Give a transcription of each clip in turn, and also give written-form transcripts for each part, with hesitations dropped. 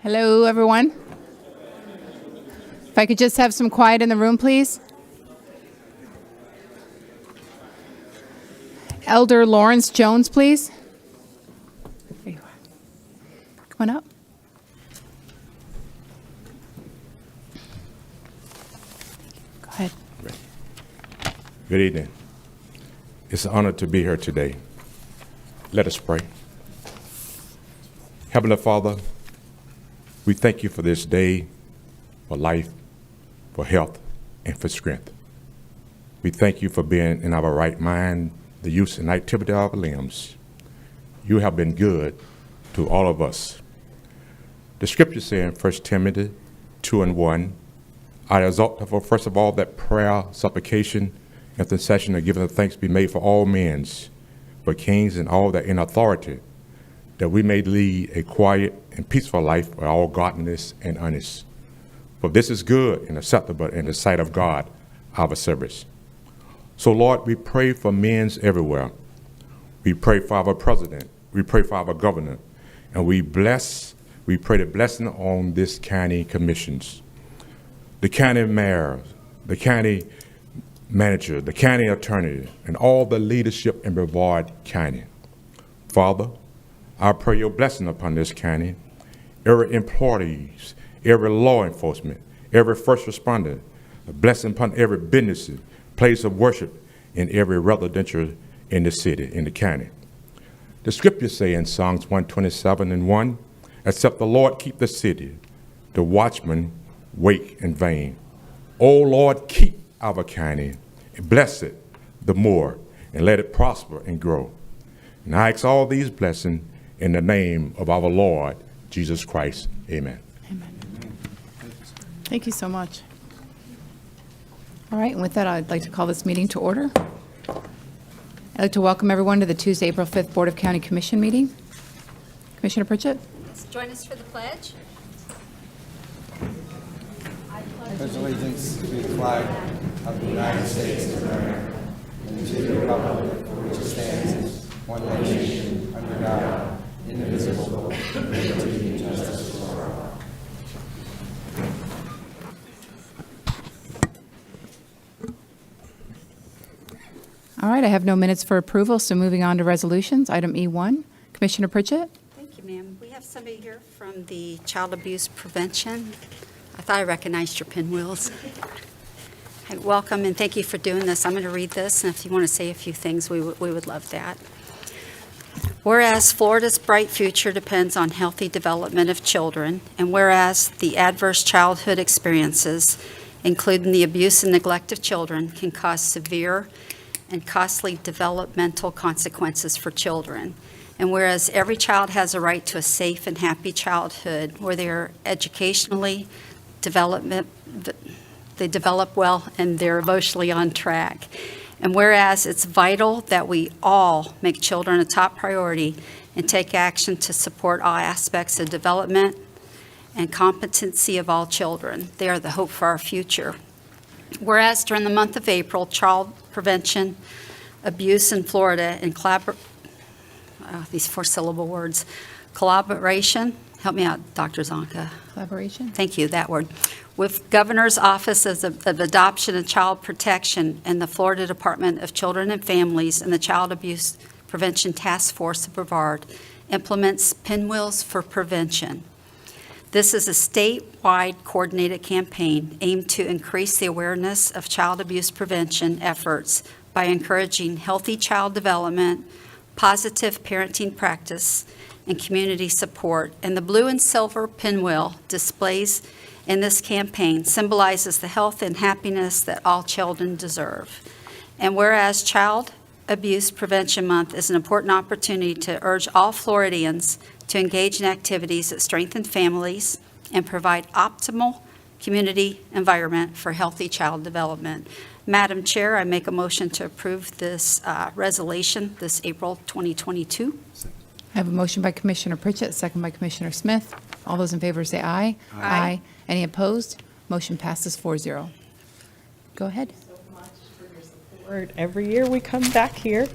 Hello, everyone. If I could just have some quiet in the room, please. Elder Lawrence Jones, please. There you are. Come on up. Go ahead. Good evening. It's an honor to be here today. Let us pray. Heavenly Father, we thank you for this day, for life, for health, and for strength. We thank you for being in our right mind, the use and activity of our limbs. You have been good to all of us. The scripture says in 1 Timothy 2:1, I exhort therefore first of all that prayer, supplication, intercession, and giving of thanks be made for all men, for kings and all that in authority, that we may lead a quiet and peaceful life with all godliness and honest. For this is good and acceptable in the sight of God, our service. So, Lord, we pray for men everywhere. We pray for our president. We pray for our governor. And we pray the blessing on this county commissions. The county mayor, the county manager, the county attorney, and all the leadership in Brevard County. Father, I pray your blessing upon this county, every employees, every law enforcement, every first responder, a blessing upon every business, place of worship, and every residential in the city, in the county. The scriptures say in Psalms 127:1, except the Lord keep the city, the watchman wake in vain. O Lord, keep our county, and bless it the more, and let it prosper and grow. And I ask all these blessings in the name of our Lord, Jesus Christ. Amen. Amen. Thank you so much. All right, and with that, I'd like to call this meeting to order. I'd like to welcome everyone to the Tuesday, April 5th Board of County Commission meeting. Commissioner Pritchett. Join us for the pledge. Pledge allegiance to the flag of the United States of America and to the republic for which it stands, one nation, under God, indivisible, with liberty and justice for all. All right, I have no minutes for approval, so moving on to resolutions. Item E1, Commissioner Pritchett. Thank you, ma'am. We have somebody here from the Child Abuse Prevention. I thought I recognized your pinwheels. Hi, welcome, and thank you for doing this. I'm going to read this, and if you want to say a few things, we would love that. Whereas Florida's bright future depends on healthy development of children, and whereas the adverse childhood experiences, including the abuse and neglect of children, can cause severe and costly developmental consequences for children. And whereas every child has a right to a safe and happy childhood where they are educationally, they develop well and they're emotionally on track. And whereas it's vital that we all make children a top priority and take action to support all aspects of development and competency of all children. They are the hope for our future. Whereas during the month of April, child prevention abuse in Florida and these four-syllable words, collaboration, help me out, Dr. Zonka. Collaboration. Thank you, that word. With Governor's Office of Adoption and Child Protection and the Florida Department of Children and Families and the Child Abuse Prevention Task Force of Brevard implements Pinwheels for Prevention. This is a statewide coordinated campaign aimed to increase the awareness of child abuse prevention efforts by encouraging healthy child development, positive parenting practice, and community support. And the blue and silver pinwheel displays in this campaign symbolizes the health and happiness that all children deserve. And whereas Child Abuse Prevention Month is an important opportunity to urge all Floridians to engage in activities that strengthen families and provide optimal community environment for healthy child development. Madam Chair, I make a motion to approve this resolution this April 2022. I have a motion by Commissioner Pritchett, second by Commissioner Smith. All those in favor say aye. Aye. Any opposed? Motion passes 4-0. Go ahead. Every year we come back here.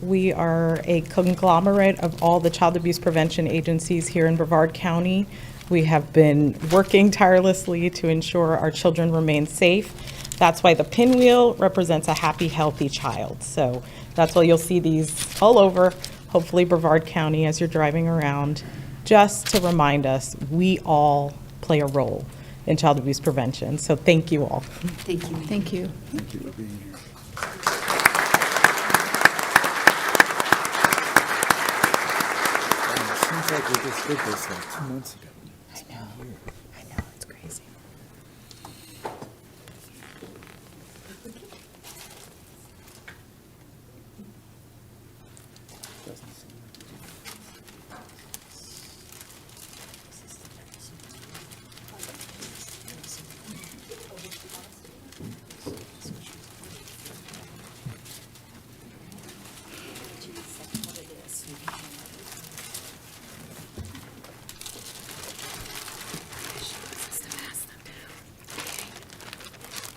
We are a conglomerate of all the child abuse prevention agencies here in Brevard County. We have been working tirelessly to ensure our children remain safe. That's why the pinwheel represents a happy, healthy child. So that's why you'll see these all over, hopefully Brevard County as you're driving around, just to remind us we all play a role in child abuse prevention. So thank you all. Thank you. Thank you. Thank you for being here. It seems like we just did this like 2 months ago. I know, it's crazy.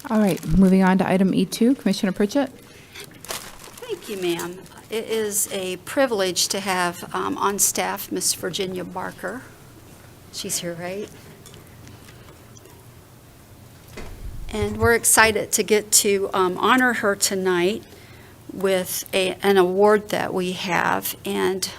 All right, moving on to item E2, Commissioner Pritchett. Thank you, ma'am. It is a privilege to have on staff Miss Virginia Barker. She's here, right? And we're excited to get to honor her tonight with an award that we have. And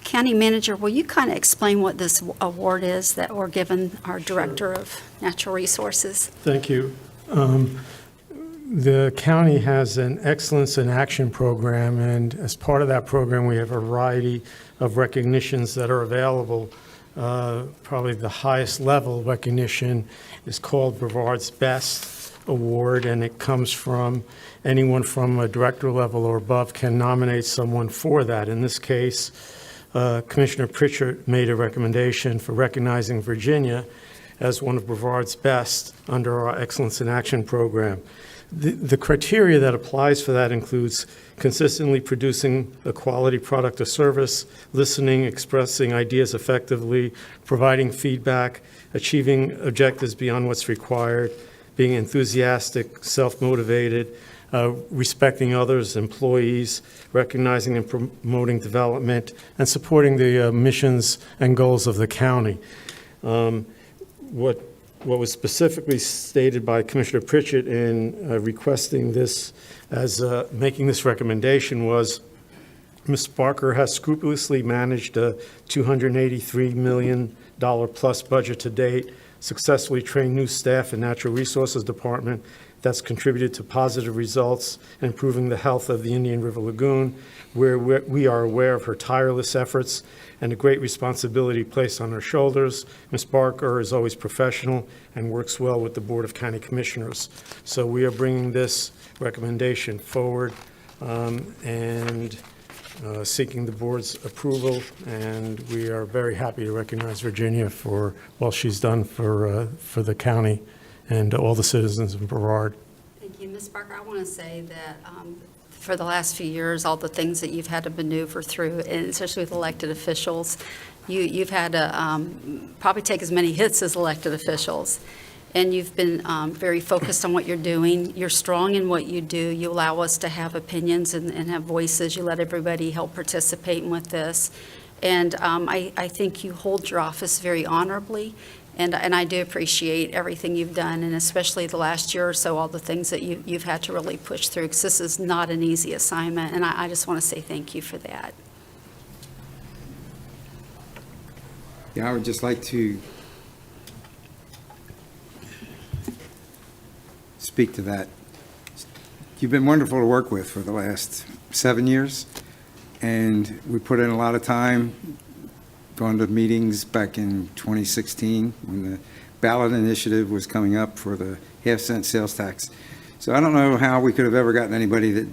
County Manager, will you kind of explain what this award is that we're giving our Director of Natural Resources? Thank you. The county has an Excellence in Action program, and as part of that program, we have a variety of recognitions that are available. Probably the highest level recognition is called Brevard's Best Award, and it comes from anyone from a director level or above can nominate someone for that. In this case, Commissioner Pritchett made a recommendation for recognizing Virginia as one of Brevard's best under our Excellence in Action program. The criteria that applies for that includes consistently producing a quality product or service, listening, expressing ideas effectively, providing feedback, achieving objectives beyond what's required, being enthusiastic, self-motivated, respecting others, employees, recognizing and promoting development, and supporting the missions and goals of the county. What was specifically stated by Commissioner Pritchett in requesting this as making this recommendation was Ms. Barker has scrupulously managed a $283 million plus budget to date, successfully trained new staff in Natural Resources Department that's contributed to positive results in improving the health of the Indian River Lagoon, where we are aware of her tireless efforts and the great responsibility placed on her shoulders. Ms. Barker is always professional and works well with the Board of County Commissioners. So we are bringing this recommendation forward and seeking the board's approval, and we are very happy to recognize Virginia for what she's done for the county and all the citizens of Brevard. Thank you, Ms. Barker. I want to say that for the last few years, all the things that you've had to maneuver through, and especially with elected officials, you've had to probably take as many hits as elected officials. And you've been very focused on what you're doing. You're strong in what you do. You allow us to have opinions and have voices. You let everybody help participate with this. And I think you hold your office very honorably. And I do appreciate everything you've done, and especially the last year or so, all the things that you've had to really push through, because this is not an easy assignment, and I just want to say thank you for that. Yeah, I would just like to speak to that. You've been wonderful to work with for the last 7 years, and we put in a lot of time going to meetings back in 2016 when the ballot initiative was coming up for the half-cent sales tax. So I don't know how we could have ever gotten anybody that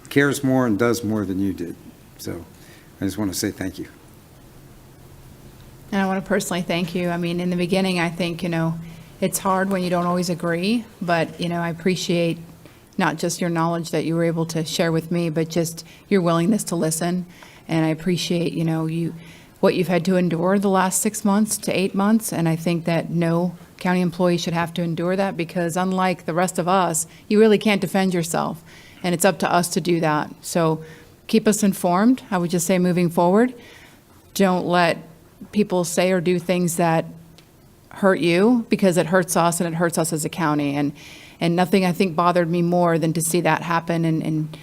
cares more and does more than you did. So I just want to say thank you. And I want to personally thank you. I mean, in the beginning, I think, it's hard when you don't always agree, but, I appreciate not just your knowledge that you were able to share with me, but just your willingness to listen. And I appreciate, what you've had to endure the last 6 months to 8 months. And I think that no county employee should have to endure that, because unlike the rest of us, you really can't defend yourself. And it's up to us to do that. So keep us informed. I would just say moving forward, don't let people say or do things that hurt you, because it hurts us and it hurts us as a county. And nothing, I think, bothered me more than to see that happen. And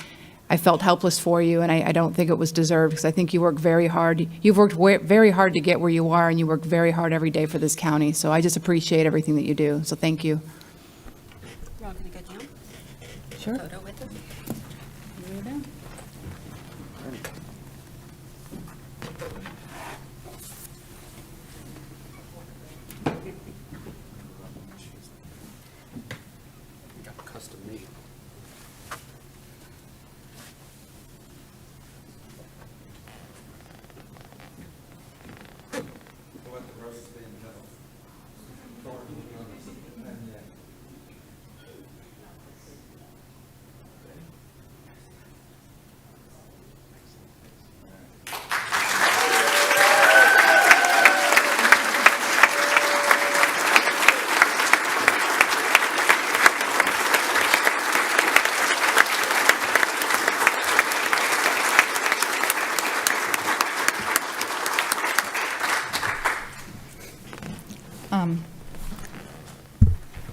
I felt helpless for you, and I don't think it was deserved, because I think you worked very hard. You've worked very hard to get where you are, and you work very hard every day for this county. So I just appreciate everything that you do. So thank you. We're all going to go down. Sure. Photo with them. Custom made.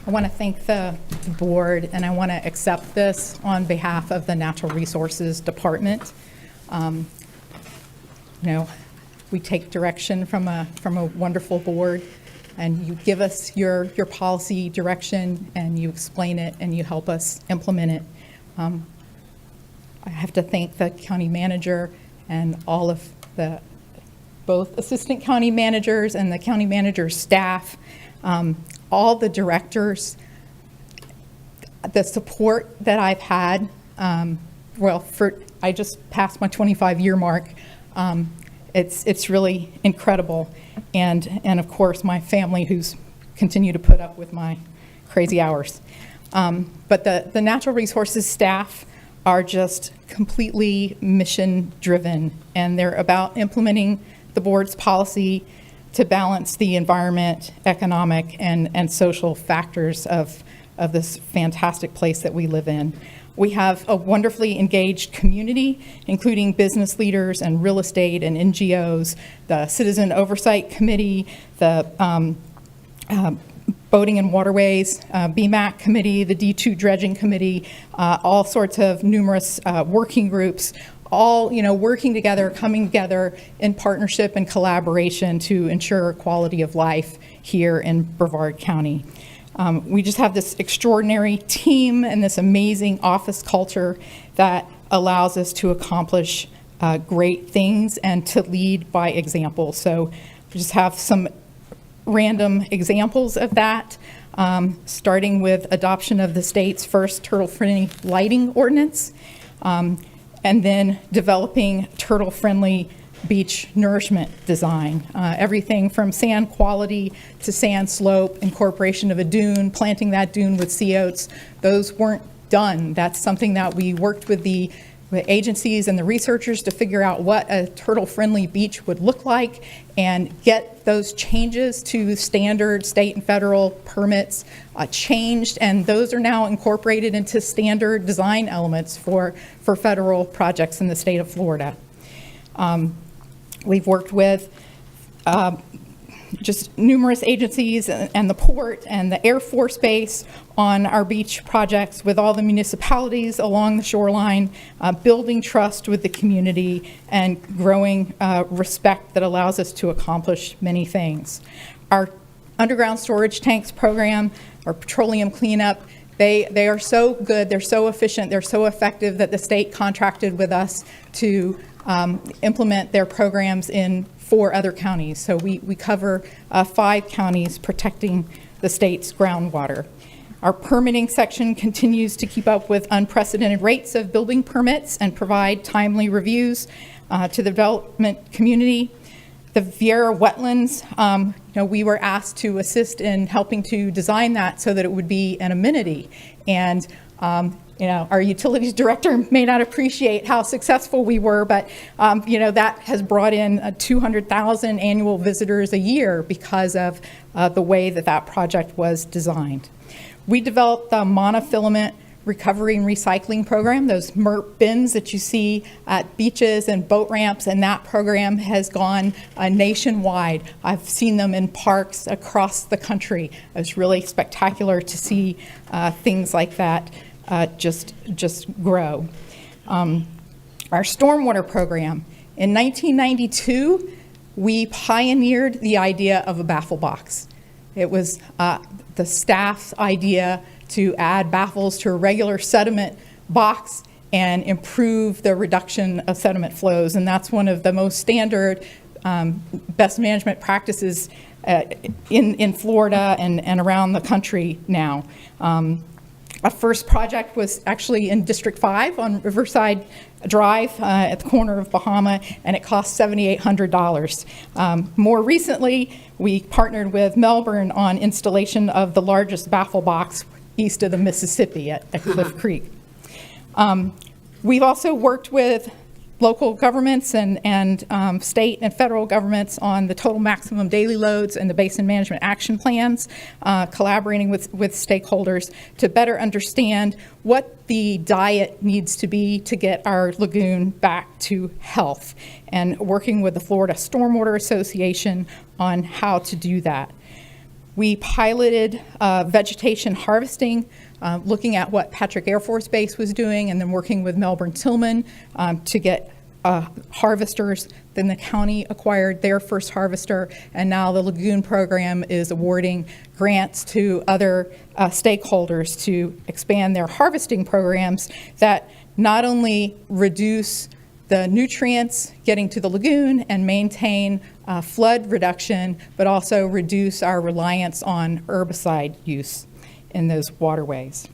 I want to thank the board, and I want to accept this on behalf of the Natural Resources Department. You know, we take direction from a wonderful board, and you give us your policy direction, and you explain it, and you help us implement it. I have to thank the county manager and all of the both assistant county managers and the county manager's staff, all the directors, the support that I've had. I just passed my 25-year mark. It's really incredible, and of course my family, who's continue to put up with my crazy hours. But the natural resources staff are just completely mission driven, and they're about implementing the board's policy to balance the environment, economic, and social factors of this fantastic place that we live in. We have a wonderfully engaged community, including business leaders and real estate and NGOs, the Citizen Oversight Committee, the Boating and Waterways, BMAC Committee, the D2 Dredging Committee, all sorts of numerous working groups, all working together, coming together in partnership and collaboration to ensure quality of life here in Brevard County. We just have this extraordinary team and this amazing office culture that allows us to accomplish great things and to lead by example. So we just have some random examples of that, starting with adoption of the state's first turtle-friendly lighting ordinance, and then developing turtle-friendly beach nourishment design. Everything from sand quality to sand slope, incorporation of a dune, planting that dune with sea oats. Those weren't done. That's something that we worked with the agencies and the researchers to figure out what a turtle-friendly beach would look like and get those changes to standard state and federal permits changed, and those are now incorporated into standard design elements for federal projects in the state of Florida. We've worked with just numerous agencies and the port and the Air Force Base on our beach projects with all the municipalities along the shoreline, building trust with the community and growing respect that allows us to accomplish many things. Our underground storage tanks program, our petroleum cleanup, they are so good, they're so efficient, they're so effective that the state contracted with us to implement their programs in 4 other counties. So we cover 5 counties protecting the state's groundwater. Our permitting section continues to keep up with unprecedented rates of building permits and provide timely reviews to the development community. The Viera wetlands, we were asked to assist in helping to design that so that it would be an amenity. And our utilities director may not appreciate how successful we were, but that has brought in 200,000 annual visitors a year because of the way that project was designed. We developed the monofilament recovery and recycling program, those MERP bins that you see at beaches and boat ramps, and that program has gone nationwide. I've seen them in parks across the country. It's really spectacular to see things like that just grow. Our stormwater program. In 1992, we pioneered the idea of a baffle box. It was the staff's idea to add baffles to a regular sediment box and improve the reduction of sediment flows. And that's one of the most standard best management practices in Florida and around the country now. Our first project was actually in District 5 on Riverside Drive at the corner of Bahama, and it cost $7,800. More recently, we partnered with Melbourne on installation of the largest baffle box east of the Mississippi at Cliff Creek. We've also worked with local governments and state and federal governments on the total maximum daily loads and the basin management action plans, collaborating with stakeholders to better understand what the diet needs to be to get our lagoon back to health, and working with the Florida Stormwater Association on how to do that. We piloted vegetation harvesting, looking at what Patrick Air Force Base was doing, and then working with Melbourne Tillman to get harvesters. Then the county acquired their first harvester, and now the lagoon program is awarding grants to other stakeholders to expand their harvesting programs that not only reduce the nutrients getting to the lagoon and maintain flood reduction, but also reduce our reliance on herbicide use in those waterways.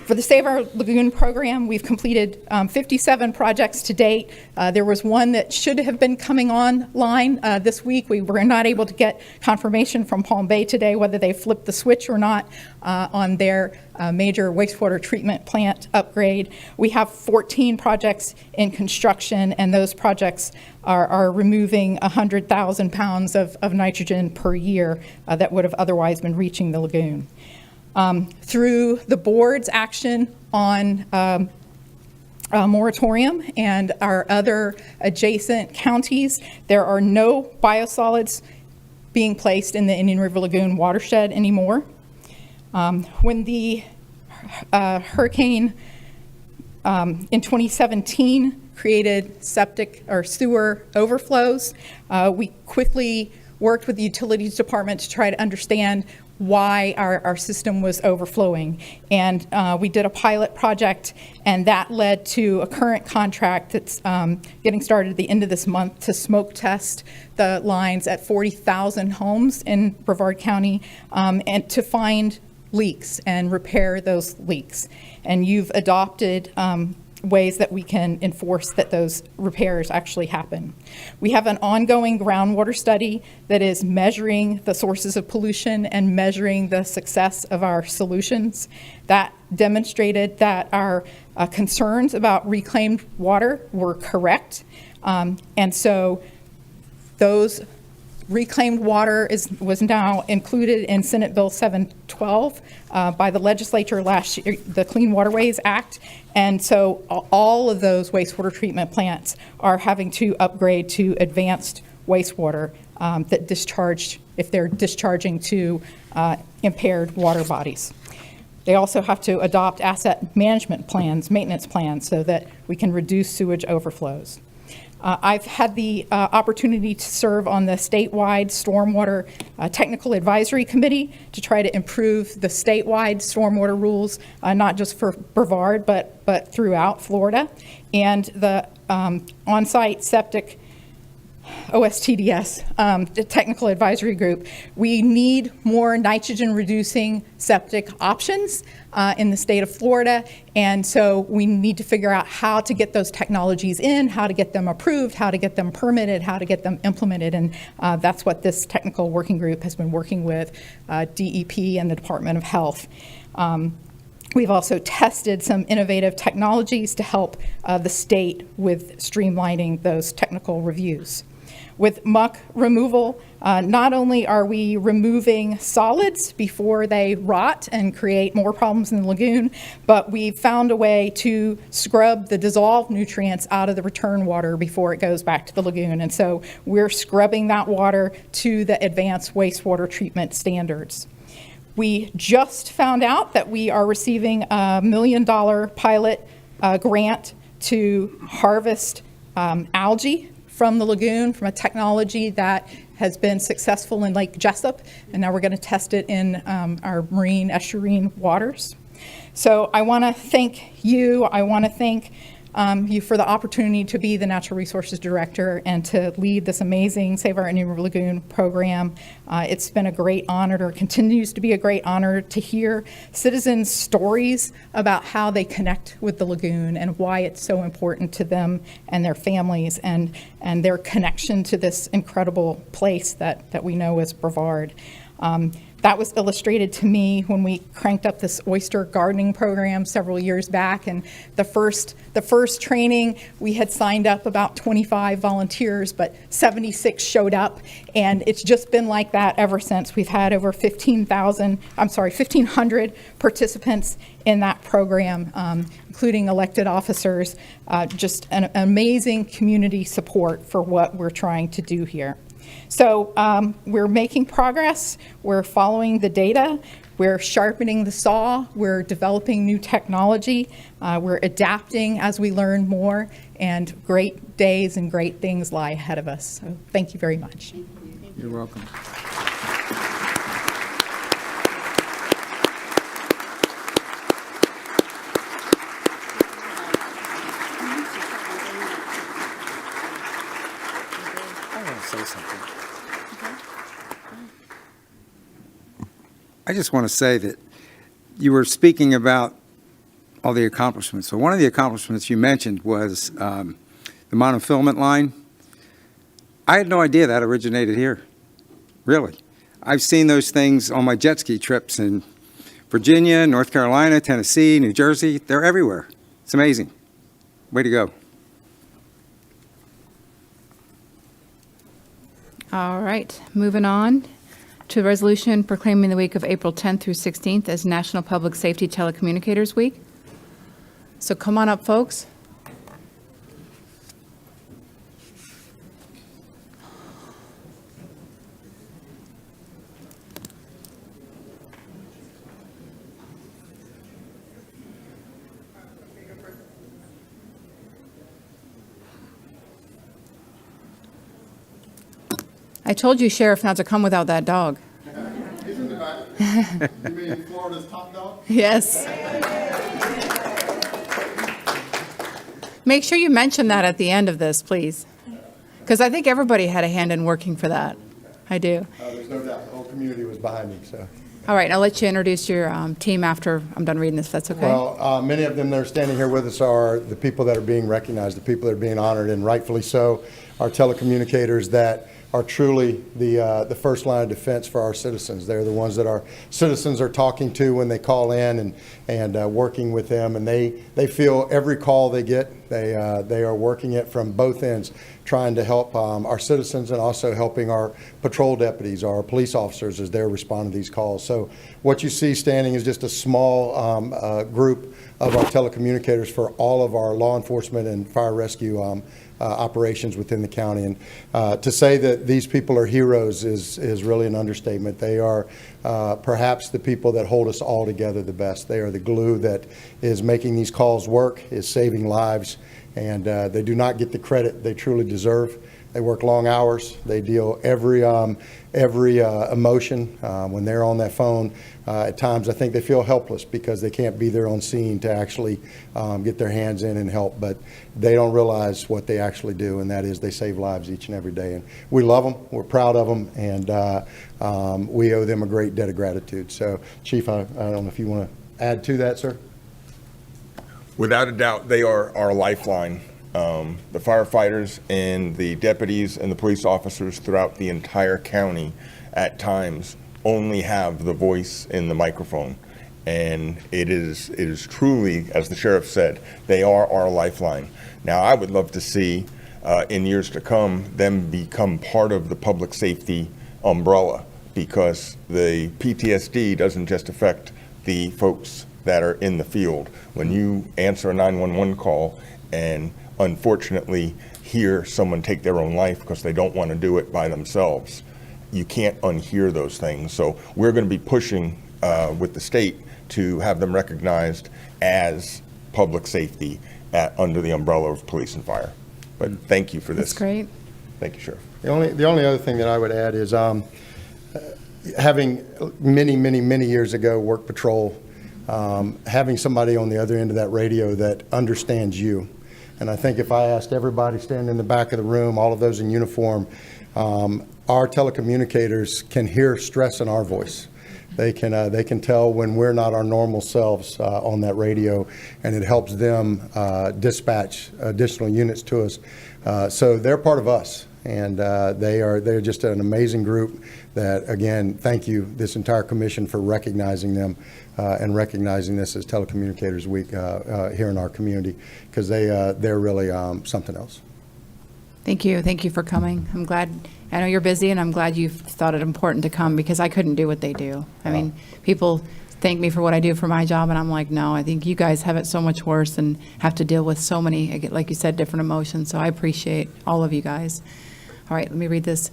For the Save Our Lagoon program, we've completed 57 projects to date. There was one that should have been coming online this week. We were not able to get confirmation from Palm Bay today whether they flipped the switch or not on their major wastewater treatment plant upgrade. We have 14 projects in construction, and those projects are removing 100,000 pounds of nitrogen per year that would have otherwise been reaching the lagoon. Through the board's action on a moratorium and our other adjacent counties, there are no biosolids being placed in the Indian River Lagoon watershed anymore. When the hurricane in 2017 created septic or sewer overflows, we quickly worked with the utilities department to try to understand why our system was overflowing. And we did a pilot project, and that led to a current contract that's getting started at the end of this month to smoke test the lines at 40,000 homes in Brevard County and to find leaks and repair those leaks. And you've adopted ways that we can enforce that those repairs actually happen. We have an ongoing groundwater study that is measuring the sources of pollution and measuring the success of our solutions. That demonstrated that our concerns about reclaimed water were correct. And so those reclaimed water was now included in Senate Bill 712 by the legislature last year, the Clean Waterways Act. And so all of those wastewater treatment plants are having to upgrade to advanced wastewater that discharge, if they're discharging to impaired water bodies. They also have to adopt asset management plans, maintenance plans, so that we can reduce sewage overflows. I've had the opportunity to serve on the statewide stormwater technical advisory committee to try to improve the statewide stormwater rules, not just for Brevard, but throughout Florida. And the on-site septic OSTDS, the technical advisory group, we need more nitrogen-reducing septic options in the state of Florida, and so we need to figure out how to get those technologies in, how to get them approved, how to get them permitted, how to get them implemented, and that's what this technical working group has been working with DEP and the Department of Health. We've also tested some innovative technologies to help the state with streamlining those technical reviews. With muck removal, not only are we removing solids before they rot and create more problems in the lagoon, but we've found a way to scrub the dissolved nutrients out of the return water before it goes back to the lagoon. And so we're scrubbing that water to the advanced wastewater treatment standards. We just found out that we are receiving a $1 million pilot grant to harvest algae from the lagoon, from a technology that has been successful in Lake Jessup, and now we're going to test it in our marine estuarine waters. So I want to thank you. I want to thank you for the opportunity to be the Natural Resources Director and to lead this amazing Save Our Indian River Lagoon program. It's been a great honor, or continues to be a great honor, to hear citizens' stories about how they connect with the lagoon and why it's so important to them and their families, and their connection to this incredible place that we know as Brevard. That was illustrated to me when we cranked up this oyster gardening program several years back. And the first training, we had signed up about 25 volunteers, but 76 showed up. And it's just been like that ever since. We've had over 1,500 participants in that program, including elected officers. Just an amazing community support for what we're trying to do here. So we're making progress, we're following the data, we're sharpening the saw, we're developing new technology, we're adapting as we learn more, and great days and great things lie ahead of us. So thank you very much. You're welcome. I want to say something. I just want to say that you were speaking about all the accomplishments. So one of the accomplishments you mentioned was the monofilament line. I had no idea that originated here, really. I've seen those things on my jet ski trips in Virginia, North Carolina, Tennessee, New Jersey. They're everywhere. It's amazing. Way to go. All right, moving on to the resolution proclaiming the week of April 10th through 16th as National Public Safety Telecommunicators Week. So come on up, folks. I told you, Sheriff, not to come without that dog. He's in the back. You mean Florida's top dog? Yes. Make sure you mention that at the end of this, please. Because I think everybody had a hand in working for that. I do. There's no doubt. The whole community was behind me, so. All right, I'll let you introduce your team after I'm done reading this, if that's okay. Well, many of them that are standing here with us are the people that are being recognized, the people that are being honored, and rightfully so, our telecommunicators that are truly the first line of defense for our citizens. They're the ones that our citizens are talking to when they call in and working with them, and they feel every call they get. They are working it from both ends, trying to help our citizens and also helping our patrol deputies, our police officers as they're responding to these calls. So what you see standing is just a small group of our telecommunicators for all of our law enforcement and fire rescue operations within the county. And to say that these people are heroes is really an understatement. They are perhaps the people that hold us all together the best. They are the glue that is making these calls work, is saving lives, and they do not get the credit they truly deserve. They work long hours. They deal every emotion when they're on that phone. At times, I think they feel helpless because they can't be there on scene to actually get their hands in and help. But they don't realize what they actually do, and that is they save lives each and every day. And we love them. We're proud of them, and we owe them a great debt of gratitude. So, Chief, I don't know if you want to add to that, sir. Without a doubt, they are our lifeline. The firefighters and the deputies and the police officers throughout the entire county at times only have the voice in the microphone. And it is truly, as the sheriff said, they are our lifeline. Now, I would love to see in years to come, them become part of the public safety umbrella, because the PTSD doesn't just affect the folks that are in the field. When you answer a 911 call and unfortunately hear someone take their own life because they don't want to do it by themselves, you can't unhear those things. So we're going to be pushing with the state to have them recognized as public safety under the umbrella of police and fire. But thank you for this. That's great. Thank you, Sheriff. The only other thing that I would add is having many years ago work patrol, having somebody on the other end of that radio that understands you. And I think if I asked everybody standing in the back of the room, all of those in uniform, our telecommunicators can hear stress in our voice. They can tell when we're not our normal selves on that radio, and it helps them dispatch additional units to us. So they're part of us, and they're just an amazing group that, again, thank you, this entire commission, for recognizing them and recognizing this as Telecommunicators Week here in our community, because they're really something else. Thank you. Thank you for coming. I'm glad. I know you're busy, and I'm glad you thought it important to come, because I couldn't do what they do. I mean, people thank me for what I do for my job, and I'm like, no, I think you guys have it so much worse and have to deal with so many, like you said, different emotions. So I appreciate all of you guys. All right, let me read this.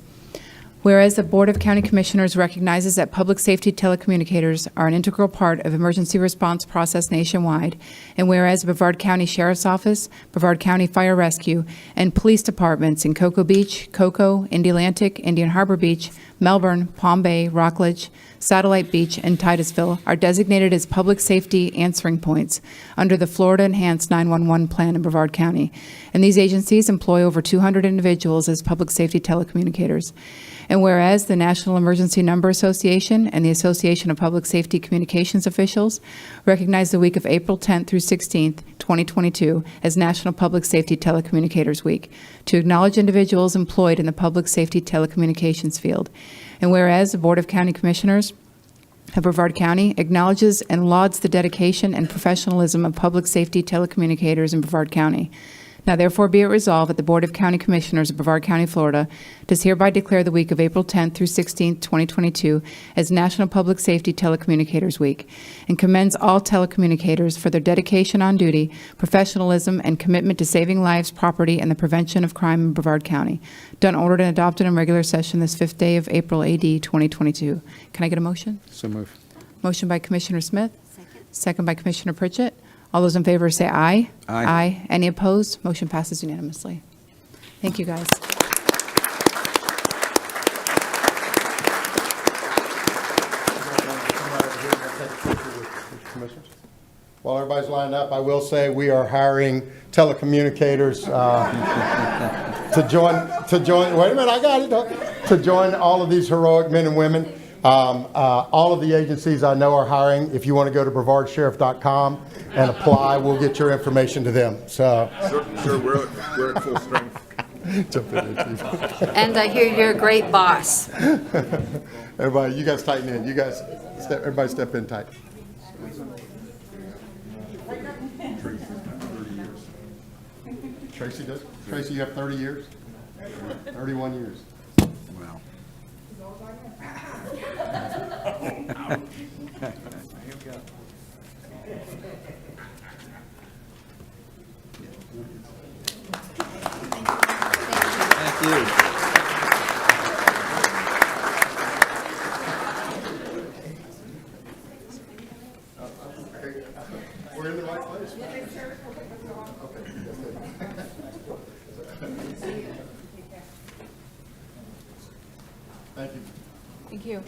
Whereas the Board of County Commissioners recognizes that public safety telecommunicators are an integral part of emergency response process nationwide, and whereas the Brevard County Sheriff's Office, Brevard County Fire Rescue, and police departments in Cocoa Beach, Cocoa, Indialantic, Indian Harbor Beach, Melbourne, Palm Bay, Rockledge, Satellite Beach, and Titusville are designated as public safety answering points under the Florida Enhanced 911 Plan in Brevard County, and these agencies employ over 200 individuals as public safety telecommunicators. And whereas the National Emergency Number Association and the Association of Public Safety Communications Officials recognize the week of April 10th through 16th, 2022 as National Public Safety Telecommunicators Week to acknowledge individuals employed in the public safety telecommunications field. And whereas the Board of County Commissioners of Brevard County acknowledges and lauds the dedication and professionalism of public safety telecommunicators in Brevard County. Now therefore be it resolved that the Board of County Commissioners of Brevard County, Florida, does hereby declare the week of April 10th through 16th, 2022 as National Public Safety Telecommunicators Week, and commends all telecommunicators for their dedication on duty, professionalism, and commitment to saving lives, property, and the prevention of crime in Brevard County. Done, ordered, and adopted in regular session this 5th day of April, AD 2022. Can I get a motion? So move. Motion by Commissioner Smith. Second by Commissioner Pritchett. All those in favor say aye. Aye. Any opposed? Motion passes unanimously. Thank you, guys. While everybody's lined up, I will say we are hiring telecommunicators to join. Wait a minute, I got it. To join all of these heroic men and women. All of the agencies I know are hiring. If you want to go to brevardsheriff.com and apply, we'll get your information to them. So, Sure, we're at full strength. jump in there, Chief. And I hear you're a great boss. Everybody, you guys tighten in. You guys, everybody step in tight. Tracy does. Tracy, you have 30 years? 31 years. Wow. Thank you. We're in the right place. Thank you. Thank you.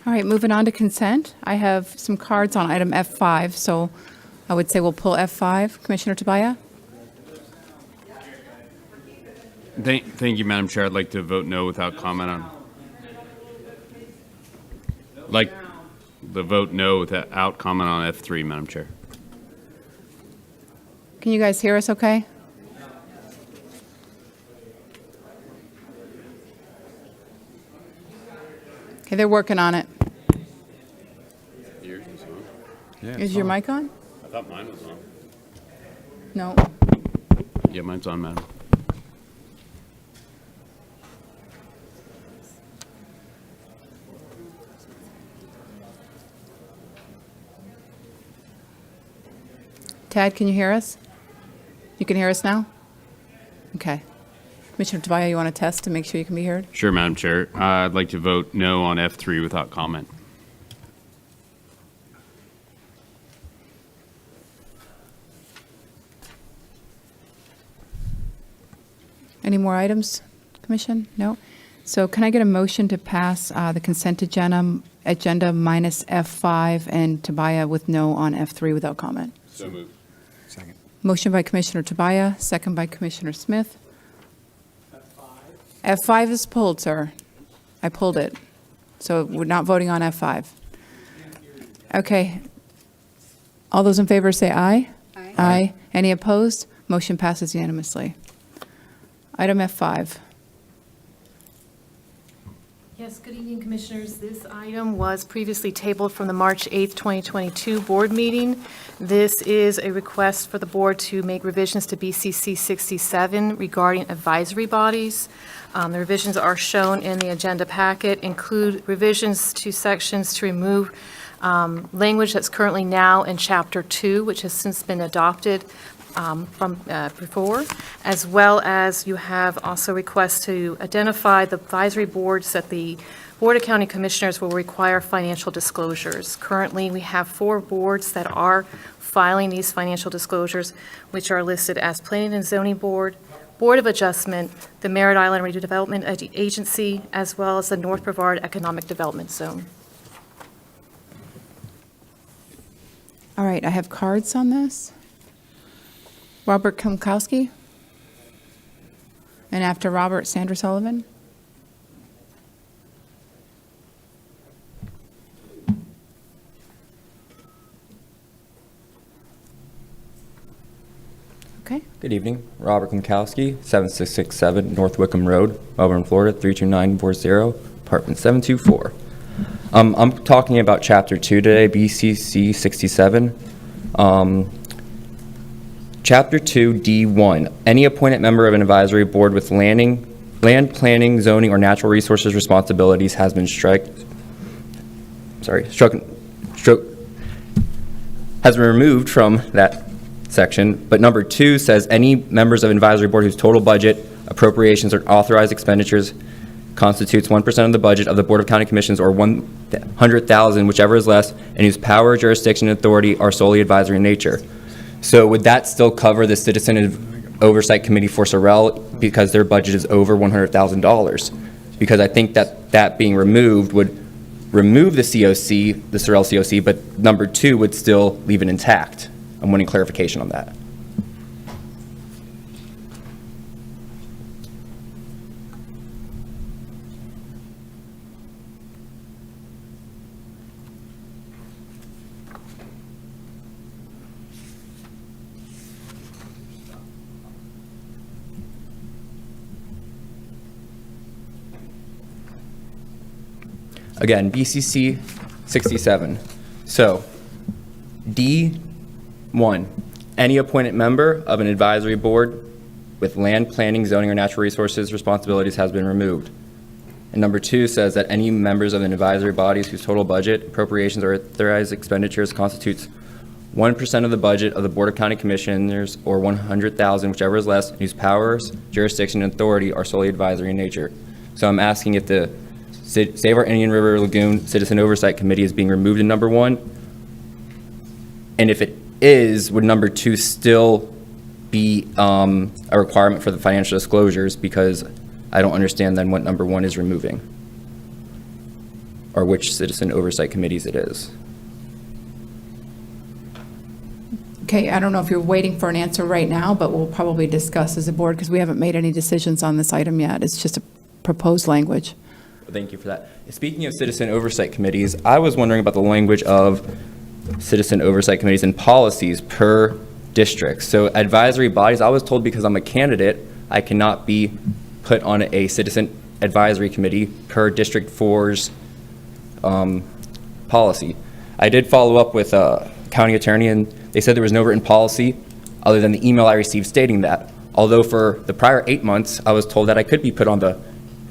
All right, moving on to consent. I have some cards on item F5, so I would say we'll pull F5. Commissioner Tobias? Thank you, Madam Chair. I'd like to vote no without comment on. Like the vote no without comment on F3, Madam Chair. Can you guys hear us okay? Okay, they're working on it. Yours is on. Yeah, Is your mic on? I thought mine was on. No. Yeah, mine's on, madam. Tad, can you hear us? You can hear us now? Okay. Commissioner Tobias, you want to test to make sure you can be heard? Sure, Madam Chair. I'd like to vote no on F3 without comment. Any more items, Commission? No? So can I get a motion to pass the consent agenda minus F5 and Tobias with no on F3 without comment? So moved. Second. Motion by Commissioner Tobias, second by Commissioner Smith. F5 is pulled, sir. I pulled it. So we're not voting on F5. Okay. All those in favor say aye. Aye. Aye. Any opposed? Motion passes unanimously. Item F5. Yes, good evening, Commissioners. This item was previously tabled from the March 8th, 2022 board meeting. This is a request for the board to make revisions to BCC 67 regarding advisory bodies. The revisions are shown in the agenda packet, include revisions to sections to remove language that's currently now in Chapter 2, which has since been adopted from before, as well as you have also requests to identify the advisory boards that the Board of County Commissioners will require financial disclosures. Currently, we have 4 boards that are filing these financial disclosures, which are listed as Planning and Zoning Board, Board of Adjustment, the Merritt Island Redevelopment Agency, as well as the North Brevard Economic Development Zone. All right, I have cards on this. Robert Kumkowski. And after Robert, Sandra Sullivan. Okay. Good evening. Robert Kumkowski, 7667 North Wickham Road, Melbourne, Florida, 32940, apartment 724. I'm talking about Chapter 2 today, BCC 67. Chapter 2, D1. Any appointed member of an advisory board with land planning, zoning, or natural resources responsibilities has been has been removed from that section, but number 2 says any members of an advisory board whose total budget, appropriations, or authorized expenditures constitutes 1% of the budget of the Board of County Commissions or 100,000, whichever is less, and whose power, jurisdiction, and authority are solely advisory in nature. So would that still cover the Citizen Oversight Committee for Sorrel because their budget is over $100,000? Because I think that being removed would remove the COC, the Sorrel COC, but number 2 would still leave it intact. I'm wanting clarification on that. Again, BCC 67. So, D1, any appointed member of an advisory board with land planning, zoning, or natural resources responsibilities has been removed. And number 2 says that any members of an advisory bodies whose total budget, appropriations, or authorized expenditures constitutes 1% of the budget of the Board of County Commissioners or 100,000, whichever is less, and whose powers, jurisdiction, and authority are solely advisory in nature. So I'm asking if the Save Our Indian River Lagoon Citizen Oversight Committee is being removed in number 1. And if it is, would number 2 still be a requirement for the financial disclosures? Because I don't understand then what number 1 is removing, or which Citizen Oversight Committees it is. Okay, I don't know if you're waiting for an answer right now, but we'll probably discuss as a board because we haven't made any decisions on this item yet. It's just a proposed language. Thank you for that. Speaking of Citizen Oversight Committees, I was wondering about the language of Citizen Oversight Committees and policies per district. So advisory bodies, I was told because I'm a candidate, I cannot be put on a Citizen Advisory Committee per District 4's policy. I did follow up with county attorney, and they said there was no written policy other than the email I received stating that. Although for the prior 8 months, I was told that I could be put on the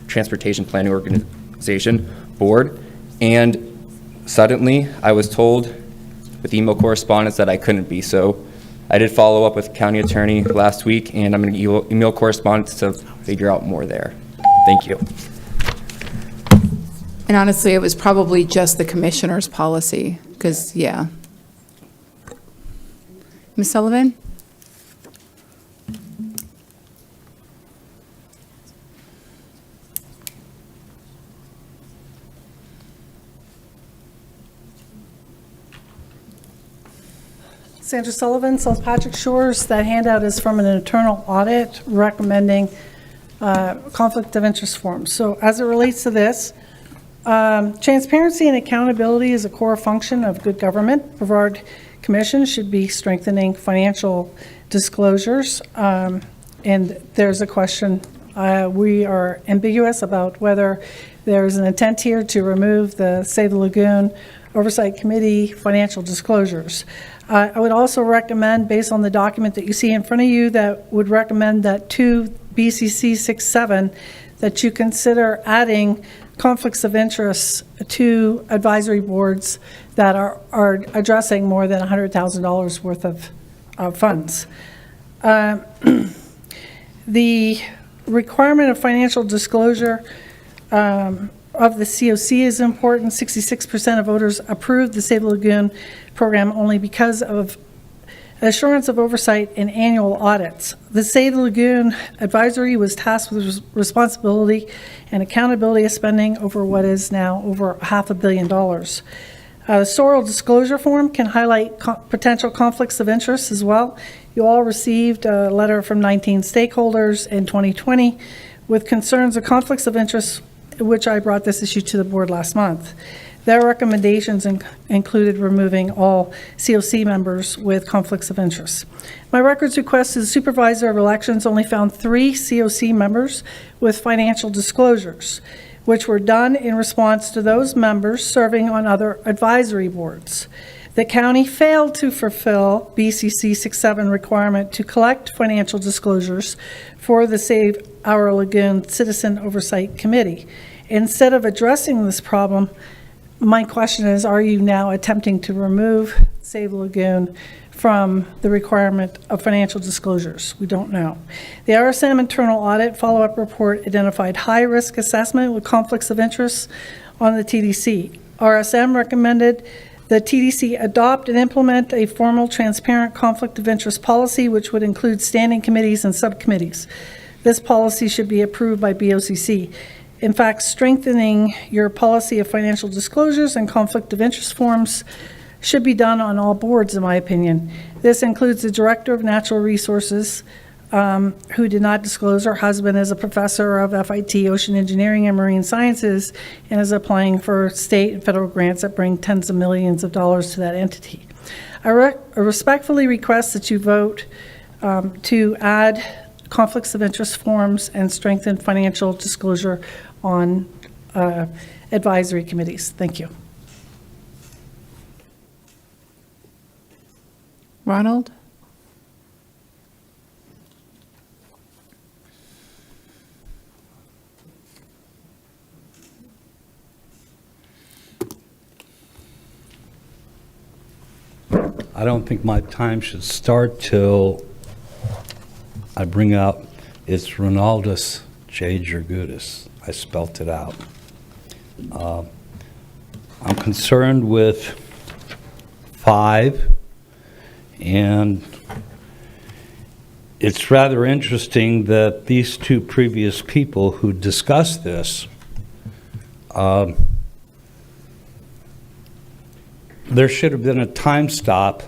Transportation Planning Organization board, and suddenly I was told with email correspondence that I couldn't be. So I did follow up with county attorney last week, and I'm going to email correspondence to figure out more there. Thank you. And honestly, it was probably just the commissioner's policy, because, yeah. Ms. Sullivan? Sandra Sullivan, South Patrick Shores. That handout is from an internal audit recommending conflict of interest forms. So as it relates to this, transparency and accountability is a core function of good government. Brevard Commission should be strengthening financial disclosures. And there's a question, we are ambiguous about whether there's an intent here to remove the Save the Lagoon Oversight Committee financial disclosures. I would also recommend, based on the document that you see in front of you, that would recommend that to BCC 67, that you consider adding conflicts of interest to advisory boards that are addressing more than $100,000 worth of funds. The requirement of financial disclosure of the COC is important. 66% of voters approved the Save the Lagoon program only because of assurance of oversight in annual audits. The Save the Lagoon advisory was tasked with responsibility and accountability of spending over what is now over $500 million. The Sorrel disclosure form can highlight potential conflicts of interest as well. You all received a letter from 19 stakeholders in 2020 with concerns of conflicts of interest, which I brought this issue to the board last month. Their recommendations included removing all COC members with conflicts of interest. My records request as supervisor of elections only found 3 COC members with financial disclosures, which were done in response to those members serving on other advisory boards. The county failed to fulfill BCC 67 requirement to collect financial disclosures for the Save Our Lagoon Citizen Oversight Committee. Instead of addressing this problem, my question is, are you now attempting to remove Save the Lagoon from the requirement of financial disclosures? We don't know. The RSM internal audit follow-up report identified high-risk assessment with conflicts of interest on the TDC. RSM recommended the TDC adopt and implement a formal, transparent conflict of interest policy, which would include standing committees and subcommittees. This policy should be approved by BOCC. In fact, strengthening your policy of financial disclosures and conflict of interest forms should be done on all boards, in my opinion. This includes the Director of Natural Resources, who did not disclose her husband is a professor of FIT, Ocean Engineering and Marine Sciences, and is applying for state and federal grants that bring tens of millions of dollars to that entity. I respectfully request that you vote to add conflicts of interest forms and strengthen financial disclosure on advisory committees. Thank you. Ronald? I don't think my time should start till I bring up it's Ronaldus J. Jurgudis. I spelt it out. I'm concerned with 5, and it's rather interesting that these 2 previous people who discussed this, there should have been a time stop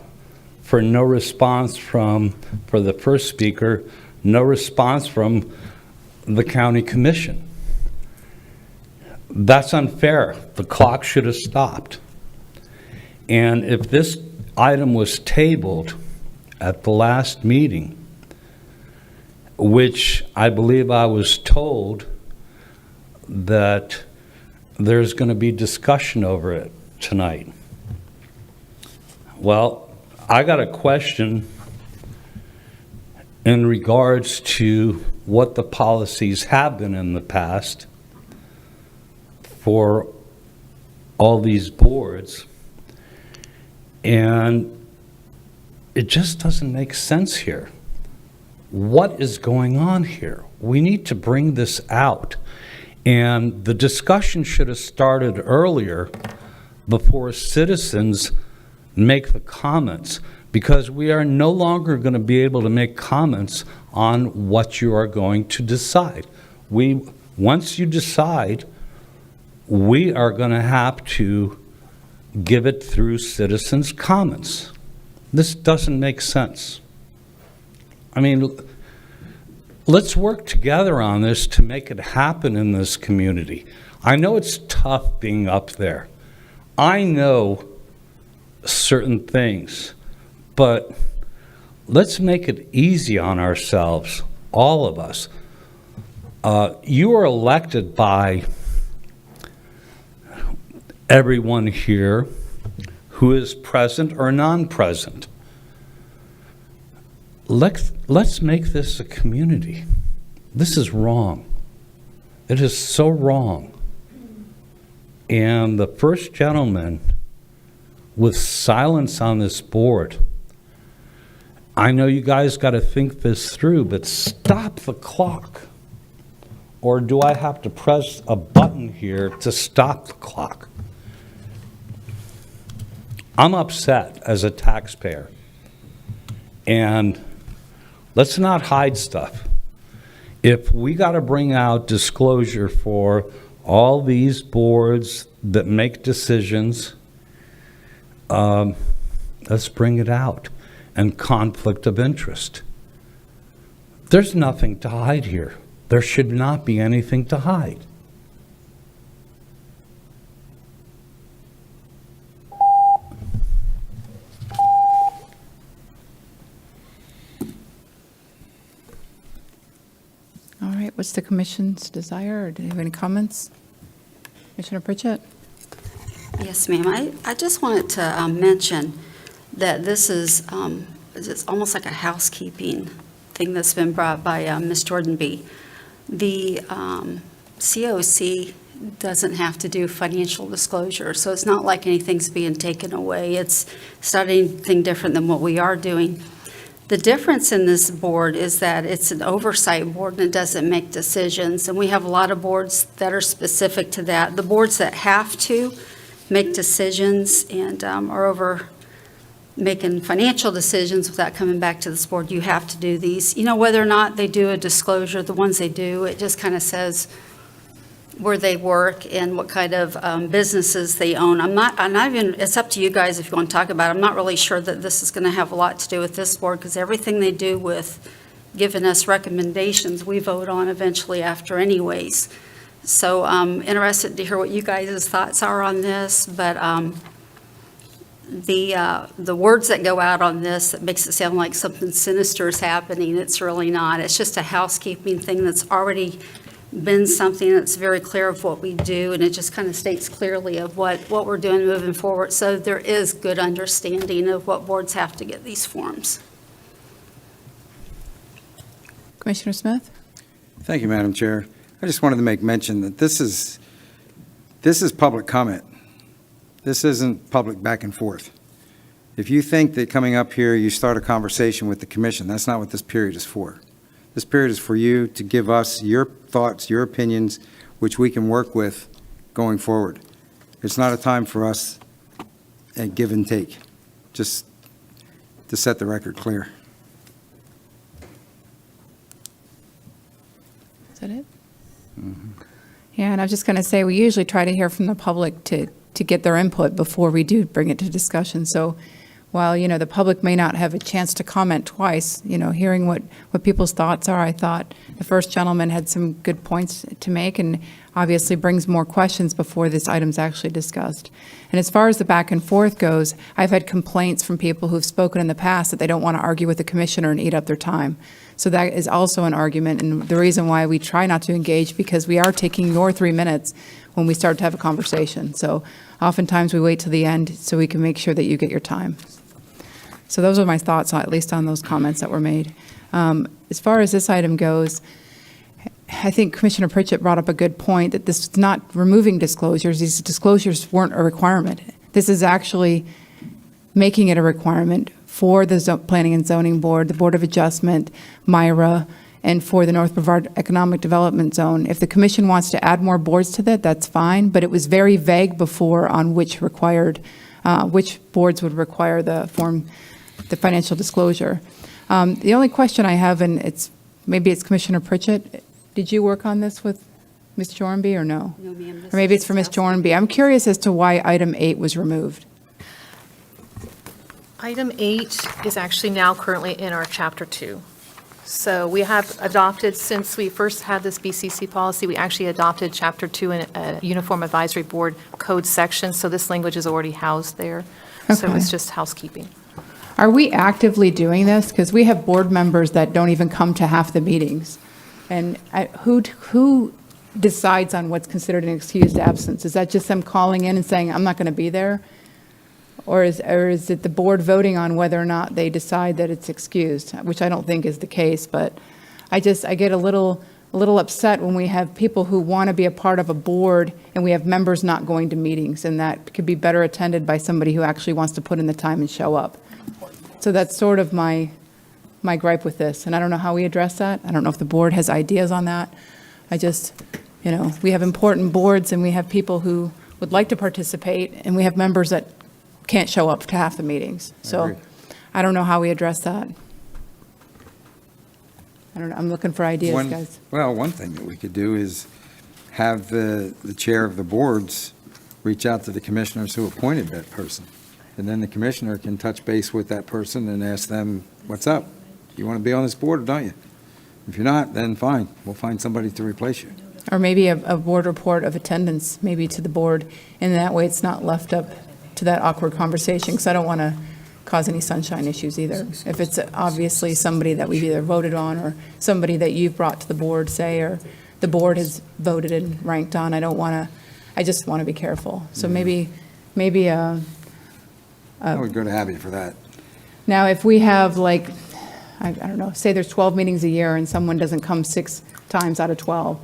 for no response for the first speaker, no response from the county commission. That's unfair. The clock should have stopped. And if this item was tabled at the last meeting, which I believe I was told that there's going to be discussion over it tonight. Well, I got a question in regards to what the policies have been in the past for all these boards. And it just doesn't make sense here. What is going on here? We need to bring this out. And the discussion should have started earlier before citizens make the comments, because we are no longer going to be able to make comments on what you are going to decide. Once you decide, we are going to have to give it through citizens' comments. This doesn't make sense. I mean, let's work together on this to make it happen in this community. I know it's tough being up there. I know certain things, but let's make it easy on ourselves, all of us. You are elected by everyone here who is present or non-present. Let's make this a community. This is wrong. It is so wrong. And the first gentleman, with silence on this board, I know you guys got to think this through, but stop the clock. Or do I have to press a button here to stop the clock? I'm upset as a taxpayer. And let's not hide stuff. If we got to bring out disclosure for all these boards that make decisions, let's bring it out. And conflict of interest. There's nothing to hide here. There should not be anything to hide. All right, what's the commission's desire, or do you have any comments? Commissioner Pritchett? Yes, ma'am. I just wanted to mention that this is it's almost like a housekeeping thing that's been brought by Ms. Jordan B. The COC doesn't have to do financial disclosure, so it's not like anything's being taken away. It's not anything different than what we are doing. The difference in this board is that it's an oversight board and it doesn't make decisions, and we have a lot of boards that are specific to that. The boards that have to make decisions and are over making financial decisions without coming back to this board, you have to do these. You know, whether or not they do a disclosure, the ones they do, it just kind of says where they work and what kind of businesses they own. I'm not even, it's up to you guys if you want to talk about it. I'm not really sure that this is going to have a lot to do with this board, because everything they do with giving us recommendations, we vote on eventually after anyways. So I'm interested to hear what you guys' thoughts are on this, but the words that go out on this, that makes it sound like something sinister is happening. It's really not. It's just a housekeeping thing that's already been something that's very clear of what we do, and it just kind of states clearly of what we're doing moving forward. So there is good understanding of what boards have to get these forms. Commissioner Smith? Thank you, Madam Chair. I just wanted to make mention that this is public comment. This isn't public back and forth. If you think that coming up here, you start a conversation with the commission, that's not what this period is for. This period is for you to give us your thoughts, your opinions, which we can work with going forward. It's not a time for us at give and take, just to set the record clear. Is that it? Yeah, and I was just going to say, we usually try to hear from the public to get their input before we do bring it to discussion. So while, you know, the public may not have a chance to comment twice, you know, hearing what people's thoughts are, I thought The first gentleman had some good points to make and obviously brings more questions before this item's actually discussed. And as far as the back and forth goes, I've had complaints from people who've spoken in the past that they don't want to argue with the commissioner and eat up their time. So that is also an argument, and the reason why we try not to engage, because we are taking your 3 minutes when we start to have a conversation. So oftentimes we wait till the end so we can make sure that you get your time. So those are my thoughts, at least on those comments that were made. As far as this item goes, I think Commissioner Pritchett brought up a good point, that this is not removing disclosures. These disclosures weren't a requirement. This is actually making it a requirement for the Planning and Zoning Board, the Board of Adjustment, MIRA, and for the North Brevard Economic Development Zone. If the commission wants to add more boards to that, that's fine, but it was very vague before on which boards would require the financial disclosure. The only question I have, and maybe it's Commissioner Pritchett, did you work on this with Ms. Jornby or no? No, ma'am. Or maybe it's for Ms. Jornby. I'm curious as to why item 8 was removed. Item 8 is actually now currently in our Chapter 2. So we have adopted, since we first had this BCC policy, we actually adopted Chapter 2 in a Uniform Advisory Board Code section, so this language is already housed there. So Okay. it's just housekeeping. Are we actively doing this? Because we have board members that don't even come to half the meetings. And who decides on what's considered an excused absence? Is that just them calling in and saying, I'm not going to be there? Or is it the board voting on whether or not they decide that it's excused, which I don't think is the case, but I get a little upset when we have people who want to be a part of a board and we have members not going to meetings, and that could be better attended by somebody who actually wants to put in the time and show up. So that's sort of my gripe with this, and I don't know how we address that. I don't know if the board has ideas on that. We have important boards and we have people who would like to participate, and we have members that can't show up to half the meetings. So I don't know how we address that. I don't know. I'm looking for ideas, guys. Well, one thing that we could do is have the chair of the boards reach out to the commissioners who appointed that person. And then the commissioner can touch base with that person and ask them, what's up? You want to be on this board or don't you? If you're not, then fine. We'll find somebody to replace you. Or maybe a board report of attendance, maybe to the board, and that way it's not left up to that awkward conversation, because I don't want to cause any sunshine issues either. If it's obviously somebody that we've either voted on or somebody that you've brought to the board, say, or the board has voted and ranked on, I just want to be careful. So maybe I would go to Abby for that. now if we have I don't know, say there's 12 meetings a year and someone doesn't come 6 times out of 12,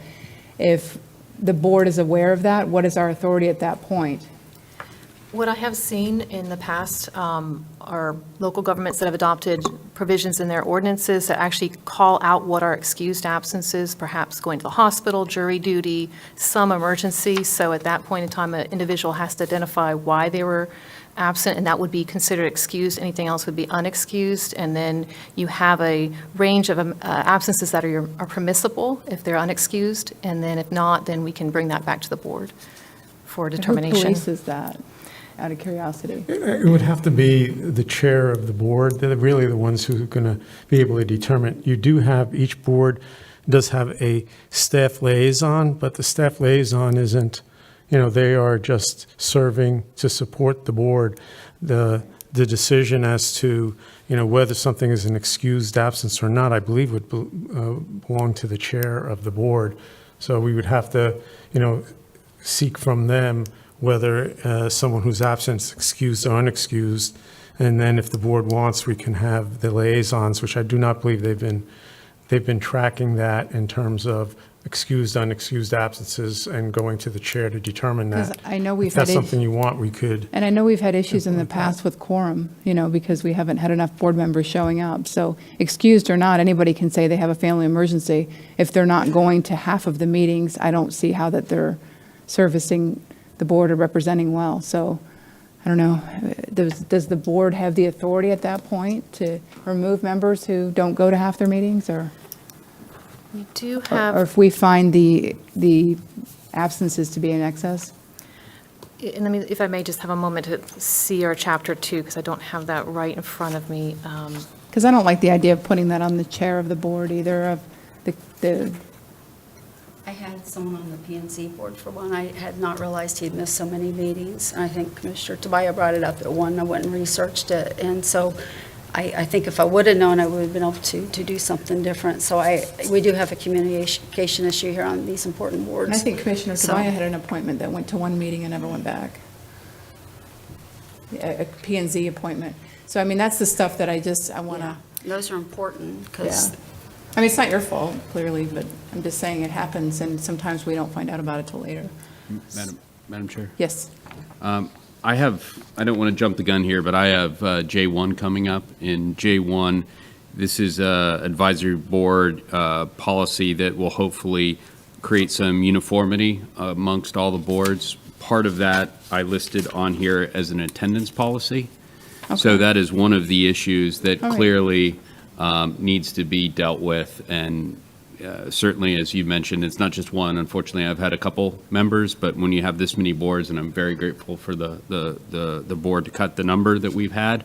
if the board is aware of that, what is our authority at that point? What I have seen in the past are local governments that have adopted provisions in their ordinances that actually call out what are excused absences, perhaps going to the hospital, jury duty, some emergency. So at that point in time, an individual has to identify why they were absent, and that would be considered excused. Anything else would be unexcused. And then you have a range of absences that are permissible if they're unexcused. And then if not, then we can bring that back to the board for determination. Who polices that, out of curiosity? It would have to be the chair of the board. They're really the ones who are going to be able to determine. You do have, each board does have a staff liaison, but the staff liaison isn't, they are just serving to support the board. The decision as to, whether something is an excused absence or not, I believe would belong to the chair of the board. So we would have to, seek from them whether someone who's absent is excused or unexcused. And then if the board wants, we can have the liaisons, which I do not believe they've been tracking that in terms of excused, unexcused absences and going to the chair to determine that. 'Cause I know we've If that's had something you want, we could. And I know we've had issues in the past with quorum, because we haven't had enough board members showing up. So excused or not, anybody can say they have a family emergency. If they're not going to half of the meetings, I don't see how that they're servicing the board or representing well. So I don't know, does the board have the authority at that point to remove members who don't go to half their meetings, or? We do Or have, if we find the absences to be in excess? and if I may just have a moment to see our Chapter 2, because I don't have that right in front of me. Because I don't like the idea of putting that on the chair of the board either, of I had someone on the P&Z board for one. I had not realized he'd missed so many meetings. I think Commissioner Tobias brought it up at one. I went and researched it. And so I think if I would have known, I would have been able to do something different. So we do have a communication issue here on these important boards. And I think Commissioner So- Tobias had an appointment that went to one meeting and never went back. A P&Z appointment. So, I mean, that's the stuff that I want to, Those are important because yeah. I mean, it's not your fault, clearly, but I'm just saying it happens, and sometimes we don't find out about it till later. Madam Chair? Yes. I don't want to jump the gun here, but I have J1 coming up. In J1, this is a advisory board policy that will hopefully create some uniformity amongst all the boards. Part of that I listed on here as an attendance policy. So Okay. that is one of the issues that All right. clearly needs to be dealt with. And certainly, as you mentioned, it's not just one. Unfortunately, I've had a couple members, but when you have this many boards, and I'm very grateful for the board to cut the number that we've had,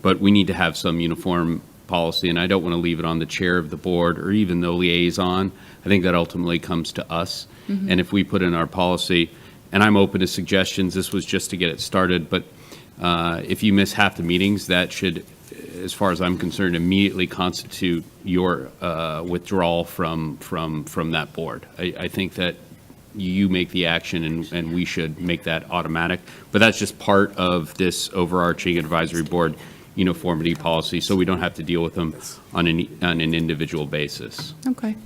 but we need to have some uniform policy, and I don't want to leave it on the chair of the board or even the liaison. I think that ultimately comes to us. And if we put in our policy, and I'm open to suggestions, this was just to get it started, but if you miss half the meetings, that should, as far as I'm concerned, immediately constitute your withdrawal from that board. I think that you make the action and we should make that automatic, but that's just part of this overarching advisory board uniformity policy, so we don't have to deal with them on an individual basis. Okay.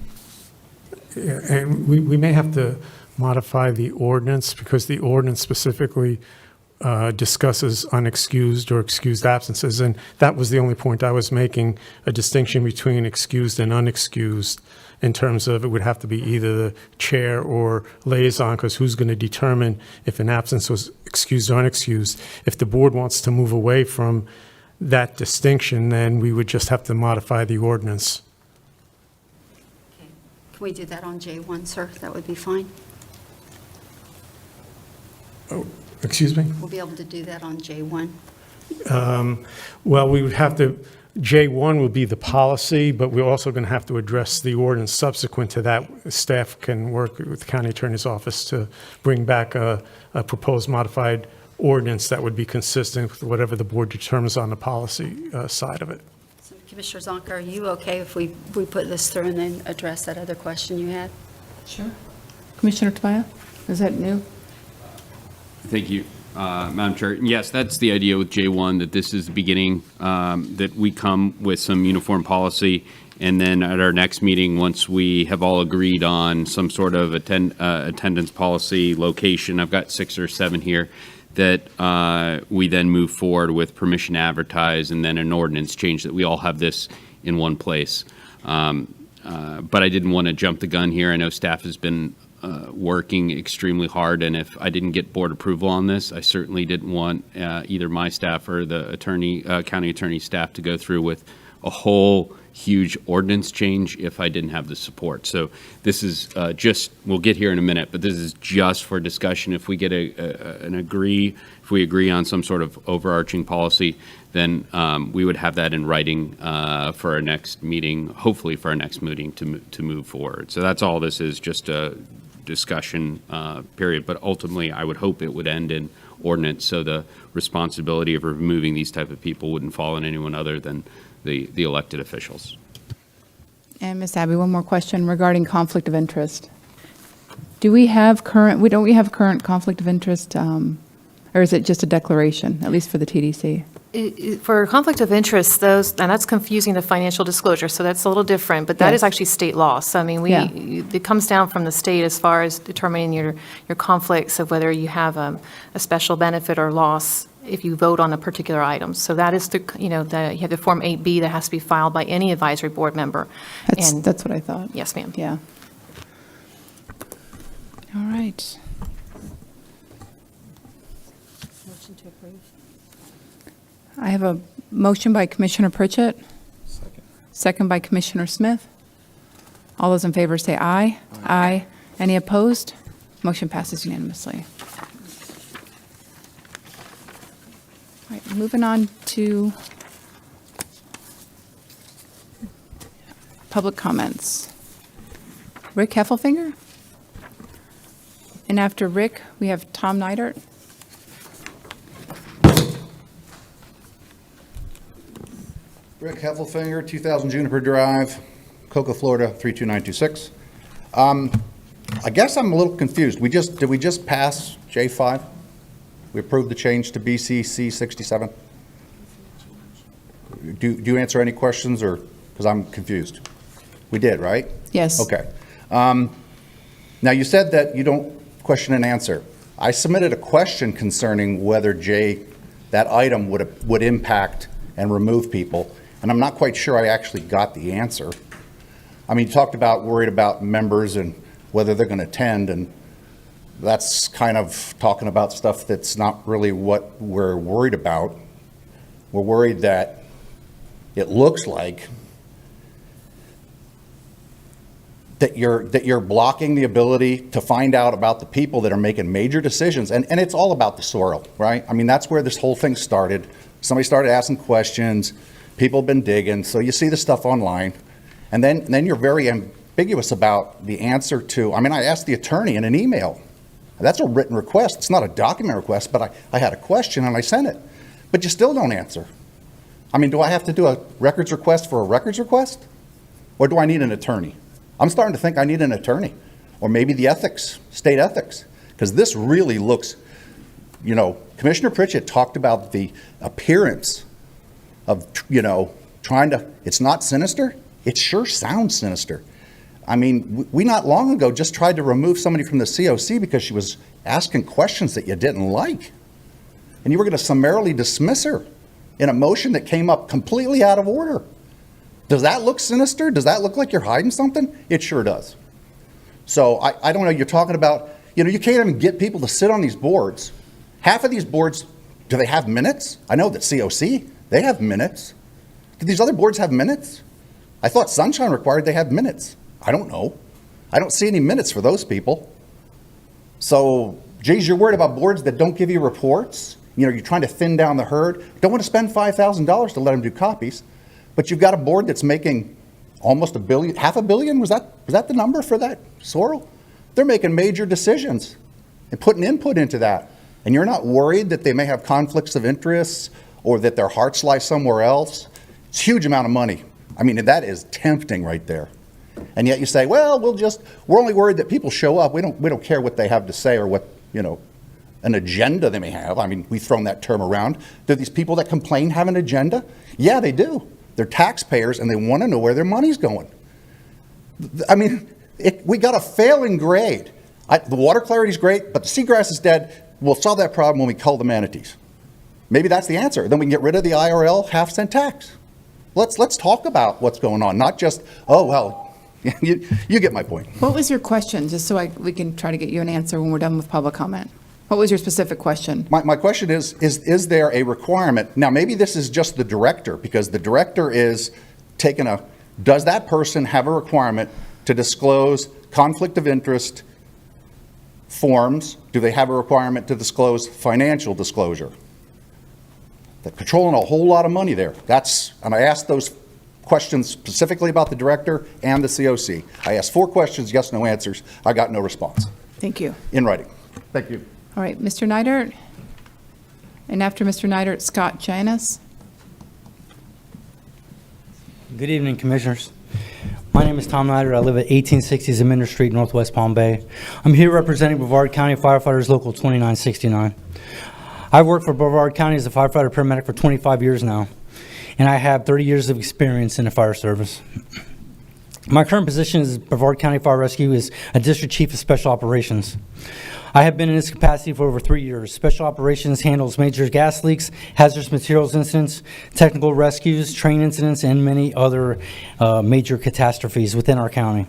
Yeah, and we may have to modify the ordinance because the ordinance specifically discusses unexcused or excused absences, and that was the only point I was making, a distinction between excused and unexcused in terms of it would have to be either the chair or liaison, because who's going to determine if an absence was excused or unexcused? If the board wants to move away from that distinction, then we would just have to modify the ordinance. can we do that on J1, sir? That would be fine. Excuse me? We'll be able to do that on J1. Well, we would have to, J1 would be the policy, but we're also going to have to address the ordinance subsequent to that. Staff can work with the county attorney's office to bring back a proposed modified ordinance that would be consistent with whatever the board determines on the policy side of it. So Commissioner Zonka, are you okay if we put this through and then address that other question you had? Sure. Commissioner Tobias, is that new? Thank you, Madam Chair. Yes, that's the idea with J1, that this is the beginning, that we come with some uniform policy, and then at our next meeting, once we have all agreed on some sort of attendance policy, location, I've got 6 or 7 here, that we then move forward with permission to advertise and then an ordinance change, that we all have this in one place. But I didn't want to jump the gun here. I know staff has been working extremely hard, and if I didn't get board approval on this, I certainly didn't want either my staff or the county attorney staff to go through with a whole huge ordinance change if I didn't have the support. So this is just, we'll get here in a minute, but this is just for discussion. If we get if we agree on some sort of overarching policy, then we would have that in writing for our next meeting, hopefully for our next meeting to move forward. So that's all this is, just a discussion period, but ultimately I would hope it would end in ordinance, so the responsibility of removing these type of people wouldn't fall on anyone other than the elected officials. And Ms. Abbey, one more question regarding conflict of interest. Don't we have current conflict of interest, or is it just a declaration, at least for the TDC? For conflict of interest, and that's confusing the financial disclosure, so that's a little different, but that is Yes. actually state law. So, I mean, Yeah. it comes down from the state as far as determining your conflicts of whether you have a special benefit or loss if you vote on a particular item. So that is you have the Form 8B that has to be filed by any advisory board member. That's what I thought. Yes, ma'am. Yeah. All right. Motion to approve. I have a motion by Commissioner Pritchett. Second by Commissioner Smith. All those in favor say aye. Aye. Any opposed? Motion passes unanimously. All right, moving on to public comments. Rick Heffelfinger. And after Rick, we have Tom Neidert. Rick Heffelfinger, 2000 Juniper Drive, Cocoa, Florida, 32926. I guess I'm a little confused. Did we just pass J5? We approved the change to BCC 67? Do you answer any questions, or, because I'm confused? We did, right? Yes. Okay. Now, you said that you don't question and answer. I submitted a question concerning whether that item would impact and remove people, and I'm not quite sure I actually got the answer. I mean, you talked about worried about members and whether they're going to attend, and that's kind of talking about stuff that's not really what we're worried about. We're worried that it looks like that you're blocking the ability to find out about the people that are making major decisions, and it's all about the soil, right? I mean, that's where this whole thing started. Somebody started asking questions, people have been digging, so you see the stuff online, and then you're very ambiguous about the answer to, I mean, I asked the attorney in an email. That's a written request. It's not a document request, but I had a question and I sent it, but you still don't answer. I mean, do I have to do a records request for a records request? Or do I need an attorney? I'm starting to think I need an attorney, or maybe the ethics, state ethics, because this really looks, you know, Commissioner Pritchett talked about the appearance of, you know, trying to, it's not sinister, it sure sounds sinister. I mean, we not long ago just tried to remove somebody from the COC because she was asking questions that you didn't like. And you were going to summarily dismiss her in a motion that came up completely out of order. Does that look sinister? Does that look like you're hiding something? It sure does. So I don't know, you're talking about, you know, you can't even get people to sit on these boards. Half of these boards, do they have minutes? I know that COC, they have minutes. Do these other boards have minutes? I thought Sunshine required they have minutes. I don't know. I don't see any minutes for those people. So, geez, you're worried about boards that don't give you reports? You know, you're trying to thin down the herd. Don't want to spend $5,000 to let them do copies. But you've got a board that's making almost $1 billion, $500 million, was that the number for that sorrel? They're making major decisions and putting input into that. And you're not worried that they may have conflicts of interest or that their hearts lie somewhere else? It's a huge amount of money. I mean, that is tempting right there. And yet you say, well, we're only worried that people show up. We don't care what they have to say or what, you know, an agenda they may have. I mean, we've thrown that term around. Do these people that complain have an agenda? Yeah, they do. They're taxpayers and they want to know where their money's going. I mean, we got a failing grade. The water clarity's great, but the seagrass is dead. We'll solve that problem when we cull the manatees. Maybe that's the answer. Then we can get rid of the IRL half-cent tax. Let's talk about what's going on, not just, oh, well, you get my point. What was your question, just so we can try to get you an answer when we're done with public comment? What was your specific question? My question is there a requirement? Now, maybe this is just the director, because the director is taking does that person have a requirement to disclose conflict of interest forms? Do they have a requirement to disclose financial disclosure? They're controlling a whole lot of money there. And I asked those questions specifically about the director and the COC. I asked 4 questions, yes, no answers. I got no response. Thank you. In writing. Thank you. All right, Mr. Neidert. And after Mr. Neidert, Scott Janus. Good evening, Commissioners. My name is Tom Neidert. I live at 1860 Ziminder Street, Northwest Palm Bay. I'm here representing Brevard County Firefighters Local 2969. I've worked for Brevard County as a firefighter paramedic for 25 years now, and I have 30 years of experience in the fire service. My current position as Brevard County Fire Rescue is a District Chief of Special Operations. I have been in this capacity for over 3 years. Special Operations handles major gas leaks, hazardous materials incidents, technical rescues, train incidents, and many other major catastrophes within our county.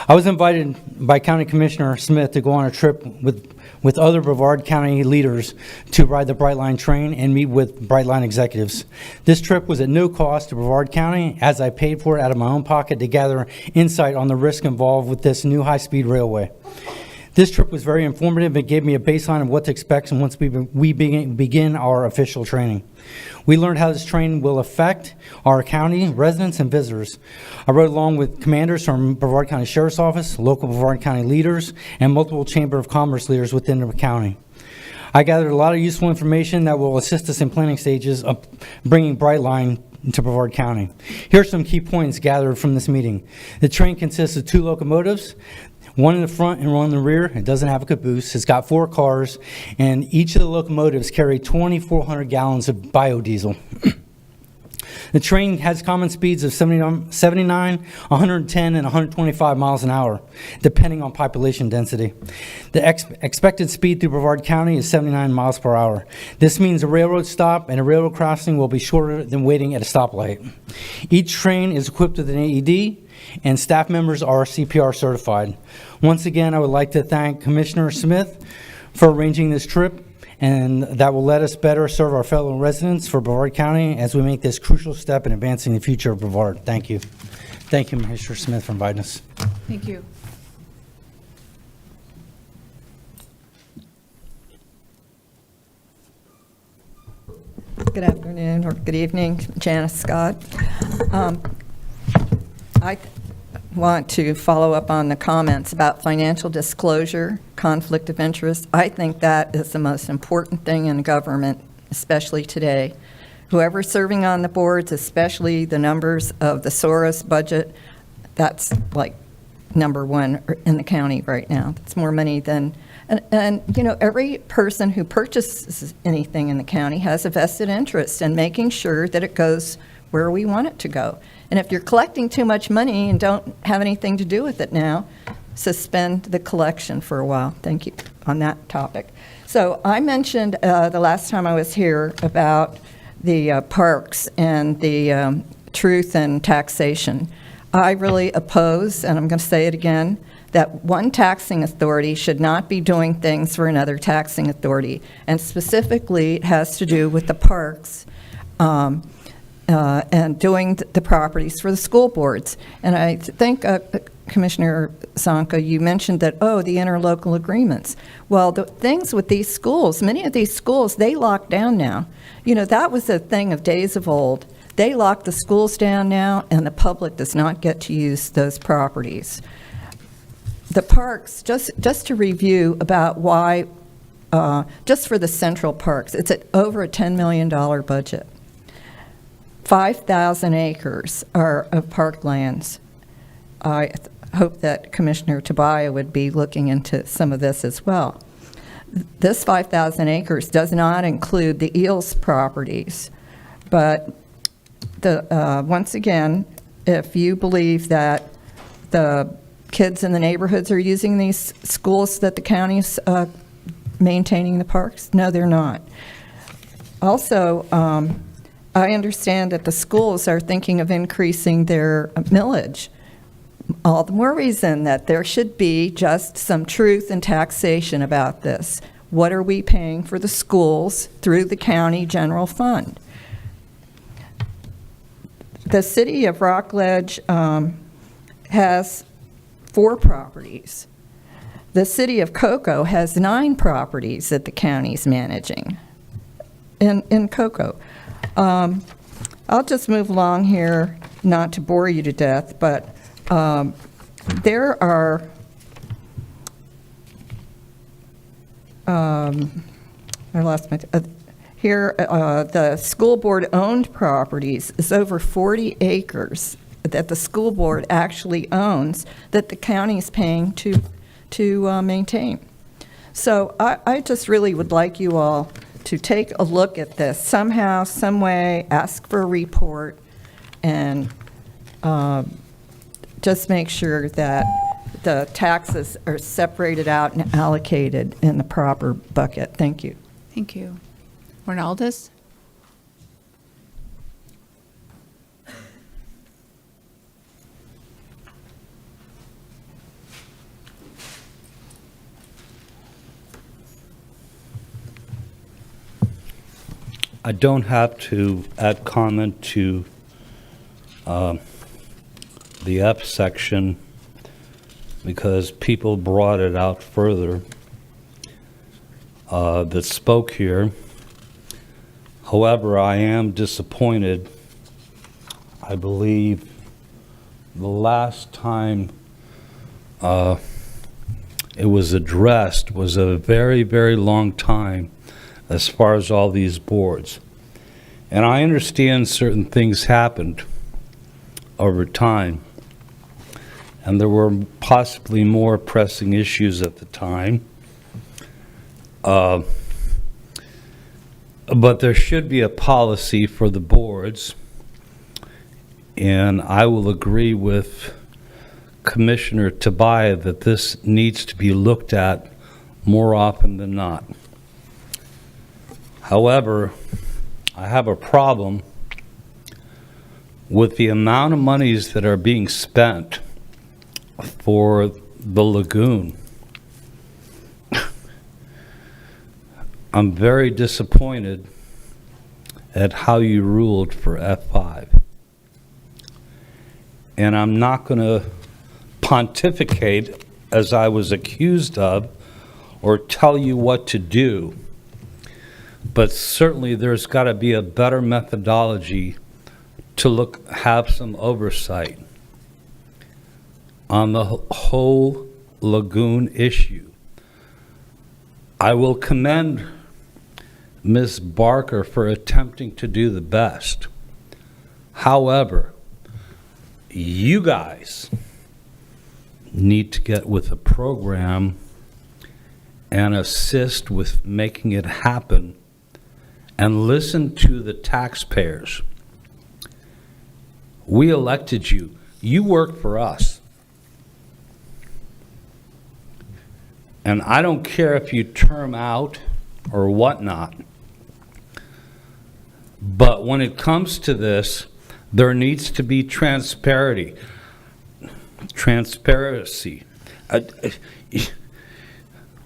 I was invited by County Commissioner Smith to go on a trip with other Brevard County leaders to ride the Brightline train and meet with Brightline executives. This trip was at no cost to Brevard County, as I paid for it out of my own pocket to gather insight on the risk involved with this new high-speed railway. This trip was very informative. It gave me a baseline of what to expect and once we begin our official training. We learned how this training will affect our county residents and visitors. I rode along with commanders from Brevard County Sheriff's Office, local Brevard County leaders, and multiple Chamber of Commerce leaders within the county. I gathered a lot of useful information that will assist us in planning stages of bringing Brightline to Brevard County. Here are some key points gathered from this meeting. The train consists of 2 locomotives, one in the front and one in the rear. It doesn't have a caboose. It's got 4 cars, and each of the locomotives carry 2,400 gallons of biodiesel. The train has common speeds of 79, 110, and 125 miles an hour, depending on population density. The expected speed through Brevard County is 79 miles per hour. This means a railroad stop and a railroad crossing will be shorter than waiting at a stoplight. Each train is equipped with an AED, and staff members are CPR certified. Once again, I would like to thank Commissioner Smith for arranging this trip, and that will let us better serve our fellow residents for Brevard County as we make this crucial step in advancing the future of Brevard. Thank you. Thank you, Mr. Smith, for inviting us. Thank you. Good afternoon or good evening, Janice Scott. I want to follow up on the comments about financial disclosure, conflict of interest. I think that is the most important thing in government, especially today. Whoever's serving on the boards, especially the numbers of the Soros budget, that's like #1 in the county right now. It's more money than, and you know, every person who purchases anything in the county has a vested interest in making sure that it goes where we want it to go. And if you're collecting too much money and don't have anything to do with it now, suspend the collection for a while. Thank you on that topic. So I mentioned the last time I was here about the parks and the truth and taxation. I really oppose, and I'm going to say it again, that one taxing authority should not be doing things for another taxing authority. And specifically, it has to do with the parks and doing the properties for the school boards. And I think, Commissioner Zonka, you mentioned that, the interlocal agreements. Well, the things with these schools, many of these schools, they lock down now. You know, that was a thing of days of old. They lock the schools down now, and the public does not get to use those properties. The parks, just to review about why, just for the central parks, it's at over a $10 million budget. 5,000 acres are of parklands. I hope that Commissioner Tobias would be looking into some of this as well. This 5,000 acres does not include the Eels properties, but once again, if you believe that the kids in the neighborhoods are using these schools that the county's maintaining the parks, no, they're not. Also, I understand that the schools are thinking of increasing their millage. All the more reason that there should be just some truth and taxation about this. What are we paying for the schools through the county general fund? The city of Rockledge has 4 properties. The city of Cocoa has 9 properties that the county's managing in Cocoa. I'll just move along here, not to bore you to death, but there are I lost my here the school board owned properties is over 40 acres that the school board actually owns that the county is paying to maintain. So I just really would like you all to take a look at this somehow, some way, ask for a report, and just make sure that the taxes are separated out and allocated in the proper bucket. Thank you. Thank you. Ronaldez? I don't have to add comment to the F section. because people brought it out further that spoke here. However, I am disappointed. I believe the last time it was addressed was a very, very long time as far as all these boards. And I understand certain things happened over time, and there were possibly more pressing issues at the time. But there should be a policy for the boards, and I will agree with Commissioner Tobias that this needs to be looked at more often than not. However, I have a problem with the amount of monies that are being spent for the lagoon. I'm very disappointed at how you ruled for F5. And I'm not going to pontificate, as I was accused of, or tell you what to do. But certainly there's got to be a better methodology to have some oversight on the whole lagoon issue. I will commend Ms. Barker for attempting to do the best. However, you guys need to get with the program and assist with making it happen and listen to the taxpayers. We elected you. You work for us. And I don't care if you term out or whatnot. But when it comes to this, there needs to be transparency.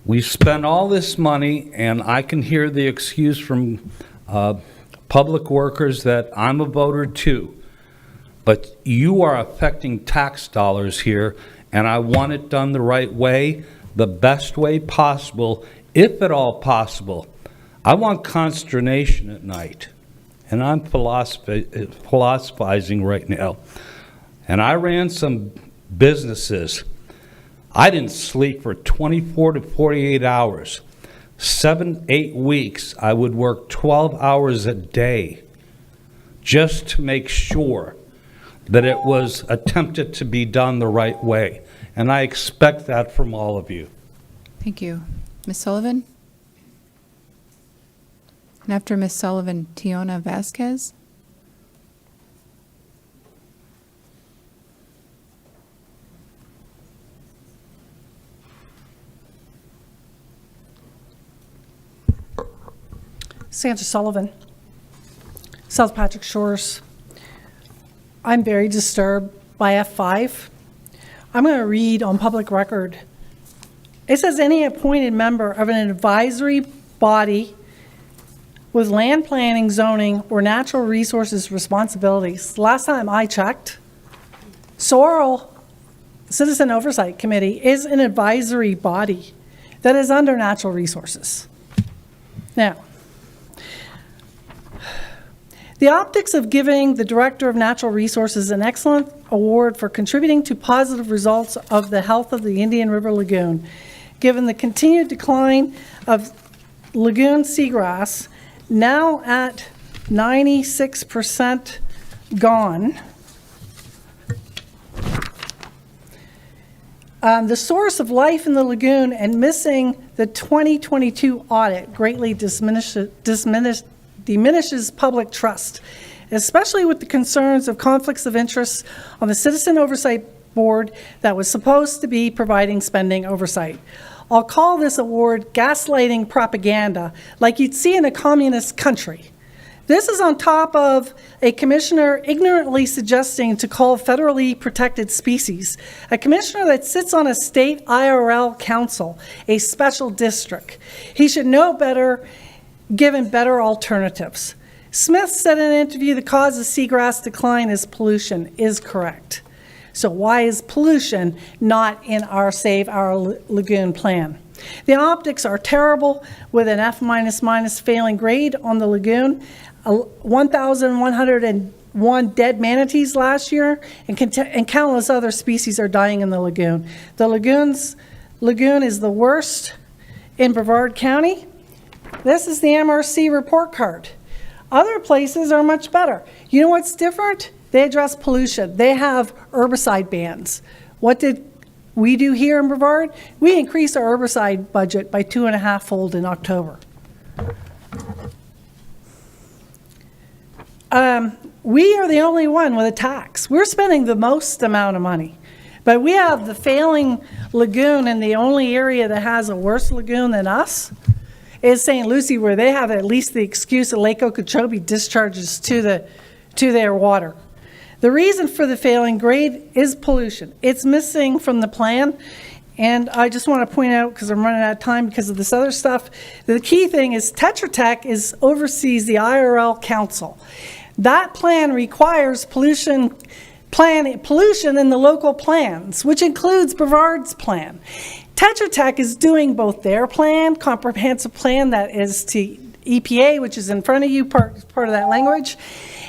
We spend all this money, and I can hear the excuse from public workers that I'm a voter too. But you are affecting tax dollars here, and I want it done the right way, the best way possible, if at all possible. I want consternation at night. And I'm philosophizing right now. And I ran some businesses. I didn't sleep for 24 to 48 hours. 7-8 weeks, I would work 12 hours a day just to make sure that it was attempted to be done the right way. And I expect that from all of you. Thank you. Ms. Sullivan? And after Ms. Sullivan, Tiona Vasquez. Sandra Sullivan, South Patrick Shores. I'm very disturbed by F5. I'm going to read on public record. It says any appointed member of an advisory body with land planning, zoning, or natural resources responsibilities. Last time I checked, Sorrel Citizen Oversight Committee is an advisory body that is under natural resources. Now, the optics of giving the Director of Natural Resources an excellent award for contributing to positive results of the health of the Indian River Lagoon, given the continued decline of lagoon seagrass, now at 96% gone. The source of life in the lagoon and missing the 2022 audit greatly diminishes public trust, especially with the concerns of conflicts of interest on the Citizen Oversight Board that was supposed to be providing spending oversight. I'll call this award gaslighting propaganda like you'd see in a communist country. This is on top of a commissioner ignorantly suggesting to cull federally protected species, a commissioner that sits on a state IRL council, a special district. He should know better, given better alternatives. Smith said in an interview the cause of seagrass decline is pollution, is correct. So why is pollution not in our Save Our Lagoon plan? The optics are terrible with an F failing grade on the lagoon, 1,101 dead manatees last year, and countless other species are dying in the lagoon. The lagoon is the worst in Brevard County. This is the MRC report card. Other places are much better. You know what's different? They address pollution. They have herbicide bans. What did we do here in Brevard? We increased our herbicide budget by 2.5-fold in October. We are the only one with a tax. We're spending the most amount of money. But we have the failing lagoon, and the only area that has a worse lagoon than us is St. Lucie, where they have at least the excuse that Lake Okeechobee discharges to their water. The reason for the failing grade is pollution. It's missing from the plan. And I just want to point out, because I'm running out of time because of this other stuff, the key thing is Tetra Tech oversees the IRL Council. That plan requires pollution in the local plans, which includes Brevard's plan. Tetra Tech is doing both their plan, comprehensive plan that is to EPA, which is in front of you, part of that language,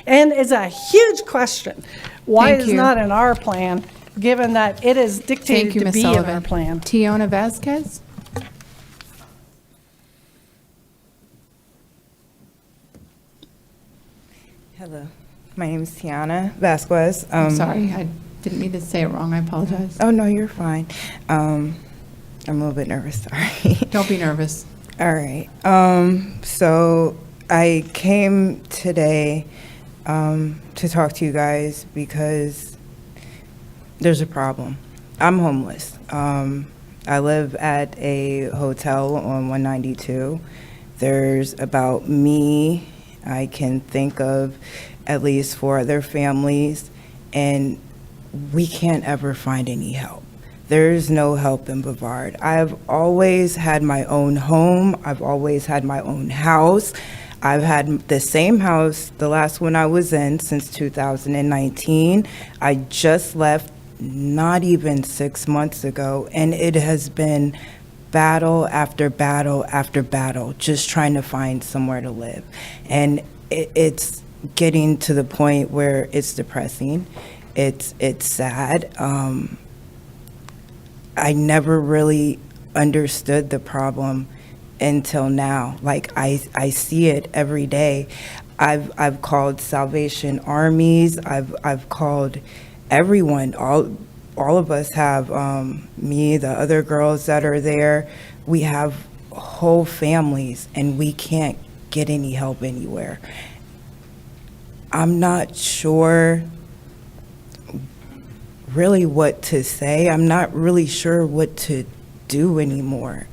and it's a huge question. Why Thank is you. not in our plan, given that it is dictated Thank you, to Ms. be Sullivan. in our plan? Tiona Vasquez? Hello, my name is Tiana Vasquez. I'm sorry, I didn't mean to say it wrong, I apologize. Oh, no, you're fine. I'm a little bit nervous, sorry. Don't be nervous. All right. So I came today to talk to you guys because there's a problem. I'm homeless. I live at a hotel on 192. There's about me, I can think of at least 4 other families, and we can't ever find any help. There's no help in Brevard. I've always had my own home. I've always had my own house. I've had the same house, the last one I was in, since 2019. I just left not even 6 months ago, and it has been battle after battle after battle, just trying to find somewhere to live. And it's getting to the point where it's depressing. It's sad. I never really understood the problem until now. Like, I see it every day. I've called Salvation Armies. I've called everyone. All of us have, me, the other girls that are there. We have whole families, and we can't get any help anywhere. I'm not sure really what to say. I'm not really sure what to do anymore.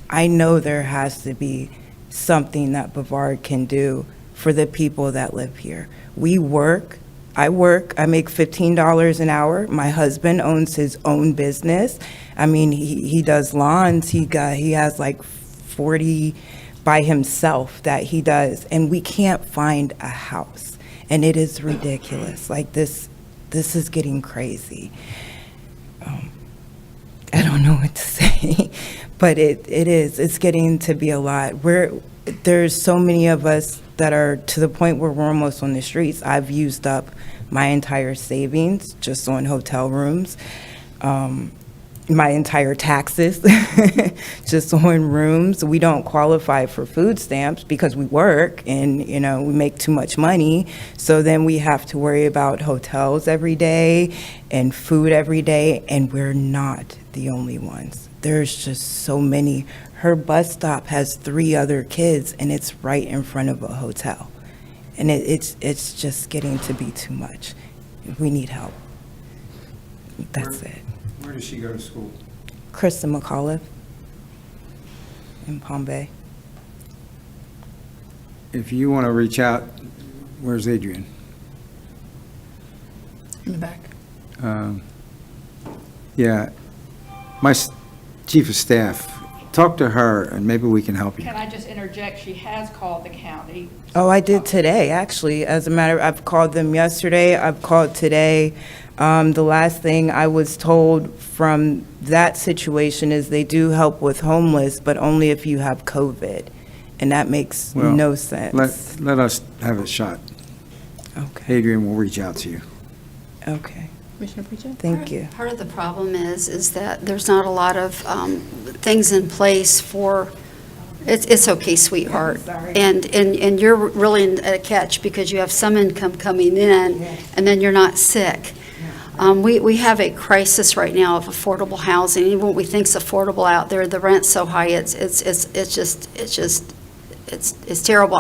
I know there has to be something that Brevard can do for the people that live here. We work. I work. I make $15 an hour. My husband owns his own business. I mean, he does lawns. He has like 40 by himself that he does, and we can't find a house. And it is ridiculous. Like, this is getting crazy. I don't know what to say, but it's getting to be a lot. There's so many of us that are to the point where we're almost on the streets. I've used up my entire savings just on hotel rooms, my entire taxes just on rooms. We don't qualify for food stamps because we work and, we make too much money. So then we have to worry about hotels every day and food every day, and we're not the only ones. There's just so many. Her bus stop has 3 other kids, and it's right in front of a hotel. And it's just getting to be too much. We need help. That's it. Where does she go to school? Kristen McAuliffe in Palm Bay. If you want to reach out, where's Adrian? In the back. Yeah, my chief of staff talk to her, and maybe we can help you. Can I just interject? She has called the county. Oh, I did today, actually. As a matter, I've called them yesterday, I've called today. The last thing I was told from that situation is they do help with homeless, but only if you have COVID, and that makes Well, no sense. Let us have a shot. Okay. Adrian will reach out to you. Okay. Commissioner Pritchett? Thank you. Part of the problem is that there's not a lot of things in place for, it's okay, sweetheart. And you're really in a catch because you have some income coming in, and then you're not sick. We have a crisis right now of affordable housing. Even what we think's affordable out there, the rent's so high, it's terrible.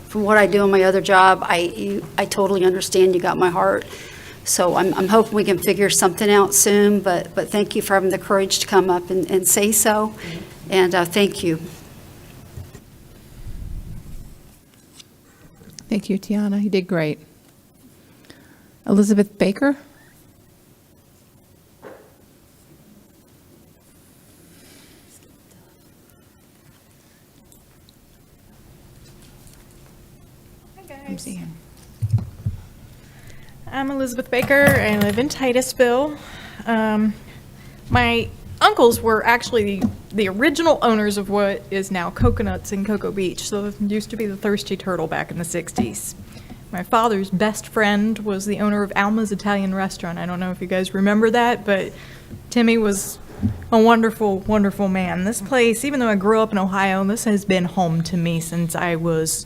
From what I do in my other job, I totally understand. You got my heart. So I'm hoping we can figure something out soon, but thank you for having the courage to come up and say so, and thank you. Thank you, Tiana. You did great. Elizabeth Baker? I'm seeing. I'm Elizabeth Baker. I live in Titusville. My uncles were actually the original owners of what is now Coconuts in Cocoa Beach. So it used to be the Thirsty Turtle back in the 60s. My father's best friend was the owner of Alma's Italian Restaurant. I don't know if you guys remember that, but Timmy was a wonderful, wonderful man. This place, even though I grew up in Ohio, this has been home to me since I was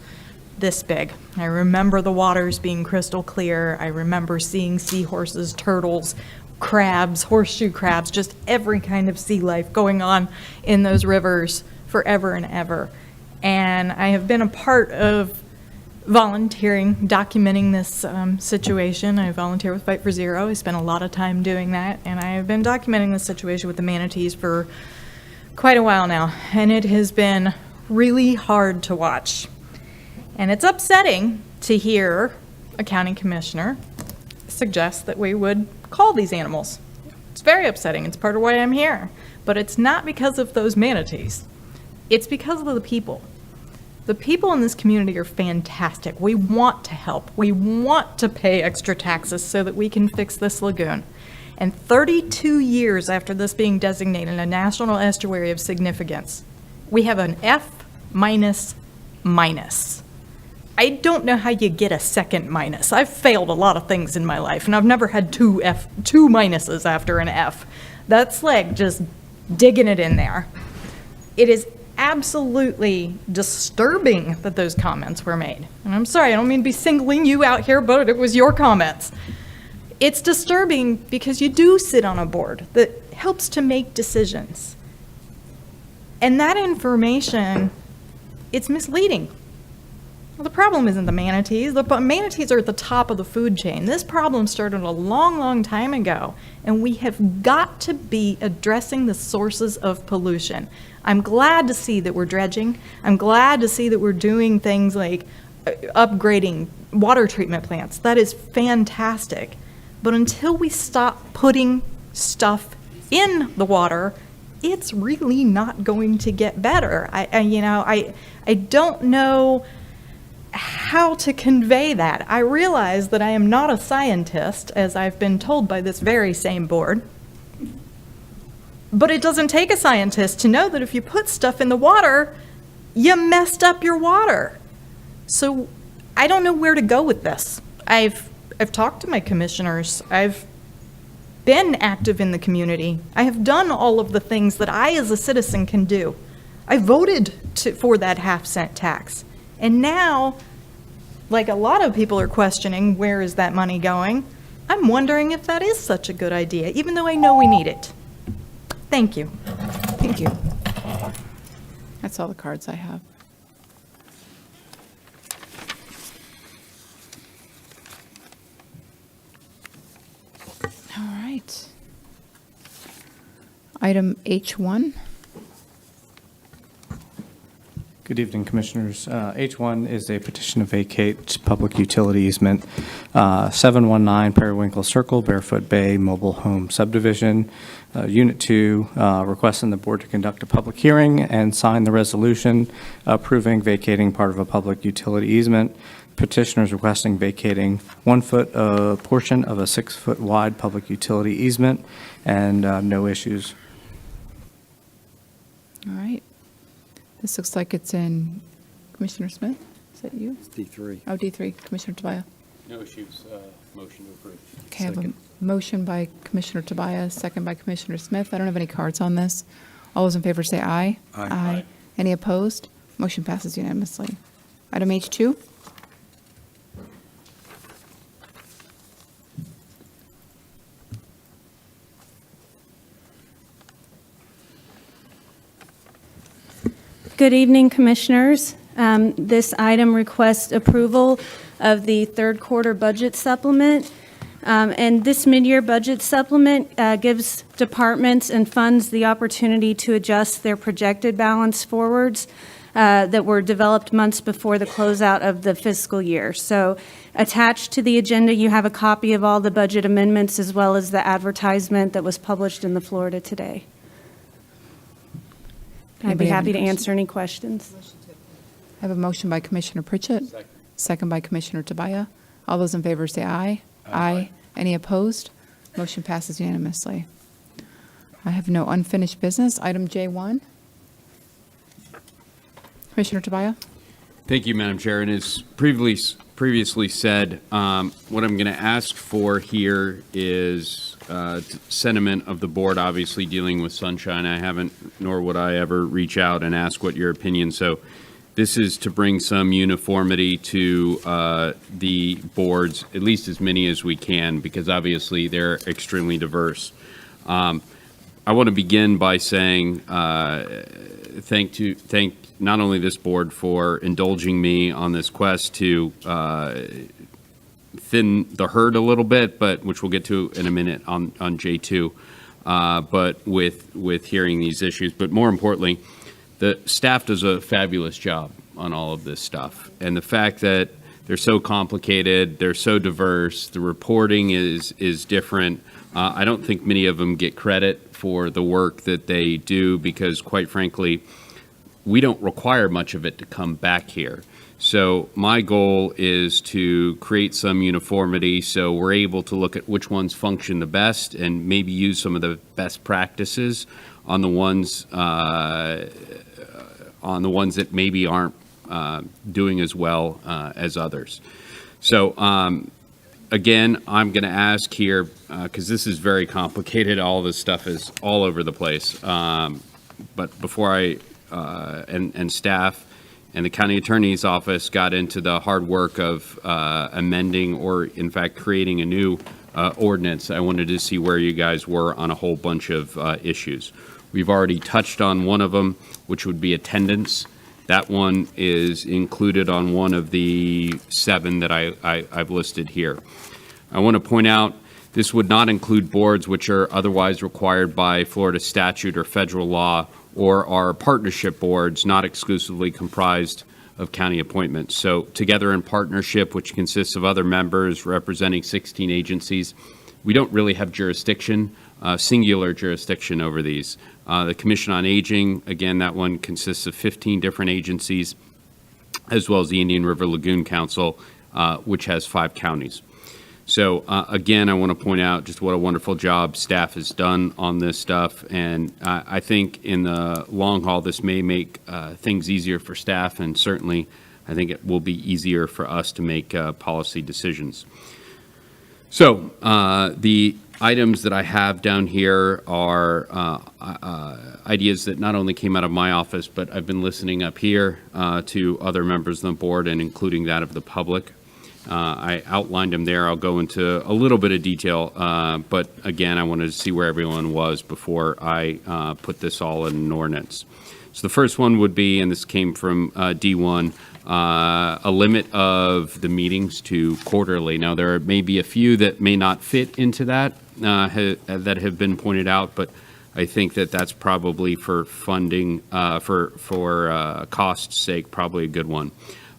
this big. I remember the waters being crystal clear. I remember seeing seahorses, turtles, crabs, horseshoe crabs, just every kind of sea life going on in those rivers forever and ever. And I have been a part of volunteering, documenting this situation. I volunteer with Fight for Zero. I spent a lot of time doing that, and I have been documenting this situation with the manatees for quite a while now, and it has been really hard to watch. And it's upsetting to hear a county commissioner suggest that we would call these animals. It's very upsetting. It's part of why I'm here. But it's not because of those manatees. It's because of the people. The people in this community are fantastic. We want to help. We want to pay extra taxes so that we can fix this lagoon. And 32 years after this being designated a national estuary of significance, we have an F minus minus. I don't know how you get a second minus. I've failed a lot of things in my life, and I've never had two minuses after an F. That's like just digging it in there. It is absolutely disturbing that those comments were made. And I'm sorry, I don't mean to be singling you out here, but it was your comments. It's disturbing because you do sit on a board that helps to make decisions. And that information, it's misleading. Well, the problem isn't the manatees. The manatees are at the top of the food chain. This problem started a long, long time ago, and we have got to be addressing the sources of pollution. I'm glad to see that we're dredging. I'm glad to see that we're doing things like upgrading water treatment plants. That is fantastic. But until we stop putting stuff in the water, it's really not going to get better. I don't know how to convey that. I realize that I am not a scientist, as I've been told by this very same board. But it doesn't take a scientist to know that if you put stuff in the water, you messed up your water. So I don't know where to go with this. I've talked to my commissioners. I've been active in the community. I have done all of the things that I as a citizen can do. I voted for that half-cent tax. And now, like a lot of people are questioning, where is that money going? I'm wondering if that is such a good idea, even though I know we need it. Thank you. Thank you. That's all the cards I have. All right. Item H1. Good Good evening, Commissioners. H1 is a petition to vacate public utility easement, 719 Periwinkle Circle, Barefoot Bay Mobile Home Subdivision. Unit 2, requesting the board to conduct a public hearing and sign the resolution approving vacating part of a public utility easement. Petitioners requesting vacating 1 foot portion of a 6 foot wide public utility easement, and no issues. All right. This looks like it's in Commissioner Smith. Is that you? It's D3. Oh, D3, Commissioner Tobias. No issues. Motion to approve. Okay, I have a motion by Commissioner Tobias, second by Commissioner Smith. I don't have any cards on this. All those in favor say aye. Aye. Any opposed? Motion passes unanimously. Item H2. Good evening, Commissioners. This item requests approval of the third quarter budget supplement. And this mid-year budget supplement gives departments and funds the opportunity to adjust their projected balance forwards that were developed months before the closeout of the fiscal year. So attached to the agenda, you have a copy of all the budget amendments as well as the advertisement that was published in the Florida Today. I'd be happy to answer any questions. I have a motion by Commissioner Pritchett, second by Commissioner Tobias. All those in favor say aye. Aye. Any opposed? Motion passes unanimously. I have no unfinished business. Item J1. Commissioner Tobias? Thank you, Madam Chair. And as previously said, what I'm going to ask for here is sentiment of the board, obviously dealing with sunshine. I haven't, nor would I ever reach out and ask what your opinion. So this is to bring some uniformity to the boards, at least as many as we can, because obviously they're extremely diverse. I want to begin by saying thank not only this board for indulging me on this quest to thin the herd a little bit, but which we'll get to in a minute on J2, but with hearing these issues. But more importantly, the staff does a fabulous job on all of this stuff. And the fact that they're so complicated, they're so diverse, the reporting is different. I don't think many of them get credit for the work that they do because, quite frankly, we don't require much of it to come back here. So my goal is to create some uniformity so we're able to look at which ones function the best and maybe use some of the best practices on the ones that maybe aren't doing as well as others. So again, I'm going to ask here, because this is very complicated, all this stuff is all over the place. But before I, and staff and the county attorney's office got into the hard work of amending or in fact creating a new ordinance, I wanted to see where you guys were on a whole bunch of issues. We've already touched on one of them, which would be attendance. That one is included on one of the 7 that I've listed here. I want to point out this would not include boards which are otherwise required by Florida statute or federal law, or are partnership boards not exclusively comprised of county appointments. So together in partnership, which consists of other members representing 16 agencies, we don't really have jurisdiction, singular jurisdiction over these. The Commission on Aging, again, that one consists of 15 different agencies, as well as the Indian River Lagoon Council, which has 5 counties. So again, I want to point out just what a wonderful job staff has done on this stuff. And I think in the long haul, this may make things easier for staff. And certainly, I think it will be easier for us to make policy decisions. So the items that I have down here are ideas that not only came out of my office, but I've been listening up here to other members of the board and including that of the public. I outlined them there. I'll go into a little bit of detail, but again, I wanted to see where everyone was before I put this all in an ordinance. So the first one would be, and this came from D1, a limit of the meetings to quarterly. Now, there may be a few that may not fit into that, that have been pointed out, but I think that that's probably for funding, for cost's sake, probably a good one.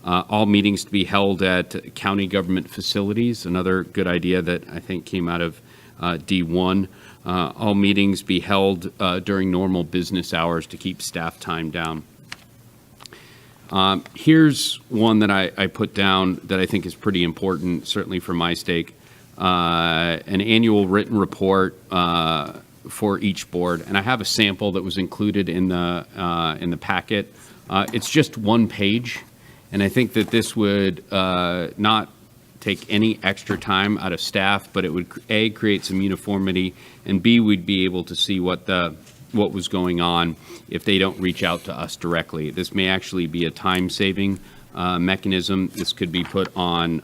All meetings to be held at county government facilities, another good idea that I think came out of D1. All meetings be held during normal business hours to keep staff time down. Here's one that I put down that I think is pretty important, certainly for my stake. An annual written report for each board, and I have a sample that was included in the packet. It's just one page, and I think that this would not take any extra time out of staff, but it would A, create some uniformity, and B, we'd be able to see what was going on if they don't reach out to us directly. This may actually be a time-saving mechanism. This could be put on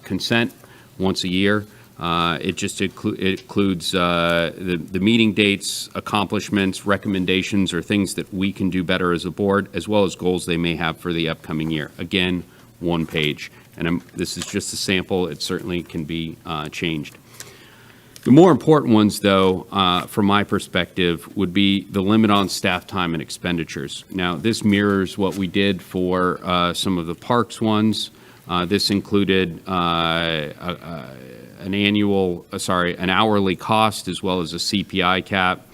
consent once a year. It just includes the meeting dates, accomplishments, recommendations, or things that we can do better as a board, as well as goals they may have for the upcoming year. Again, one page. And this is just a sample. It certainly can be changed. The more important ones, though, from my perspective, would be the limit on staff time and expenditures. Now, this mirrors what we did for some of the parks ones. This included an hourly cost as well as a CPI cap.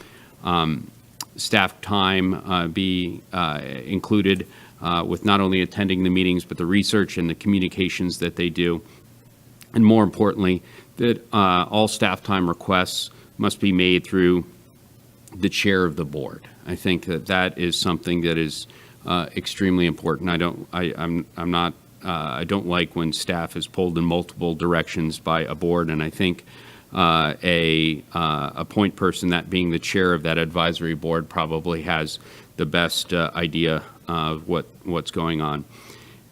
Staff time be included with not only attending the meetings, but the research and the communications that they do. And more importantly, that all staff time requests must be made through the chair of the board. I think that that is something that is extremely important. I don't like when staff is pulled in multiple directions by a board, and I think a point person, that being the chair of that advisory board, probably has the best idea of what's going on,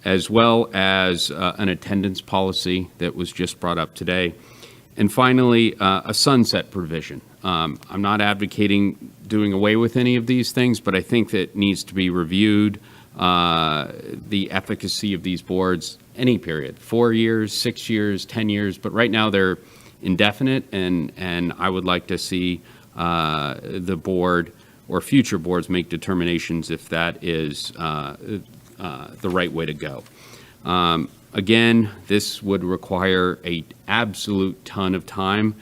as well as an attendance policy that was just brought up today. And finally, a sunset provision. I'm not advocating doing away with any of these things, but I think that needs to be reviewed. The efficacy of these boards, any period, 4 years, 6 years, 10 years, but right now they're indefinite, and I would like to see the board or future boards make determinations if that is the right way to go. Again, this would require an absolute ton of time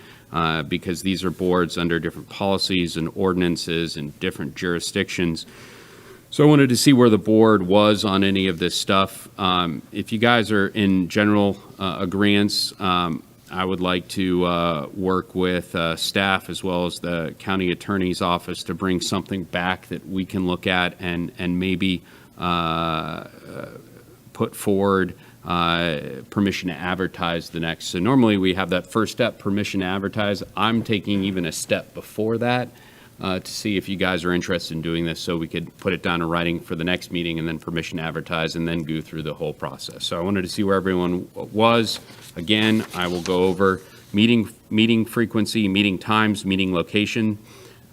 because these are boards under different policies and ordinances and different jurisdictions. So I wanted to see where the board was on any of this stuff. If you guys are in general agreeance, I would like to work with staff as well as the county attorney's office to bring something back that we can look at and maybe put forward permission to advertise the next. So normally we have that first step, permission to advertise. I'm taking even a step before that to see if you guys are interested in doing this so we could put it down in writing for the next meeting and then permission to advertise and then go through the whole process. So I wanted to see where everyone was. Again, I will go over meeting frequency, meeting times, meeting location,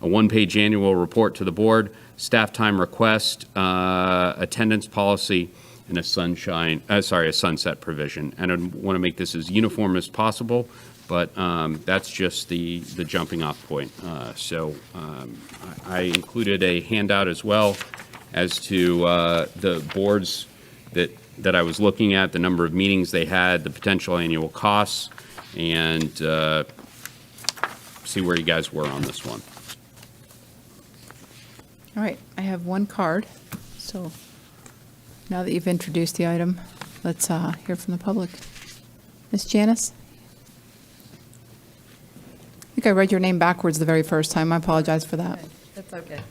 a one-page annual report to the board, staff time request, attendance policy, and a sunset provision. And I want to make this as uniform as possible, but that's just the jumping off point. I included a handout as well as to the boards that I was looking at, the number of meetings they had, the potential annual costs, and see where you guys were on this one. All right, I have one card, so now that you've introduced the item, let's hear from the public. Ms. Janice? I think I read your name backwards the very first time. I apologize for that. That's okay.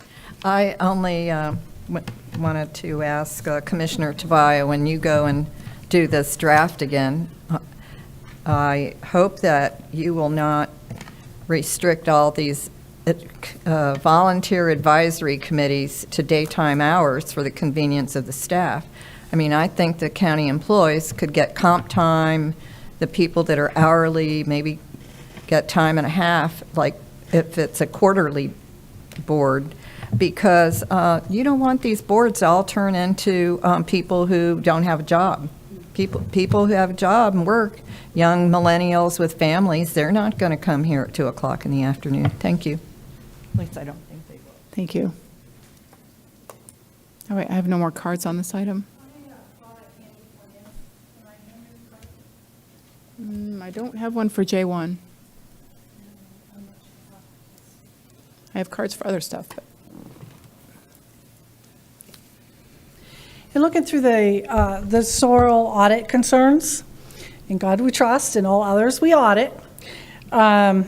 I only wanted to ask Commissioner Tavia, when you go and do this draft again, I hope that you will not restrict all these volunteer advisory committees to daytime hours for the convenience of the staff. I mean, I think the county employees could get comp time, the people that are hourly maybe get time and a half, like if it's a quarterly board, because you don't want these boards to all turn into people who don't have a job. People who have a job and work, young millennials with families, they're not going to come here at 2 o'clock in the afternoon. Thank you. At least I don't think they will. Thank you. All right, I have no more cards on this item. I don't have one for J1. I have cards for other stuff, but In looking through the soil audit concerns, in God we trust, and all others we audit, I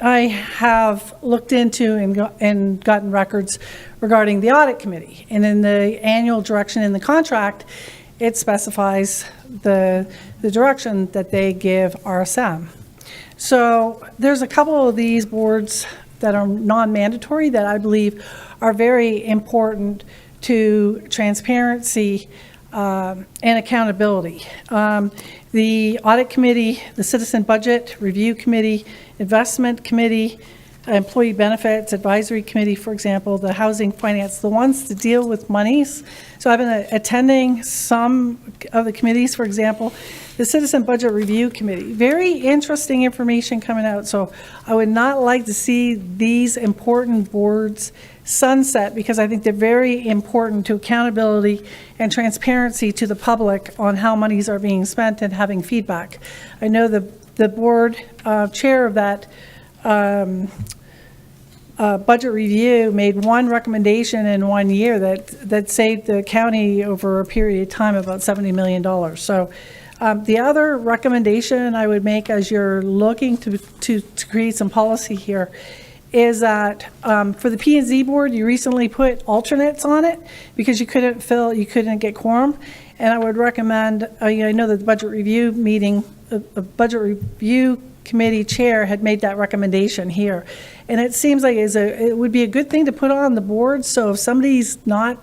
have looked into and gotten records regarding the audit committee. And in the annual direction in the contract, it specifies the direction that they give RSM. So there's a couple of these boards that are non-mandatory that I believe are very important to transparency and accountability. The Audit Committee, the Citizen Budget Review Committee, Investment Committee, Employee Benefits Advisory Committee, for example, the Housing Finance, the ones that deal with monies. So I've been attending some of the committees, for example, the Citizen Budget Review Committee. Very interesting information coming out. So I would not like to see these important boards sunset, because I think they're very important to accountability and transparency to the public on how monies are being spent and having feedback. I know the board chair of that budget review made one recommendation in 1 year that saved the county over a period of time about $70 million. So the other recommendation I would make as you're looking to create some policy here is that for the P&Z board, you recently put alternates on it because you couldn't get quorum. And I would recommend, I know that the budget review meeting, the budget review committee chair had made that recommendation here. And it seems like it would be a good thing to put on the board. So if somebody's not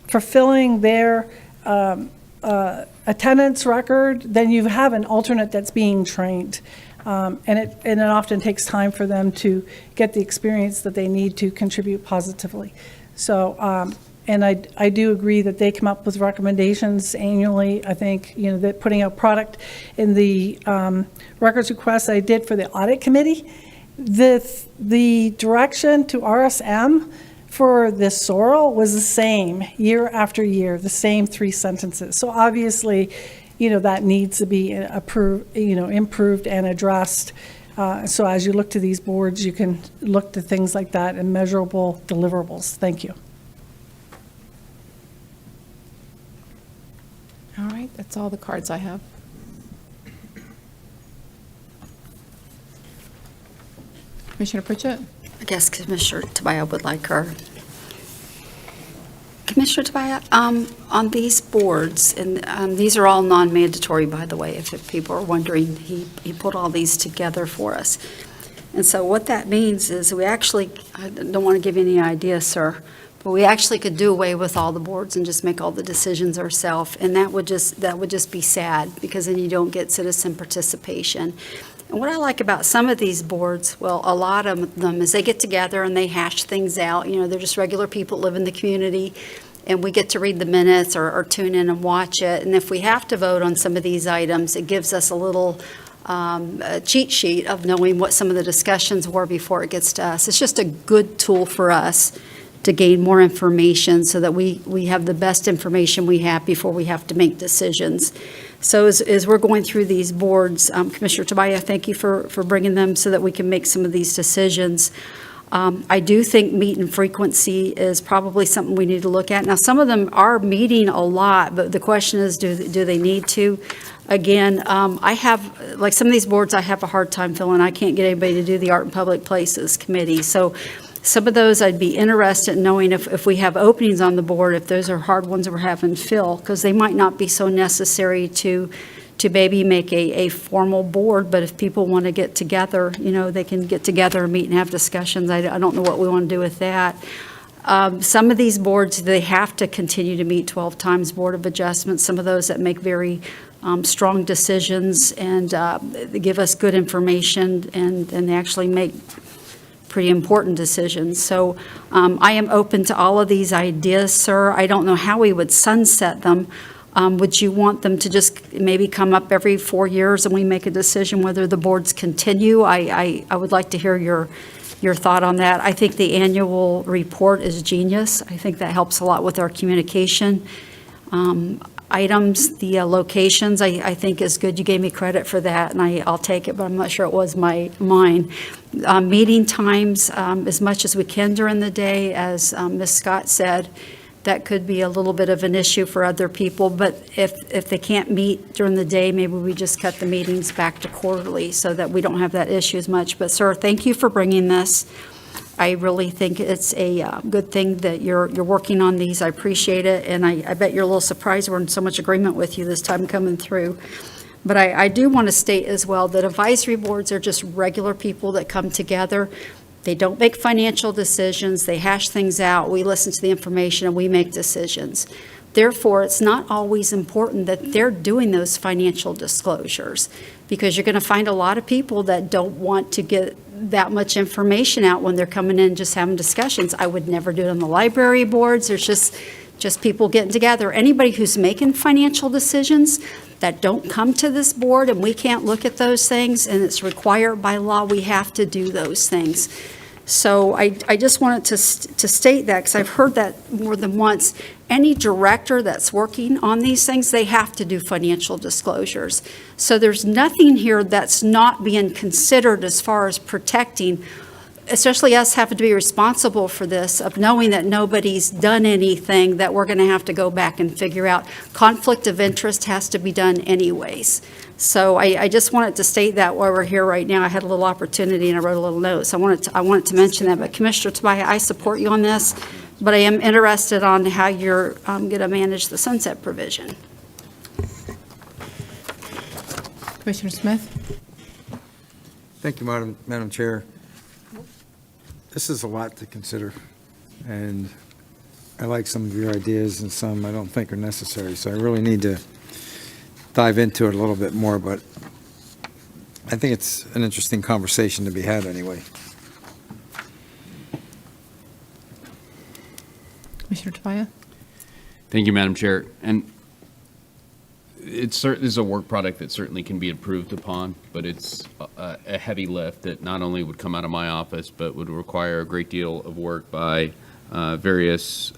fulfilling their attendance record, then you have an alternate that's being trained. And it often takes time for them to get the experience that they need to contribute positively. So, and I do agree that they come up with recommendations annually. I think, that putting out product in the records requests I did for the audit committee, the direction to RSM for this SORL was the same year after year, the same 3 sentences. So obviously, that needs to be improved and addressed. So as you look to these boards, you can look to things like that and measurable deliverables. Thank you. all right, that's all the cards I have. Commissioner Pritchett? I guess Commissioner Tobias would like her. Commissioner Tobias, on these boards, and these are all non-mandatory, by the way, if people are wondering, he put all these together for us. And so what that means is we actually, I don't want to give you any ideas, sir, but we actually could do away with all the boards and just make all the decisions ourselves, and that would just be sad, because then you don't get citizen participation. And what I like about some of these boards, well, a lot of them, is they get together and they hash things out. They're just regular people that live in the community, and we get to read the minutes or tune in and watch it. And if we have to vote on some of these items, it gives us a little cheat sheet of knowing what some of the discussions were before it gets to us. It's just a good tool for us to gain more information so that we have the best information we have before we have to make decisions. So as we're going through these boards, Commissioner Tobias, thank you for bringing them so that we can make some of these decisions. I do think meeting frequency is probably something we need to look at. Now, some of them are meeting a lot, but the question is, do they need to? Again, I have, like some of these boards, I have a hard time filling. I can't get anybody to do the Art and Public Places Committee. So some of those I'd be interested in knowing if we have openings on the board, if those are hard ones that we're having fill, because they might not be so necessary to maybe make a formal board, but if people want to get together, they can get together and meet and have discussions. I don't know what we want to do with that. Some of these boards, they have to continue to meet 12 times Board of Adjustment. Some of those that make very strong decisions and give us good information and they actually make pretty important decisions. So I am open to all of these ideas, sir. I don't know how we would sunset them. Would you want them to just maybe come up every 4 years and we make a decision whether the boards continue? I would like to hear your your thought on that. I think the annual report is genius. I think that helps a lot with our communication. Items, the locations, I think is good. You gave me credit for that, and I'll take it, but I'm not sure it was mine. Meeting times, as much as we can during the day, as Ms. Scott said, that could be a little bit of an issue for other people, but if they can't meet during the day, maybe we just cut the meetings back to quarterly so that we don't have that issue as much. But sir, thank you for bringing this. I really think it's a good thing that you're working on these. I appreciate it, and I bet you're a little surprised we're in so much agreement with you this time coming through. But I do want to state as well that advisory boards are just regular people that come together. They don't make financial decisions. They hash things out. We listen to the information and we make decisions. Therefore, it's not always important that they're doing those financial disclosures, because you're going to find a lot of people that don't want to get that much information out when they're coming in just having discussions. I would never do it on the library boards. There's just people getting together. Anybody who's making financial decisions that don't come to this board, and we can't look at those things, and it's required by law, we have to do those things. So I just wanted to state that, because I've heard that more than once. Any director that's working on these things, they have to do financial disclosures. So there's nothing here that's not being considered as far as protecting, especially us having to be responsible for this, of knowing that nobody's done anything that we're going to have to go back and figure out. Conflict of interest has to be done anyways. So I just wanted to state that while we're here right now. I had a little opportunity and I wrote a little note, so I wanted to mention that. But Commissioner Tobias, I support you on this, but I am interested on how you're going to manage the sunset provision. Commissioner Smith? Thank you, Madam Chair. This is a lot to consider, and I like some of your ideas and some I don't think are necessary, so I really need to dive into it a little bit more, but I think it's an interesting conversation to be had anyway. Commissioner Tobias? Thank you, Madam Chair. And this is a work product that certainly can be improved upon, but it's a heavy lift that not only would come out of my office, but would require a great deal of work by various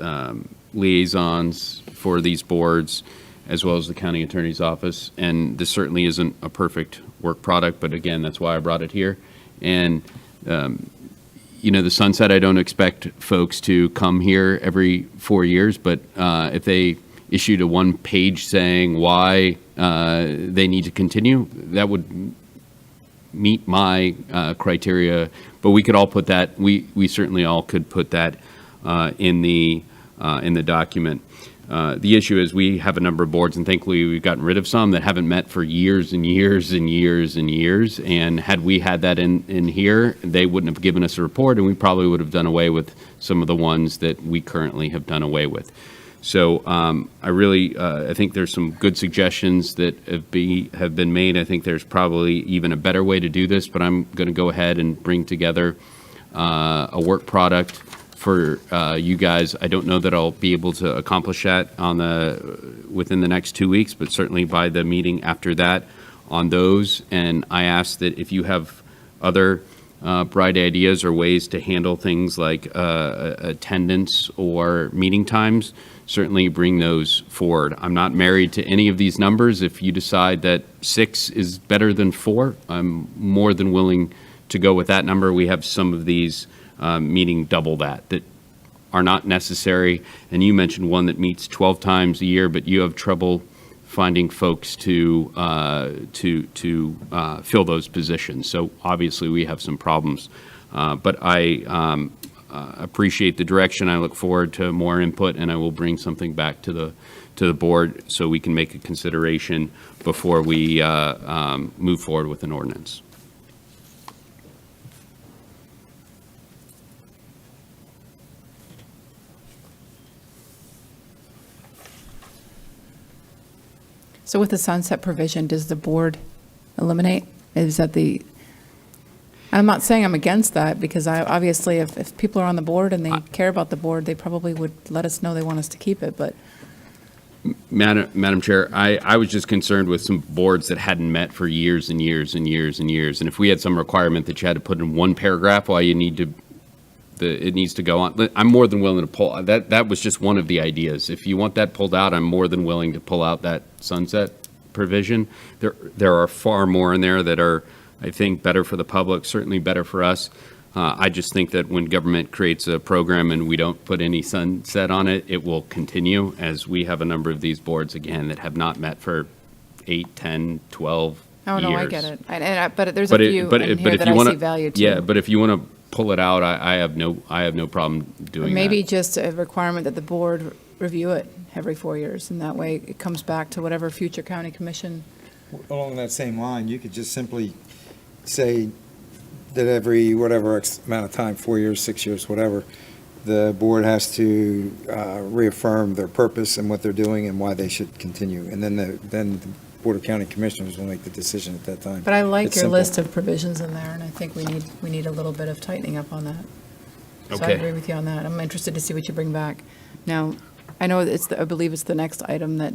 liaisons for these boards, as well as the county attorney's office. And this certainly isn't a perfect work product, but again, that's why I brought it here. And, you know, the sunset, I don't expect folks to come here every 4 years, but if they issued a one-page saying why they need to continue, that would meet my criteria. But we could all put that, we certainly all could put that in the document. The issue is we have a number of boards, and thankfully we've gotten rid of some that haven't met for years and years and years and years. And had we had that in here, they wouldn't have given us a report, and we probably would have done away with some of the ones that we currently have done away with. So I think there's some good suggestions that have been made. I think there's probably even a better way to do this, but I'm going to go ahead and bring together a work product for you guys. I don't know that I'll be able to accomplish that within the next 2 weeks, but certainly by the meeting after that on those. And I ask that if you have other bright ideas or ways to handle things like attendance or meeting times, certainly bring those forward. I'm not married to any of these numbers. If you decide that 6 is better than 4, I'm more than willing to go with that number. We have some of these meeting double that are not necessary. And you mentioned one that meets 12 times a year, but you have trouble finding folks to fill those positions. So obviously we have some problems. But I appreciate the direction. I look forward to more input, and I will bring something back to the board so we can make a consideration before we move forward with an ordinance. So with the sunset provision, does the board eliminate? Is that I'm not saying I'm against that, because obviously if people are on the board and they care about the board, they probably would let us know they want us to keep it, but. Madam Chair, I was just concerned with some boards that hadn't met for years and years and years and years. And if we had some requirement that you had to put in one paragraph why you need to, it needs to go on, I'm more than willing to pull, that was just one of the ideas. If you want that pulled out, I'm more than willing to pull out that sunset provision. There are far more in there that are, I think, better for the public, certainly better for us. I just think that when government creates a program and we don't put any sunset on it, it will continue, as we have a number of these boards, again, that have not met for 8, 10, 12 Oh, years. no, I get it. But there's a few in here that I see value to. Yeah, but if you want to pull it out, I have no problem doing that. Maybe just a requirement that the board review it every 4 years, and that way it comes back to whatever future county commission. Along that same line, you could just simply say that every whatever X amount of time, 4 years, 6 years, whatever, the board has to reaffirm their purpose and what they're doing and why they should continue. And then the Board of County Commissioners will make the decision at that time. But I like It's your simple. list of provisions in there, and I think we need a little bit of tightening up on that. So I Okay. agree with you on that. I'm interested to see what you bring back. Now, I know I believe it's the next item that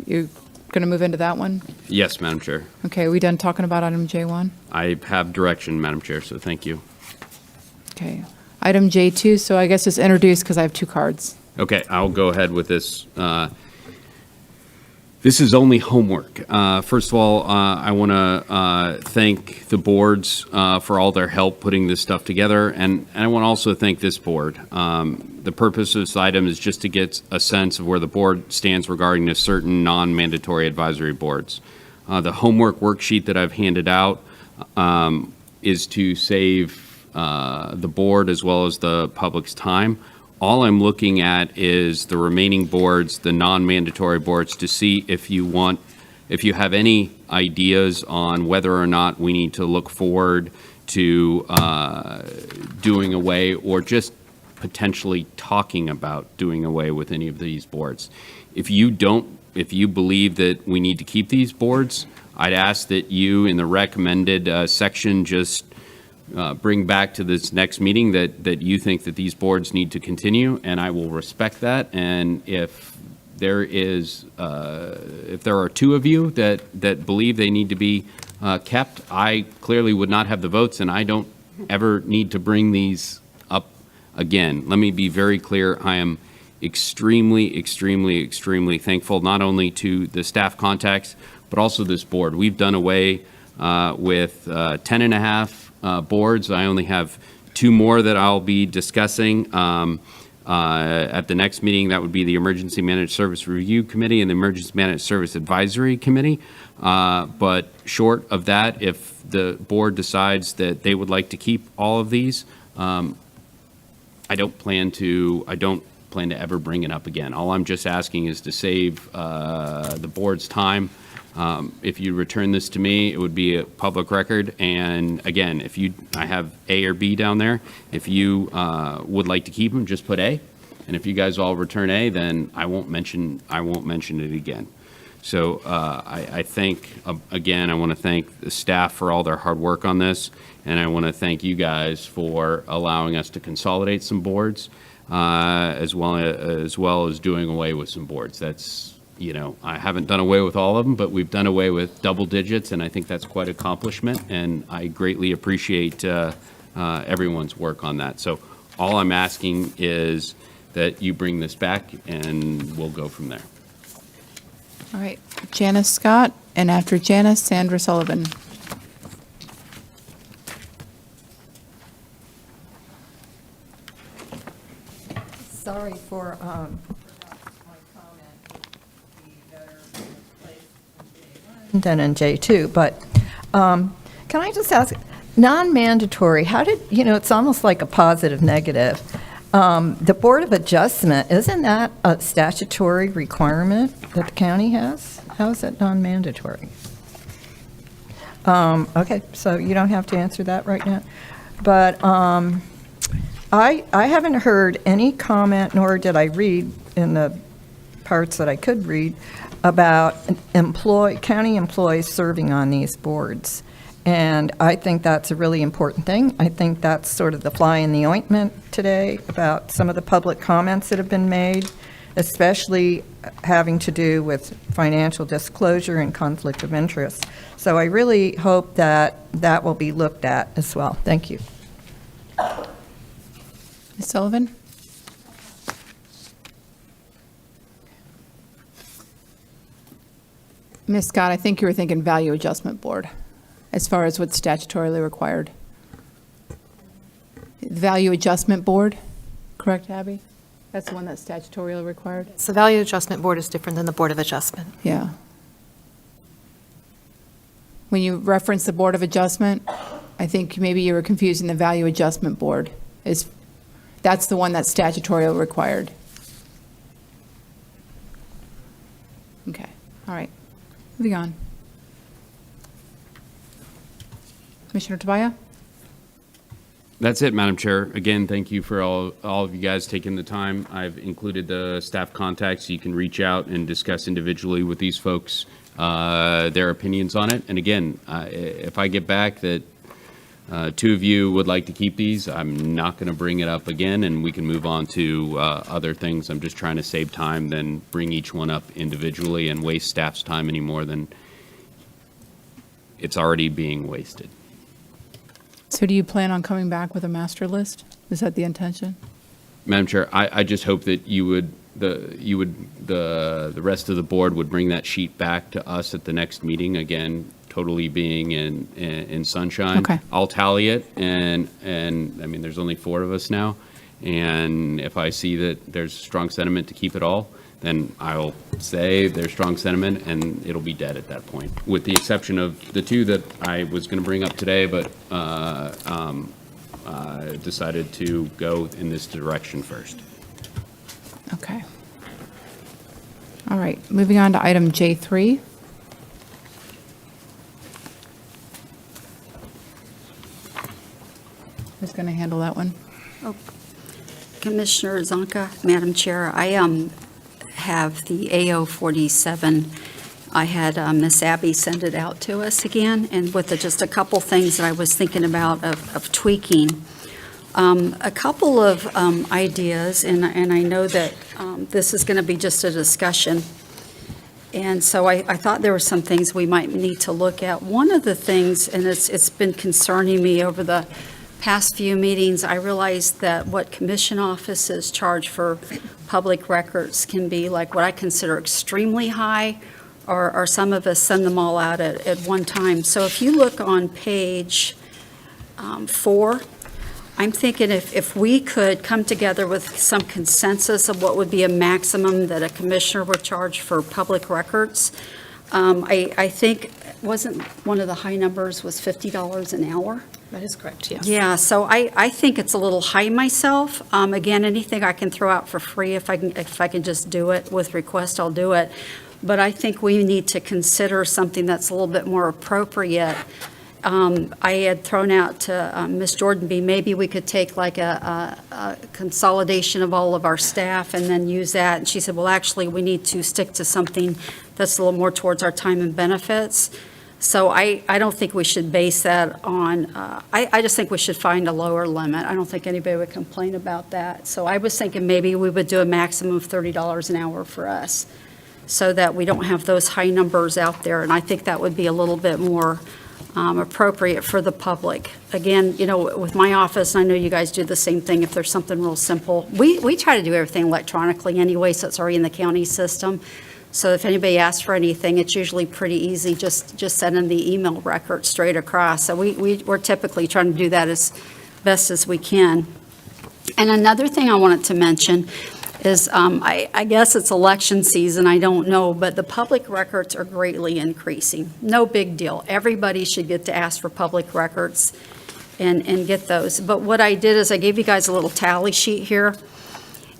you're going to move into that one? Yes, Madam Chair. Okay, are we done talking about item J1? I have direction, Madam Chair, so thank you. Okay. Item J2, so I guess it's introduced because I have two cards. Okay, I'll go ahead with this. This is only homework. First of all, I want to thank the boards for all their help putting this stuff together, and I want to also thank this board. The purpose of this item is just to get a sense of where the board stands regarding to certain non-mandatory advisory boards. The homework worksheet that I've handed out is to save the board as well as the public's time. All I'm looking at is the remaining boards, the non-mandatory boards, to see if you have any ideas on whether or not we need to look forward to doing away or just potentially talking about doing away with any of these boards. If you believe that we need to keep these boards, I'd ask that you, in the recommended section, just bring back to this next meeting that you think that these boards need to continue, and I will respect that. And if there are two of you that believe they need to be kept, I clearly would not have the votes, and I don't ever need to bring these up again. Let me be very clear. I am extremely, extremely, extremely thankful not only to the staff contacts, but also this board. We've done away with 10 and a half boards. I only have two more that I'll be discussing at the next meeting. That would be the Emergency Managed Service Review Committee and the Emergency Managed Service Advisory Committee. But short of that, if the board decides that they would like to keep all of these, I don't plan to ever bring it up again. All I'm just asking is to save the board's time. If you return this to me, it would be a public record. And again, I have A or B down there. If you would like to keep them, just put A. And if you guys all return A, then I won't mention it again. So I think, again, I want to thank the staff for all their hard work on this. And I want to thank you guys for allowing us to consolidate some boards, as well as doing away with some boards. That's, I haven't done away with all of them, but we've done away with double digits, and I think that's quite an accomplishment, and I greatly appreciate everyone's work on that. So all I'm asking is that you bring this back, and we'll go from there. All right, Janice Scott, and after Janice, Sandra Sullivan. Sorry for then in J2, but can I just ask, non-mandatory, how did, it's almost like a positive negative. The Board of Adjustment, isn't that a statutory requirement that the county has? How is it non-mandatory? Okay, so you don't have to answer that right now. But I haven't heard any comment, nor did I read in the parts that I could read, about county employees serving on these boards. And I think that's a really important thing. I think that's sort of the fly in the ointment today about some of the public comments that have been made especially having to do with financial disclosure and conflict of interest. So I really hope that that will be looked at as well. Thank you. Ms. Sullivan? Ms. Scott, I think you were thinking Value Adjustment Board, as far as what's statutorily required. Value Adjustment Board, correct, Abby? That's the one that's statutorily required? So Value Adjustment Board is different than the Board of Adjustment. Yeah. When you reference the Board of Adjustment, I think maybe you were confusing the Value Adjustment Board. That's the one that's statutorily required. Okay, all right. Moving on. Commissioner Tobias? That's it, Madam Chair. Again, thank you for all of you guys taking the time. I've included the staff contacts, so you can reach out and discuss individually with these folks their opinions on it. And again, if I get back that two of you would like to keep these, I'm not going to bring it up again, and we can move on to other things. I'm just trying to save time than bring each one up individually and waste staff's time any more than it's already being wasted. So do you plan on coming back with a master list? Is that the intention? Madam Chair, I just hope that the rest of the board would bring that sheet back to us at the next meeting, again, totally being in sunshine. Okay. I'll tally it, and I mean, there's only 4 of us now, and if I see that there's strong sentiment to keep it all, then I'll say there's strong sentiment, and it'll be dead at that point, with the exception of the 2 that I was going to bring up today, but decided to go in this direction first. Okay. All right, moving on to item J3. Who's going to handle that one? Oh, Commissioner Zonka, Madam Chair, I have the AO 47. I had Miss Abby send it out to us again, and with just a couple things that I was thinking about of tweaking. A couple of ideas, and I know that this is going to be just a discussion. And so I thought there were some things we might need to look at. One of the things, and it's been concerning me over the past few meetings, I realized that what commission offices charge for public records can be like what I consider extremely high, or some of us send them all out at one time. So if you look on page 4, I'm thinking if we could come together with some consensus of what would be a maximum that a commissioner would charge for public records. I think, wasn't one of the high numbers was $50 an hour? That is correct, yes. Yeah, so I think it's a little high myself. Again, anything I can throw out for free, if I can just do it with request, I'll do it. But I think we need to consider something that's a little bit more appropriate. I had thrown out to Ms. Jordan, maybe we could take like a consolidation of all of our staff and then use that. And she said, well, actually, we need to stick to something that's a little more towards our time and benefits. So I don't think we should base that on, I just think we should find a lower limit. I don't think anybody would complain about that. So I was thinking maybe we would do a maximum of $30 an hour for us so that we don't have those high numbers out there. And I think that would be a little bit more appropriate for the public. Again, you know, with my office, I know you guys do the same thing if there's something real simple. We try to do everything electronically anyway, so it's already in the county system. So if anybody asks for anything, it's usually pretty easy, just sending the email record straight across. So we're typically trying to do that as best as we can. And another thing I wanted to mention is, I guess it's election season, I don't know, but the public records are greatly increasing. No big deal. Everybody should get to ask for public records and get those. But what I did is I gave you guys a little tally sheet here,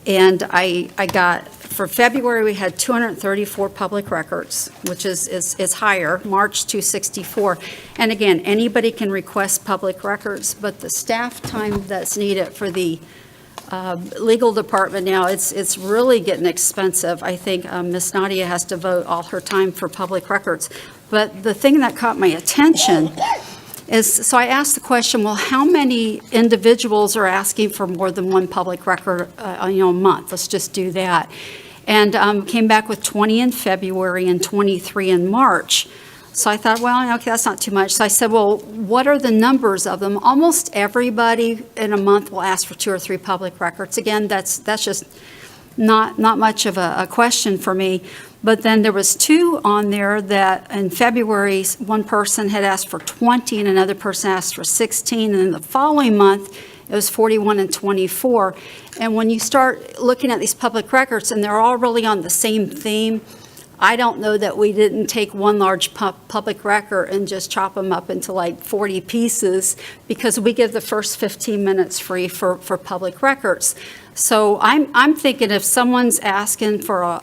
and I got, for February, we had 234 public records, which is higher, March 264. And again, anybody can request public records, but the staff time that's needed for the legal department now, it's really getting expensive. I think Ms. Nadia has to vote all her time for public records. But the thing that caught my attention is, so I asked the question, well, how many individuals are asking for more than one public record a month? Let's just do that. and came back with 20 in February and 23 in March. So I thought, well, okay, that's not too much. So I said, well, what are the numbers of them? Almost everybody in a month will ask for 2 or 3 public records. Again, that's just not much of a question for me. But then there was 2 on there that in February, one person had asked for 20 and another person asked for 16. And then the following month, it was 41 and 24. And when you start looking at these public records and they're all really on the same theme, I don't know that we didn't take one large public record and just chop them up into like 40 pieces, because we give the first 15 minutes free for public records. So I'm thinking if someone's asking for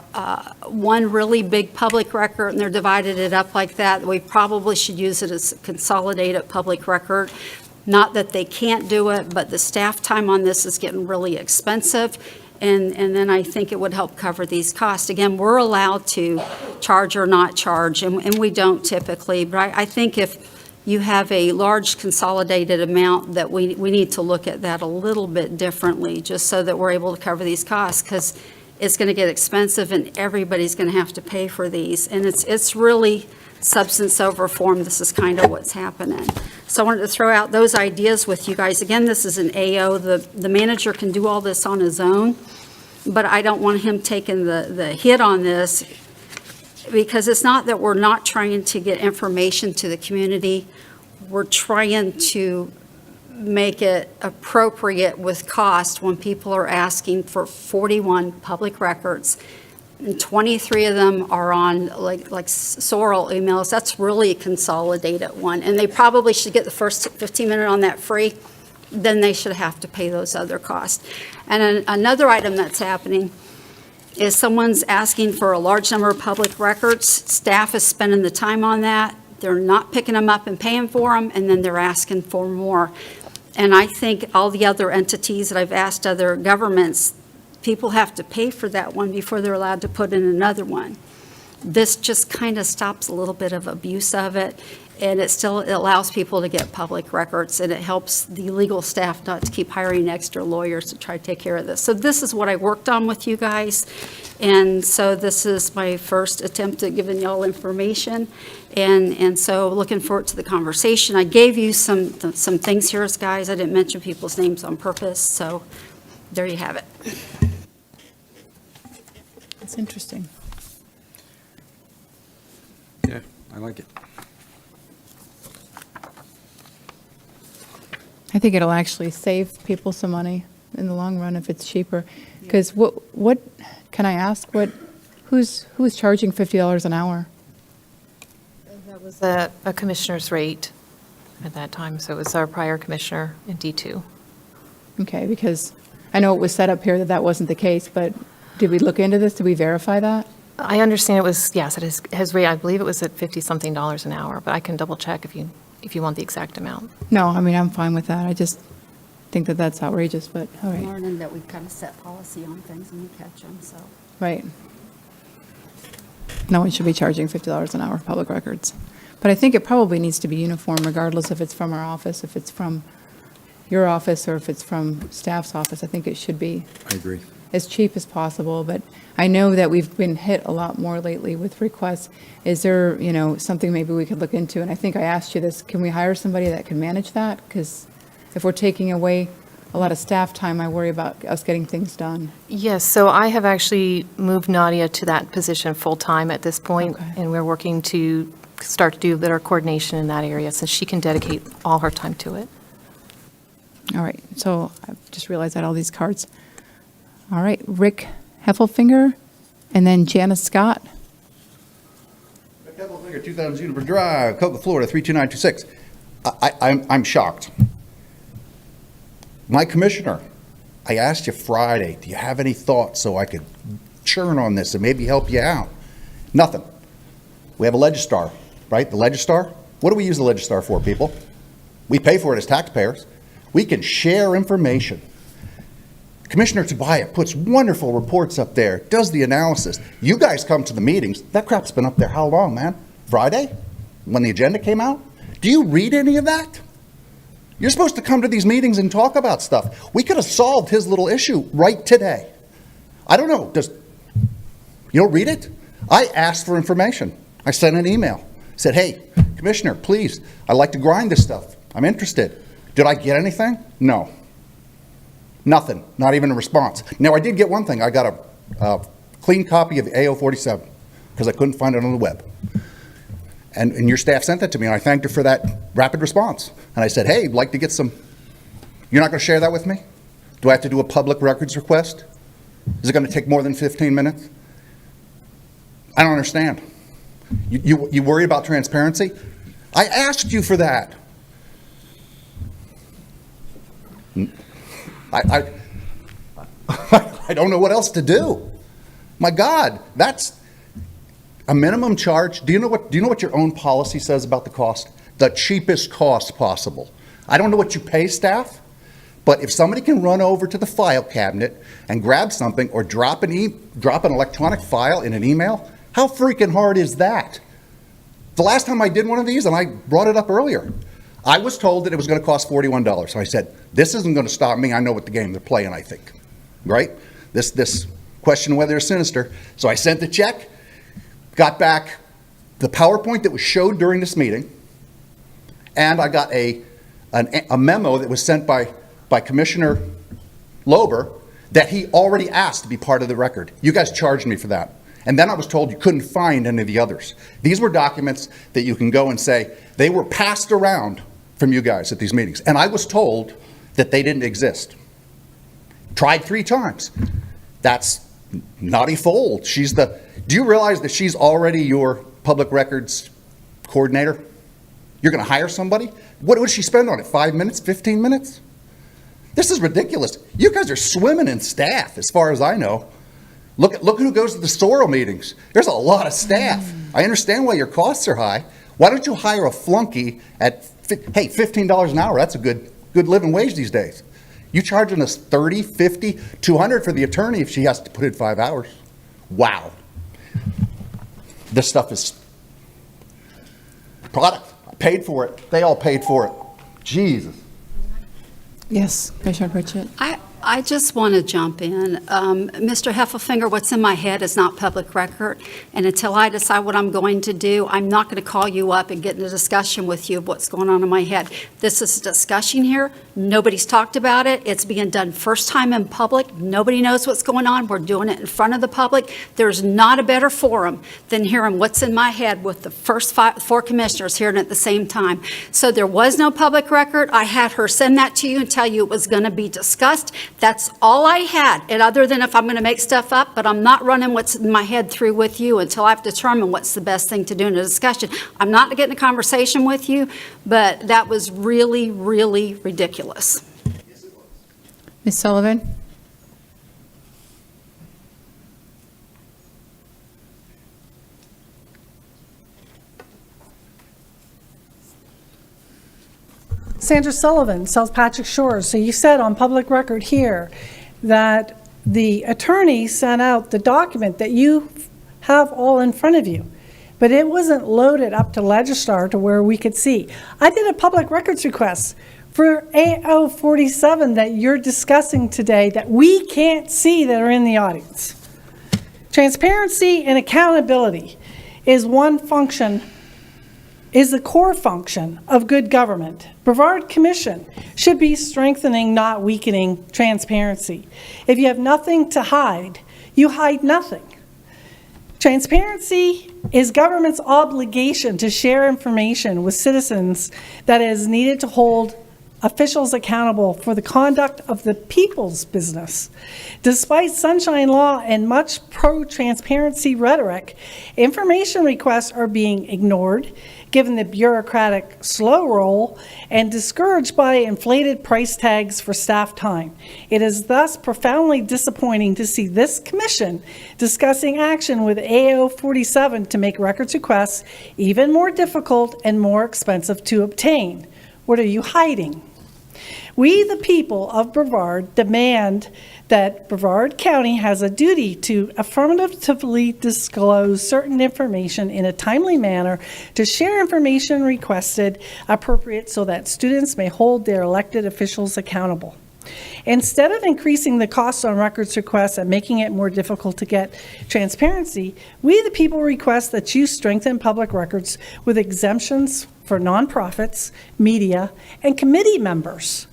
one really big public record and they're divided it up like that, we probably should use it as a consolidated public record. Not that they can't do it, but the staff time on this is getting really expensive. And then I think it would help cover these costs. Again, we're allowed to charge or not charge, and we don't typically. But I think if you have a large consolidated amount, that we need to look at that a little bit differently, just so that we're able to cover these costs, because it's going to get expensive and everybody's going to have to pay for these. And it's really substance over form. This is kind of what's happening. So I wanted to throw out those ideas with you guys. Again, this is an AO. The manager can do all this on his own, but I don't want him taking the hit on this, because it's not that we're not trying to get information to the community. We're trying to make it appropriate with cost when people are asking for 41 public records. And 23 of them are on like Sorrel emails. That's really a consolidated one. And they probably should get the first 15 minutes on that free. Then they should have to pay those other costs. And another item that's happening is someone's asking for a large number of public records. Staff is spending the time on that. They're not picking them up and paying for them, and then they're asking for more. And I think all the other entities that I've asked other governments, people have to pay for that one before they're allowed to put in another one. This just kind of stops a little bit of abuse of it, and it allows people to get public records, and it helps the legal staff not to keep hiring extra lawyers to try to take care of this. So this is what I worked on with you guys, and so this is my first attempt at giving y'all information, and so looking forward to the conversation. I gave you some things here, guys. I didn't mention people's names on purpose, so there you have it. That's interesting. Yeah, I like it. I think it'll actually save people some money in the long run if it's cheaper. Because what can I ask? Who's charging $50 an hour? That was a commissioner's rate at that time, so it was our prior commissioner in D2. Okay, because I know it was set up here that wasn't the case, but did we look into this? Did we verify that? I understand it was, yes, his rate, I believe it was at $50-something an hour, but I can double check if you want the exact amount. No, I mean, I'm fine with that. I just think that that's outrageous, but all right. Learning that we kind of set policy on things and we catch them, so. Right. No one should be charging $50 an hour for public records. But I think it probably needs to be uniform regardless if it's from our office, if it's from your office, or if it's from staff's office. I think it should be I agree. as cheap as possible, but I know that we've been hit a lot more lately with requests. Is there, something maybe we could look into? And I think I asked you this, can we hire somebody that can manage that? Because if we're taking away a lot of staff time, I worry about us getting things done. Yes, so I have actually moved Nadia to that position full-time at this point, and we're working to start to do better coordination in that area, so she can dedicate all her time to it. All right, so I just realized I had all these cards. All right, Rick Heffelfinger, and then Janice Scott. Rick Heffelfinger, 2000 Juniper Drive, Cocoa, Florida, 32926. I'm shocked. My commissioner, I asked you Friday, do you have any thoughts so I could churn on this and maybe help you out? Nothing. We have a Legistar, right? The Legistar? What do we use the Legistar for, people? We pay for it as taxpayers. We can share information. Commissioner Tobias puts wonderful reports up there, does the analysis. You guys come to the meetings. That crap's been up there how long, man? Friday? When the agenda came out? Do you read any of that? You're supposed to come to these meetings and talk about stuff. We could have solved his little issue right today. I don't know. You don't read it? I asked for information. I sent an email. Said, hey, Commissioner, please, I'd like to grind this stuff. I'm interested. Did I get anything? No. Nothing. Not even a response. Now, I did get one thing. I got a clean copy of AO 47 because I couldn't find it on the web. And your staff sent that to me, and I thanked her for that rapid response. And I said, hey, I'd like to get some. You're not going to share that with me? Do I have to do a public records request? Is it going to take more than 15 minutes? I don't understand. You worry about transparency? I asked you for that. I don't know what else to do. My God, that's a minimum charge. Do you know what your own policy says about the cost? The cheapest cost possible. I don't know what you pay staff, but if somebody can run over to the file cabinet and grab something or drop an electronic file in an email, how freaking hard is that? The last time I did one of these, and I brought it up earlier, I was told that it was going to cost $41. So I said, this isn't going to stop me. I know what the game they're playing, I think. Right? This question whether they're sinister. So I sent the check, got back the PowerPoint that was showed during this meeting, and I got a memo that was sent by Commissioner Lober that he already asked to be part of the record. You guys charged me for that. And then I was told you couldn't find any of the others. These were documents that you can go and say, they were passed around from you guys at these meetings. And I was told that they didn't exist. Tried 3 times. That's Naughty Fold. Do you realize that she's already your public records coordinator? You're going to hire somebody? What would she spend on it? 5 minutes? 15 minutes? This is ridiculous. You guys are swimming in staff, as far as I know. Look who goes to the Sorrel meetings. There's a lot of staff. I understand why your costs are high. Why don't you hire a flunky at, hey, $15 an hour? That's a good living wage these days. You charging us $30, $50, $200 for the attorney if she has to put in 5 hours. Wow. This stuff is product. I paid for it. They all paid for it. Jesus. Yes, Commissioner Pritchett. I just want to jump in. Mr. Heffelfinger, what's in my head is not public record, and until I decide what I'm going to do, I'm not going to call you up and get in a discussion with you of what's going on in my head. This is a discussion here. Nobody's talked about it. It's being done first time in public. Nobody knows what's going on. We're doing it in front of the public. There's not a better forum than hearing what's in my head with the first 4 commissioners hearing it at the same time. So there was no public record. I had her send that to you and tell you it was going to be discussed. That's all I had, and other than if I'm going to make stuff up, but I'm not running what's in my head through with you until I've determined what's the best thing to do in a discussion. I'm not getting a conversation with you, but that was really, really ridiculous. Ms. Sullivan? Sandra Sullivan, South Patrick Shores. So you said on public record here that the attorney sent out the document that you have all in front of you, but it wasn't loaded up to Legistar to where we could see. I did a public records request for AO 47 that you're discussing today that we can't see that are in the audience. Transparency and accountability is the core function of good government. Brevard Commission should be strengthening, not weakening, transparency. If you have nothing to hide, you hide nothing. Transparency is government's obligation to share information with citizens that is needed to hold officials accountable for the conduct of the people's business. Despite Sunshine Law and much pro-transparency rhetoric, information requests are being ignored, given the bureaucratic slow roll, and discouraged by inflated price tags for staff time. It is thus profoundly disappointing to see this commission discussing action with AO 47 to make records requests even more difficult and more expensive to obtain. What are you hiding? We, the people of Brevard, demand that Brevard County has a duty to affirmatively disclose certain information in a timely manner, to share information requested appropriate so that students may hold their elected officials accountable. Instead of increasing the costs on records requests and making it more difficult to get transparency, we the people request that you strengthen public records with exemptions for nonprofits, media, and committee members.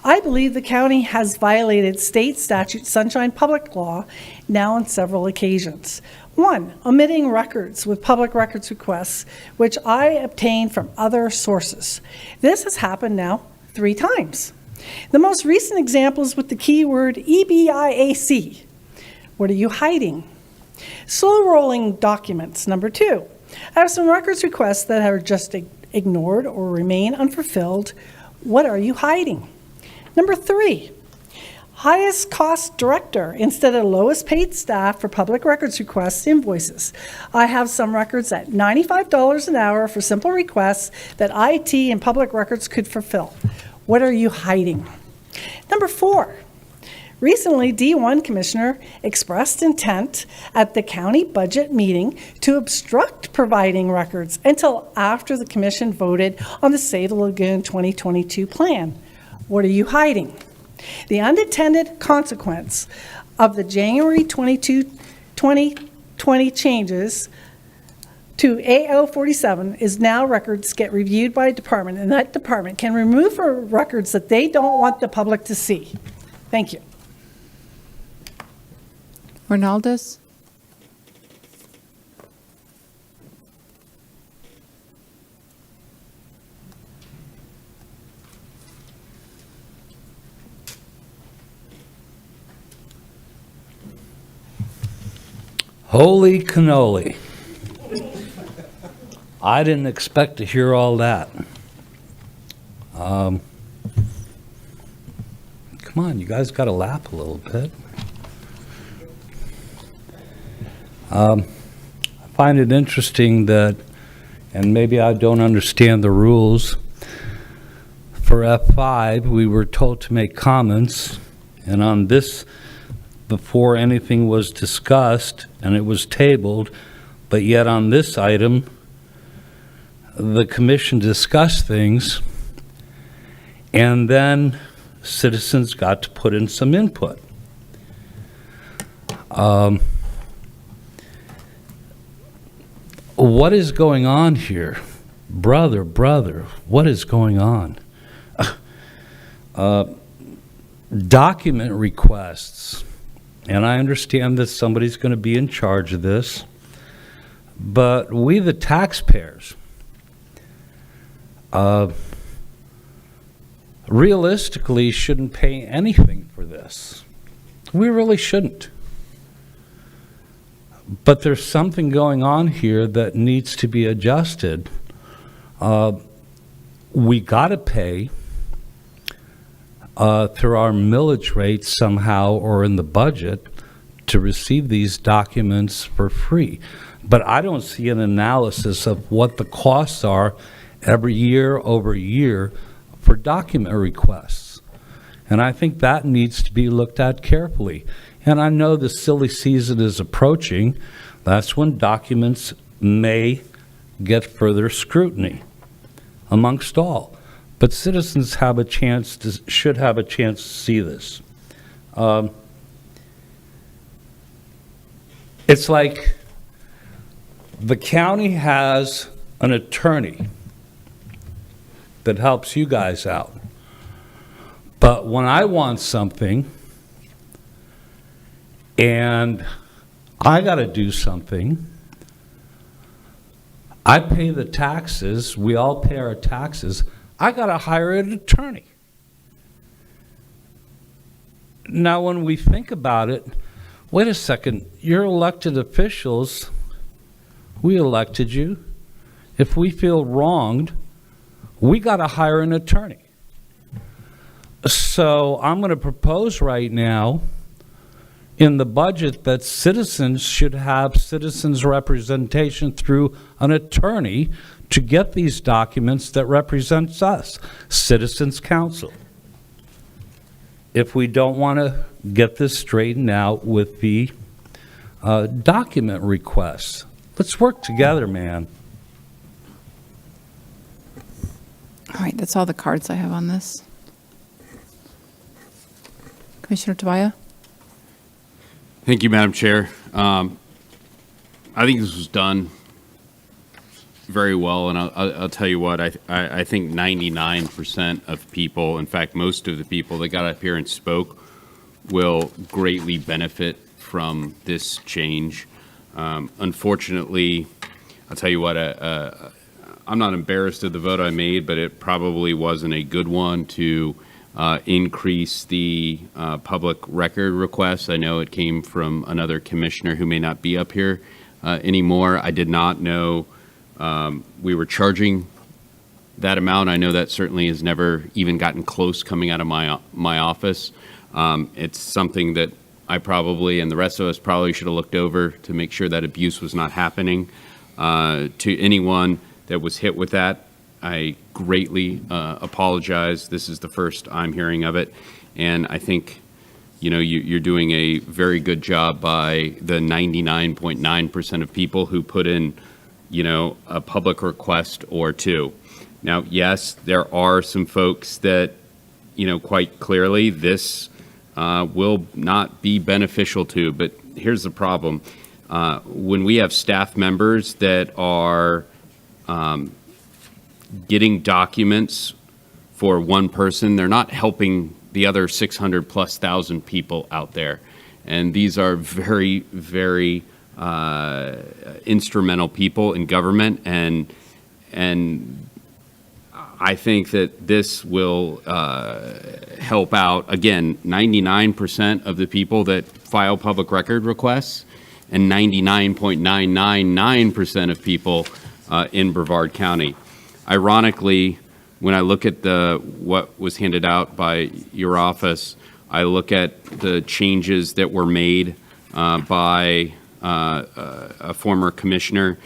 I believe the county has violated state statute Sunshine Public Law now on several occasions. 1, omitting records with public records requests, which I obtained from other sources. This has happened now 3 times. The most recent example is with the keyword EBIAC. What are you hiding? Slow rolling documents. Number 2, I have some records requests that are just ignored or remain unfulfilled. What are you hiding? Number 3, highest cost director instead of lowest paid staff for public records requests invoices. I have some records at $95 an hour for simple requests that IT and public records could fulfill. What are you hiding? Number 4, recently D1 Commissioner expressed intent at the county budget meeting to obstruct providing records until after the commission voted on the Save the Lagoon 2022 plan. What are you hiding? The unintended consequence of the January 22, 2020 changes to AO 47 is now records get reviewed by a department, and that department can remove records that they don't want the public to see. Thank you. Ronaldez? Holy cannoli. I didn't expect to hear all that. Come on, you guys got to laugh a little bit. I find it interesting that, and maybe I don't understand the rules, for F5, we were told to make comments, and on this, before anything was discussed, and it was tabled, but yet on this item, the commission discussed things, and then citizens got to put in some input. What is going on here? Brother, what is going on? Document requests. And I understand that somebody's going to be in charge of this, but we, the taxpayers, realistically shouldn't pay anything for this. We really shouldn't. But there's something going on here that needs to be adjusted. We got to pay through our millage rate somehow or in the budget to receive these documents for free. But I don't see an analysis of what the costs are every year over year for document requests. And I think that needs to be looked at carefully. And I know the silly season is approaching. That's when documents may get further scrutiny amongst all. But citizens have a chance to, should have a chance to see this. It's like the county has an attorney that helps you guys out. But when I want something and I got to do something, I pay the taxes, we all pay our taxes, I got to hire an attorney. Now, when we think about it, wait a second, you're elected officials, we elected you. If we feel wronged, we got to hire an attorney. So I'm going to propose right now in the budget that citizens should have citizens representation through an attorney to get these documents that represents us, Citizens Council. If we don't want to get this straightened out with the document requests, let's work together, man. All right, that's all the cards I have on this. Commissioner Tobias? Thank you, Madam Chair. I think this was done very well, and I'll tell you what, I think 99% of people, in fact, most of the people that got up here and spoke, will greatly benefit from this change. Unfortunately, I'll tell you what, I'm not embarrassed of the vote I made, but it probably wasn't a good one to increase the public record request. I know it came from another commissioner who may not be up here anymore. I did not know we were charging that amount. I know that certainly has never even gotten close coming out of my office. It's something that I probably, and the rest of us probably should have looked over to make sure that abuse was not happening. To anyone that was hit with that, I greatly apologize. This is the first I'm hearing of it. And I think, you know, you're doing a very good job by the 99.9% of people who put in, you know, a public request or two. Now, yes, there are some folks that, you know, quite clearly this will not be beneficial to, but here's the problem. When we have staff members that are getting documents for one person, they're not helping the other 600,000+ people out there. And these are very, very instrumental people in government, and I think that this will help out, again, 99% of the people that file public record requests and 99.999% of people in Brevard County. Ironically, when I look at what was handed out by your office, I look at the changes that were made by a former commissioner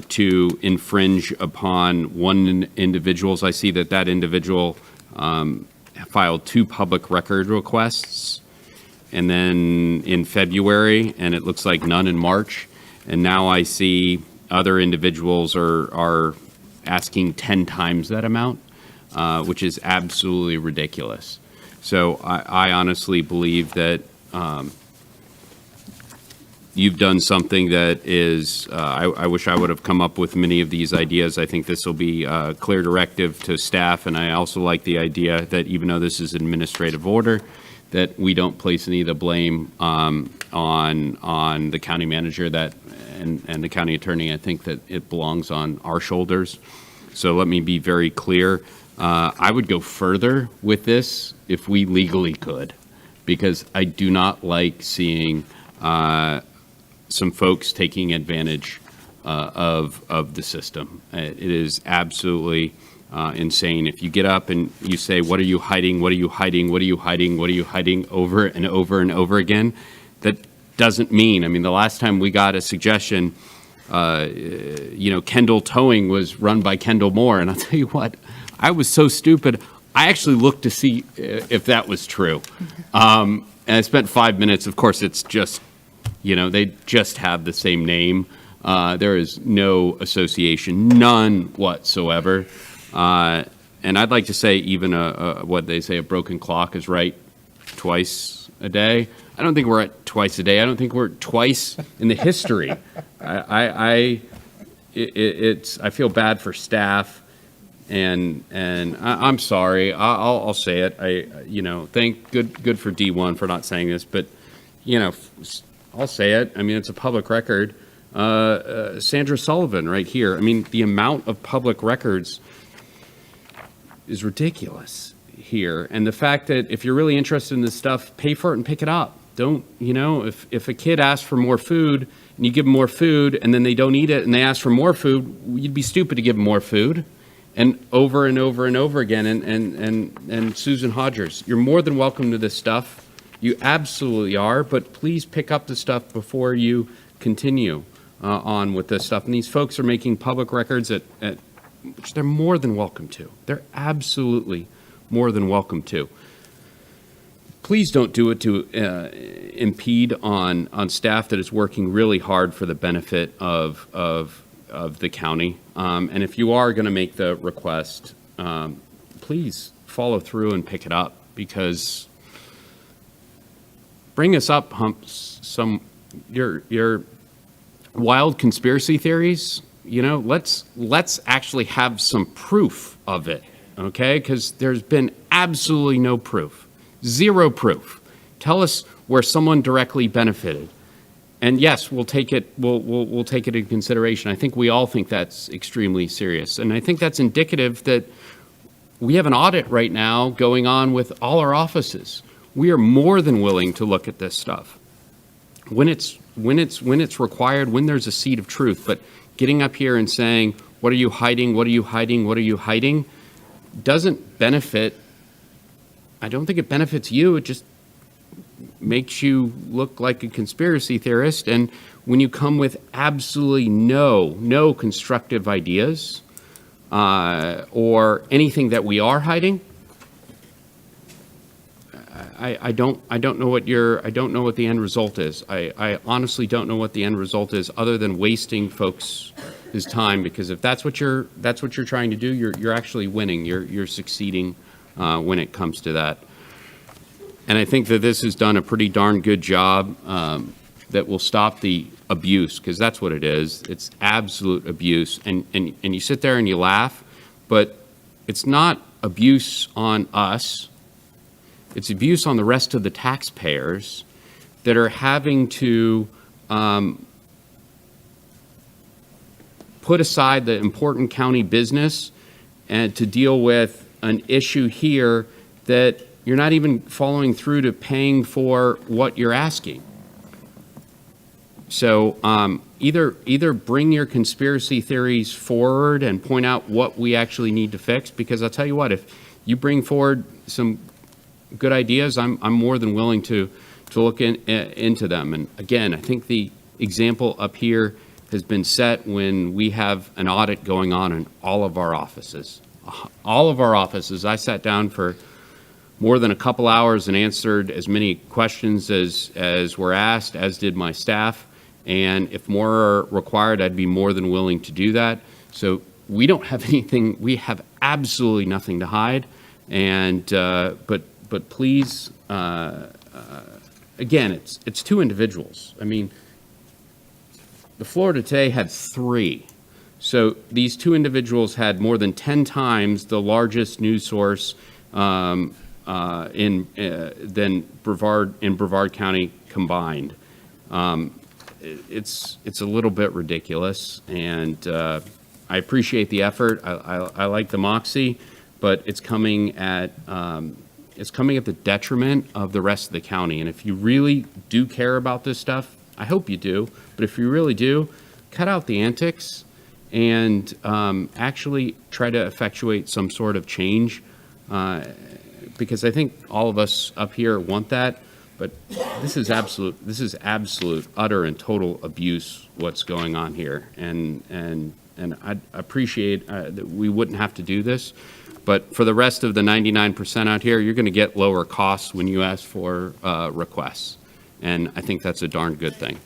to infringe upon one individual. I see that individual filed 2 public record requests, and then in February, and it looks like none in March. And now I see other individuals are asking 10 times that amount, which is absolutely ridiculous. So I honestly believe that you've done something that is, I wish I would have come up with many of these ideas. I think this will be a clear directive to staff, and I also like the idea that even though this is administrative order, that we don't place any of the blame on the county manager and the county attorney. I think that it belongs on our shoulders. So let me be very clear. I would go further with this if we legally could, because I do not like seeing some folks taking advantage of the system. It is absolutely insane. If you get up and you say, what are you hiding, what are you hiding, what are you hiding, what are you hiding, over and over and over again, that doesn't mean, I mean, the last time we got a suggestion, you know, Kendall Towing was run by Kendall Moore, and I'll tell you what, I was so stupid, I actually looked to see if that was true. And I spent 5 minutes, of course, it's just, you know, they just have the same name. There is no association, none whatsoever. And I'd like to say even what they say, a broken clock is right twice a day. I don't think we're at twice a day. I don't think we're twice in the history. I feel bad for staff, and I'm sorry. I'll say it. You know, good for D1 for not saying this, but you know, I'll say it. I mean, it's a public record. Sandra Sullivan right here. I mean, the amount of public records is ridiculous here. And the fact that if you're really interested in this stuff, pay for it and pick it up. Don't, you know, if a kid asks for more food and you give them more food and then they don't eat it and they ask for more food, you'd be stupid to give them more food. And over and over and over again. And Susan Hodgers, you're more than welcome to this stuff. You absolutely are, but please pick up the stuff before you continue on with this stuff. And these folks are making public records at which they're more than welcome to. They're absolutely more than welcome to. Please don't do it to impede on staff that is working really hard for the benefit of the county. And if you are going to make the request, please follow through and pick it up, because bring us up some your wild conspiracy theories. You know, let's actually have some proof of it, okay? Because there's been absolutely no proof, zero proof. Tell us where someone directly benefited. And yes, we'll take it. We'll take it into consideration. I think we all think that's extremely serious, and I think that's indicative that we have an audit right now going on with all our offices. We are more than willing to look at this stuff when it's required, when there's a seed of truth. But getting up here and saying, "What are you hiding? What are you hiding? What are you hiding?" doesn't benefit. I don't think it benefits you. It just makes you look like a conspiracy theorist. And when you come with absolutely no constructive ideas or anything that we are hiding, I don't know what the end result is. I honestly don't know what the end result is, other than wasting folks' time. Because if that's what you're trying to do, you're actually winning. You're succeeding when it comes to that. And I think that this has done a pretty darn good job that will stop the abuse, because that's what it is. It's absolute abuse. And you sit there and you laugh, but it's not abuse on us. It's abuse on the rest of the taxpayers that are having to put aside the important county business and to deal with an issue here that you're not even following through to paying for what you're asking. So either bring your conspiracy theories forward and point out what we actually need to fix, because I'll tell you what, if you bring forward some good ideas, I'm more than willing to look into them. And again, I think the example up here has been set when we have an audit going on in all of our offices. All of our offices. I sat down for more than a couple hours and answered as many questions as were asked, as did my staff. And if more are required, I'd be more than willing to do that. So we don't have anything, we have absolutely nothing to hide. And, but please, again, it's two individuals. I mean, the Florida Today had 3. So these two individuals had more than 10 times the largest news source than Brevard County combined. It's a little bit ridiculous, and I appreciate the effort. I like the moxie, but it's coming at the detriment of the rest of the county. And if you really do care about this stuff, I hope you do, but if you really do, cut out the antics and actually try to effectuate some sort of change, because I think all of us up here want that. But this is absolute, utter and total abuse, what's going on here. And I appreciate that we wouldn't have to do this. But for the rest of the 99% out here, you're going to get lower costs when you ask for requests. And I think that's a darn good thing.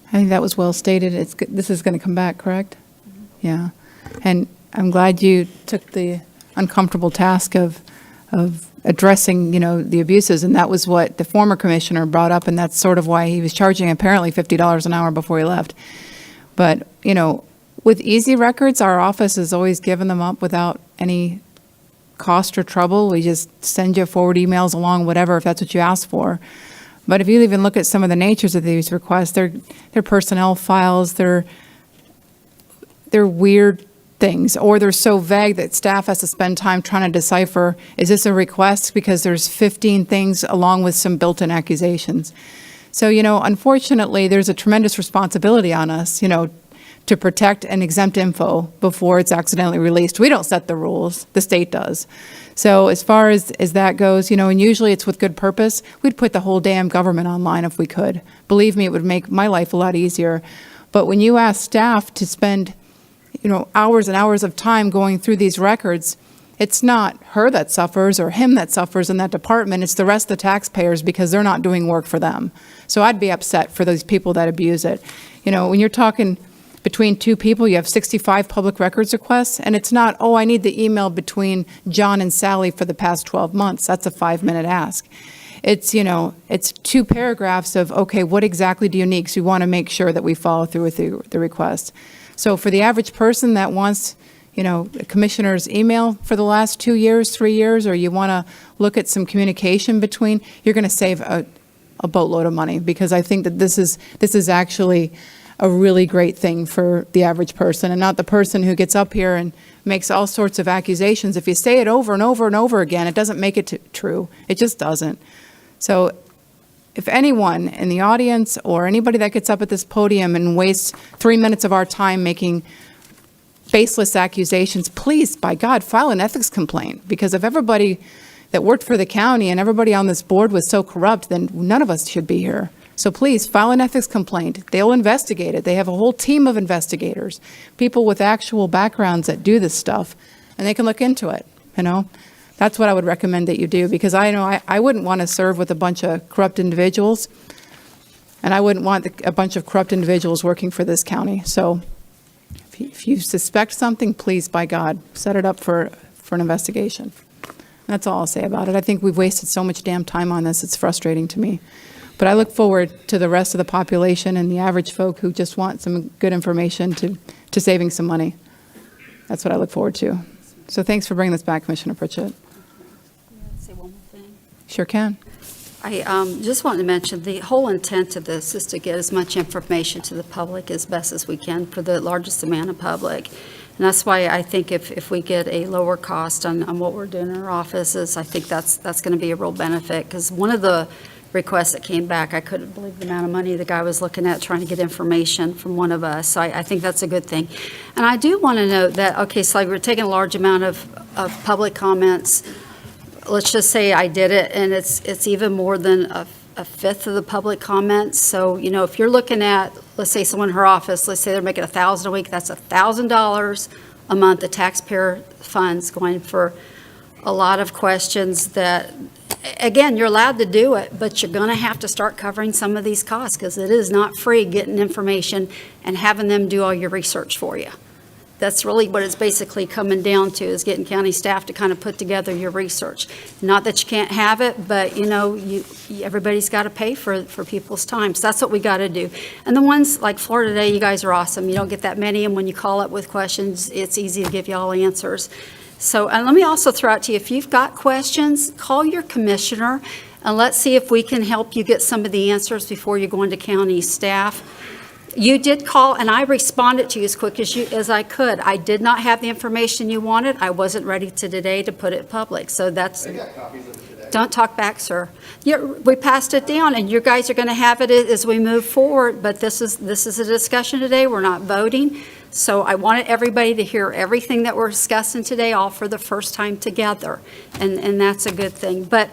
I think that was well stated. This is going to come back, correct? Yeah. And I'm glad you took the uncomfortable task of addressing, the abuses. And that was what the former commissioner brought up. And that's sort of why he was charging apparently $50 an hour before he left. But, with easy records, our office has always given them up without any cost or trouble. We just send you forward emails along, whatever, if that's what you ask for. But if you even look at some of the natures of these requests, they're personnel files, they're weird things, or they're so vague that staff has to spend time trying to decipher, is this a request? Because there's 15 things along with some built-in accusations. So, unfortunately, there's a tremendous responsibility on us, to protect and exempt info before it's accidentally released. We don't set the rules, the state does. So as far as that goes, and usually it's with good purpose, we'd put the whole damn government online if we could. Believe me, it would make my life a lot easier. But when you ask staff to spend, hours and hours of time going through these records, it's not her that suffers or him that suffers in that department. It's the rest of the taxpayers, because they're not doing work for them. So I'd be upset for those people that abuse it. When you're talking between two people, you have 65 public records requests, and it's not, oh, I need the email between John and Sally for the past 12 months. That's a 5-minute ask. It's, it's 2 paragraphs of, okay, what exactly do you need? Because we want to make sure that we follow through with the request. So for the average person that wants, a commissioner's email for the last 2 years, 3 years, or you want to look at some communication between, you're going to save a boatload of money, because I think that this is actually a really great thing for the average person, and not the person who gets up here and makes all sorts of accusations. If you say it over and over and over again, it doesn't make it true. It just doesn't. So if anyone in the audience or anybody that gets up at this podium and wastes 3 minutes of our time making baseless accusations, please, by God, file an ethics complaint. Because if everybody that worked for the county and everybody on this board was so corrupt, then none of us should be here. So please, file an ethics complaint. They'll investigate it. They have a whole team of investigators, people with actual backgrounds that do this stuff, and they can look into it, That's what I would recommend that you do, because I know I wouldn't want to serve with a bunch of corrupt individuals, and I wouldn't want a bunch of corrupt individuals working for this county. So if you suspect something, please, by God, set it up for an investigation. That's all I'll say about it. I think we've wasted so much damn time on this. It's frustrating to me. But I look forward to the rest of the population and the average folk who just want some good information to saving some money. That's what I look forward to. So thanks for bringing this back, Commissioner Pritchett. Say one more thing. Sure can. I just wanted to mention, the whole intent of this is to get as much information to the public as best as we can for the largest amount of public. And that's why I think if we get a lower cost on what we're doing in our offices, I think that's going to be a real benefit. Because one of the requests that came back, I couldn't believe the amount of money the guy was looking at trying to get information from one of us. So I think that's a good thing. And I do want to note that, okay, so like we're taking a large amount of public comments. Let's just say I did it, and it's even more than a fifth of the public comments. So, if you're looking at, let's say someone in her office, let's say they're making $1,000 a week, that's $1,000 a month of taxpayer funds going for a lot of questions that, again, you're allowed to do it, but you're going to have to start covering some of these costs, because it is not free getting information and having them do all your research for you. That's really what it's basically coming down to, is getting county staff to kind of put together your research. Not that you can't have it, but everybody's got to pay for people's time. So that's what we got to do. And the ones like Florida Day, you guys are awesome. You don't get that many, and when you call up with questions, it's easy to give you all answers. So, and let me also throw out to you, if you've got questions, call your commissioner, and let's see if we can help you get some of the answers before you go into county staff. You did call, and I responded to you as quick as I could. I did not have the information you wanted. I wasn't ready today to put it public. So that's. They got copies of it today. Don't talk back, sir. We passed it down, and you guys are going to have it as we move forward. But this is a discussion today. We're not voting. So I wanted everybody to hear everything that we're discussing today, all for the first time together, and that's a good thing. But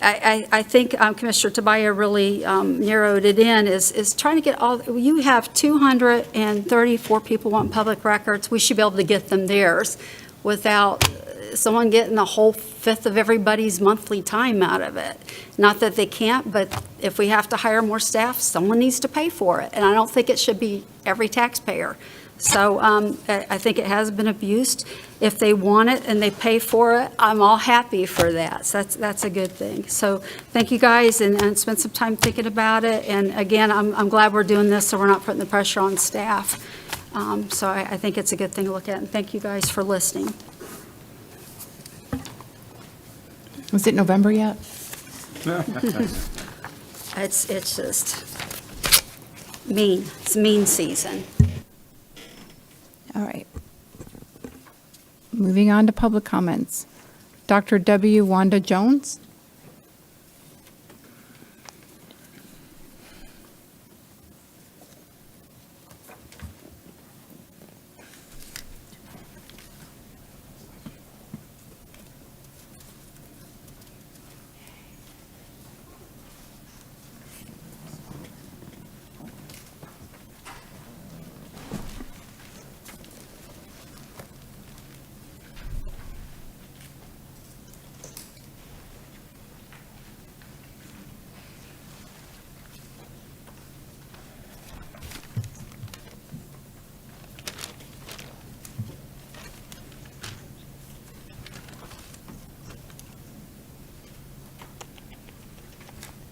I think Commissioner Tabaya really narrowed it in, is trying to get you have 234 people want public records. We should be able to get them theirs without someone getting a whole fifth of everybody's monthly time out of it. Not that they can't, but if we have to hire more staff, someone needs to pay for it. And I don't think it should be every taxpayer. So I think it has been abused. If they want it and they pay for it, I'm all happy for that. So that's a good thing. So thank you guys, and spend some time thinking about it. And again, I'm glad we're doing this so we're not putting the pressure on staff. So I think it's a good thing to look at. And thank you guys for listening. Was it November yet? It's just mean. It's mean season. All right. Moving on to public comments. Dr. W. Wanda Jones.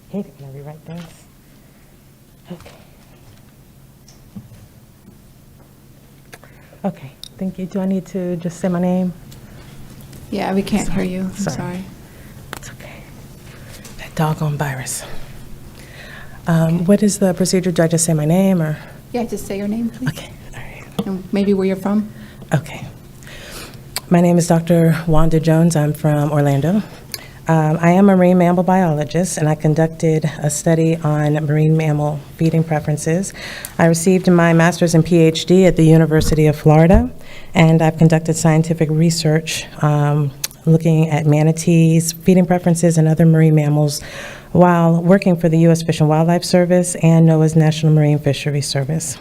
hate it when I rewrite things. Okay. Okay, thank you. Do I need to just say my name? Yeah, we can't hear you. I'm Sorry. sorry. It's okay. That doggone virus. What is the procedure? Do I just say my name or? Yeah, just say your name, please. Okay, all right. And maybe where you're from? Okay. My name is Dr. Wanda Jones. I'm from Orlando. I am a marine mammal biologist, and I conducted a study on marine mammal feeding preferences. I received my master's and PhD at the University of Florida, and I've conducted scientific research looking at manatees, feeding preferences, and other marine mammals while working for the U.S. Fish and Wildlife Service and NOAA's National Marine Fisheries Service.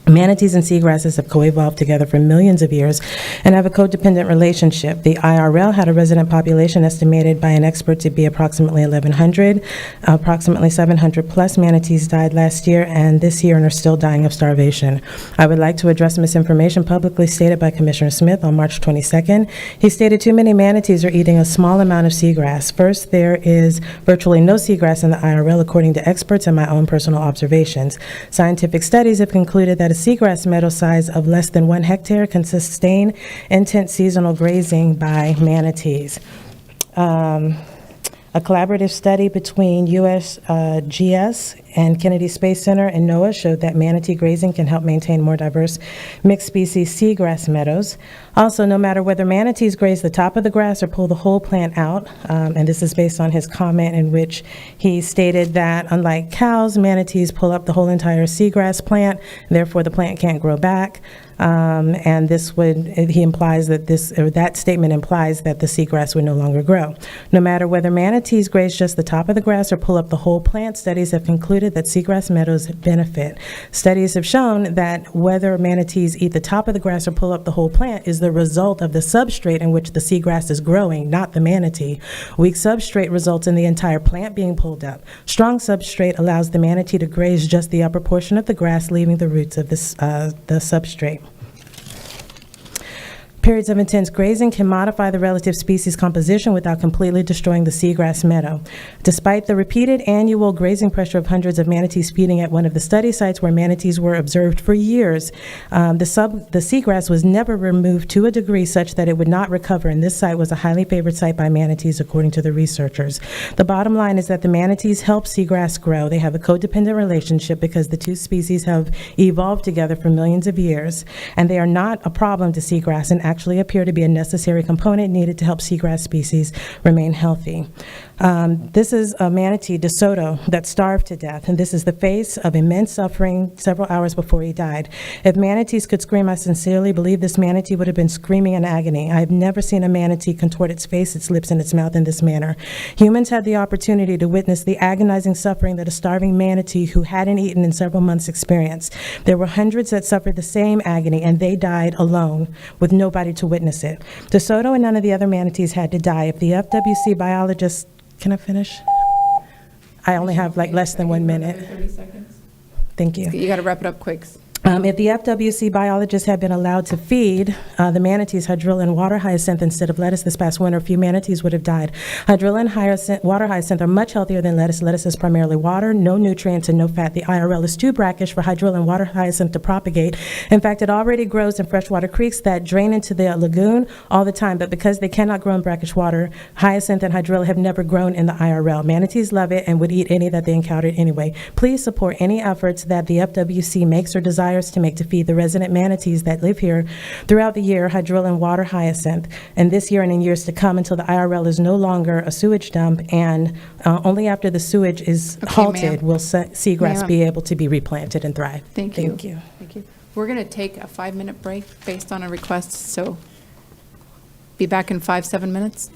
Manatees and seagrasses have co-evolved together for millions of years and have a codependent relationship. The IRL had a resident population estimated by an expert to be approximately 1,100. Approximately 700 plus manatees died last year and this year and are still dying of starvation. I would like to address misinformation publicly stated by Commissioner Smith on March 22nd. He stated too many manatees are eating a small amount of seagrass. First, there is virtually no seagrass in the IRL according to experts and my own personal observations. Scientific studies have concluded that a seagrass meadow size of less than 1 hectare can sustain intense seasonal grazing by manatees. A collaborative study between USGS and Kennedy Space Center and NOAA showed that manatee grazing can help maintain more diverse mixed species seagrass meadows. Also, no matter whether manatees graze the top of the grass or pull the whole plant out, and this is based on his comment in which he stated that unlike cows, manatees pull up the whole entire seagrass plant, therefore the plant can't grow back. And this would, he implies that this, or that statement implies that the seagrass would no longer grow. No matter whether manatees graze just the top of the grass or pull up the whole plant, studies have concluded that seagrass meadows benefit. Studies have shown that whether manatees eat the top of the grass or pull up the whole plant is the result of the substrate in which the seagrass is growing, not the manatee. Weak substrate results in the entire plant being pulled up. Strong substrate allows the manatee to graze just the upper portion of the grass, leaving the roots of the substrate. Periods of intense grazing can modify the relative species composition without completely destroying the seagrass meadow. Despite the repeated annual grazing pressure of hundreds of manatees feeding at one of the study sites where manatees were observed for years, the seagrass was never removed to a degree such that it would not recover, and this site was a highly favored site by manatees, according to the researchers. The bottom line is that the manatees help seagrass grow. They have a codependent relationship because the two species have evolved together for millions of years, and they are not a problem to seagrass and actually appear to be a necessary component needed to help seagrass species remain healthy. This is a manatee, DeSoto, that starved to death, and this is the face of immense suffering several hours before he died. If manatees could scream, I sincerely believe this manatee would have been screaming in agony. I have never seen a manatee contort its face, its lips, and its mouth in this manner. Humans had the opportunity to witness the agonizing suffering that a starving manatee who hadn't eaten in several months experienced. There were hundreds that suffered the same agony, and they died alone with nobody to witness it. DeSoto and none of the other manatees had to die. If the FWC biologists, can I finish? I only have like less than 1 minute. 30 seconds. Thank you. You got to wrap it up quick. If the FWC biologists had been allowed to feed the manatees hydrilla and water hyacinth instead of lettuce this past winter, a few manatees would have died. Hydrilla and water hyacinth are much healthier than lettuce. Lettuce is primarily water, no nutrients, and no fat. The IRL is too brackish for hydrilla and water hyacinth to propagate. In fact, it already grows in freshwater creeks that drain into the lagoon all the time, but because they cannot grow in brackish water, hyacinth and hydrilla have never grown in the IRL. Manatees love it and would eat any that they encountered anyway. Please support any efforts that the FWC makes or desires to make to feed the resident manatees that live here throughout the year, hydrilla and water hyacinth, and this year and in years to come until the IRL is no longer a sewage dump, and only after the sewage is halted will seagrass be able to be replanted and thrive. Thank you. Thank you. We're going to take a 5-minute break based on a request, so be back in 5-7 minutes.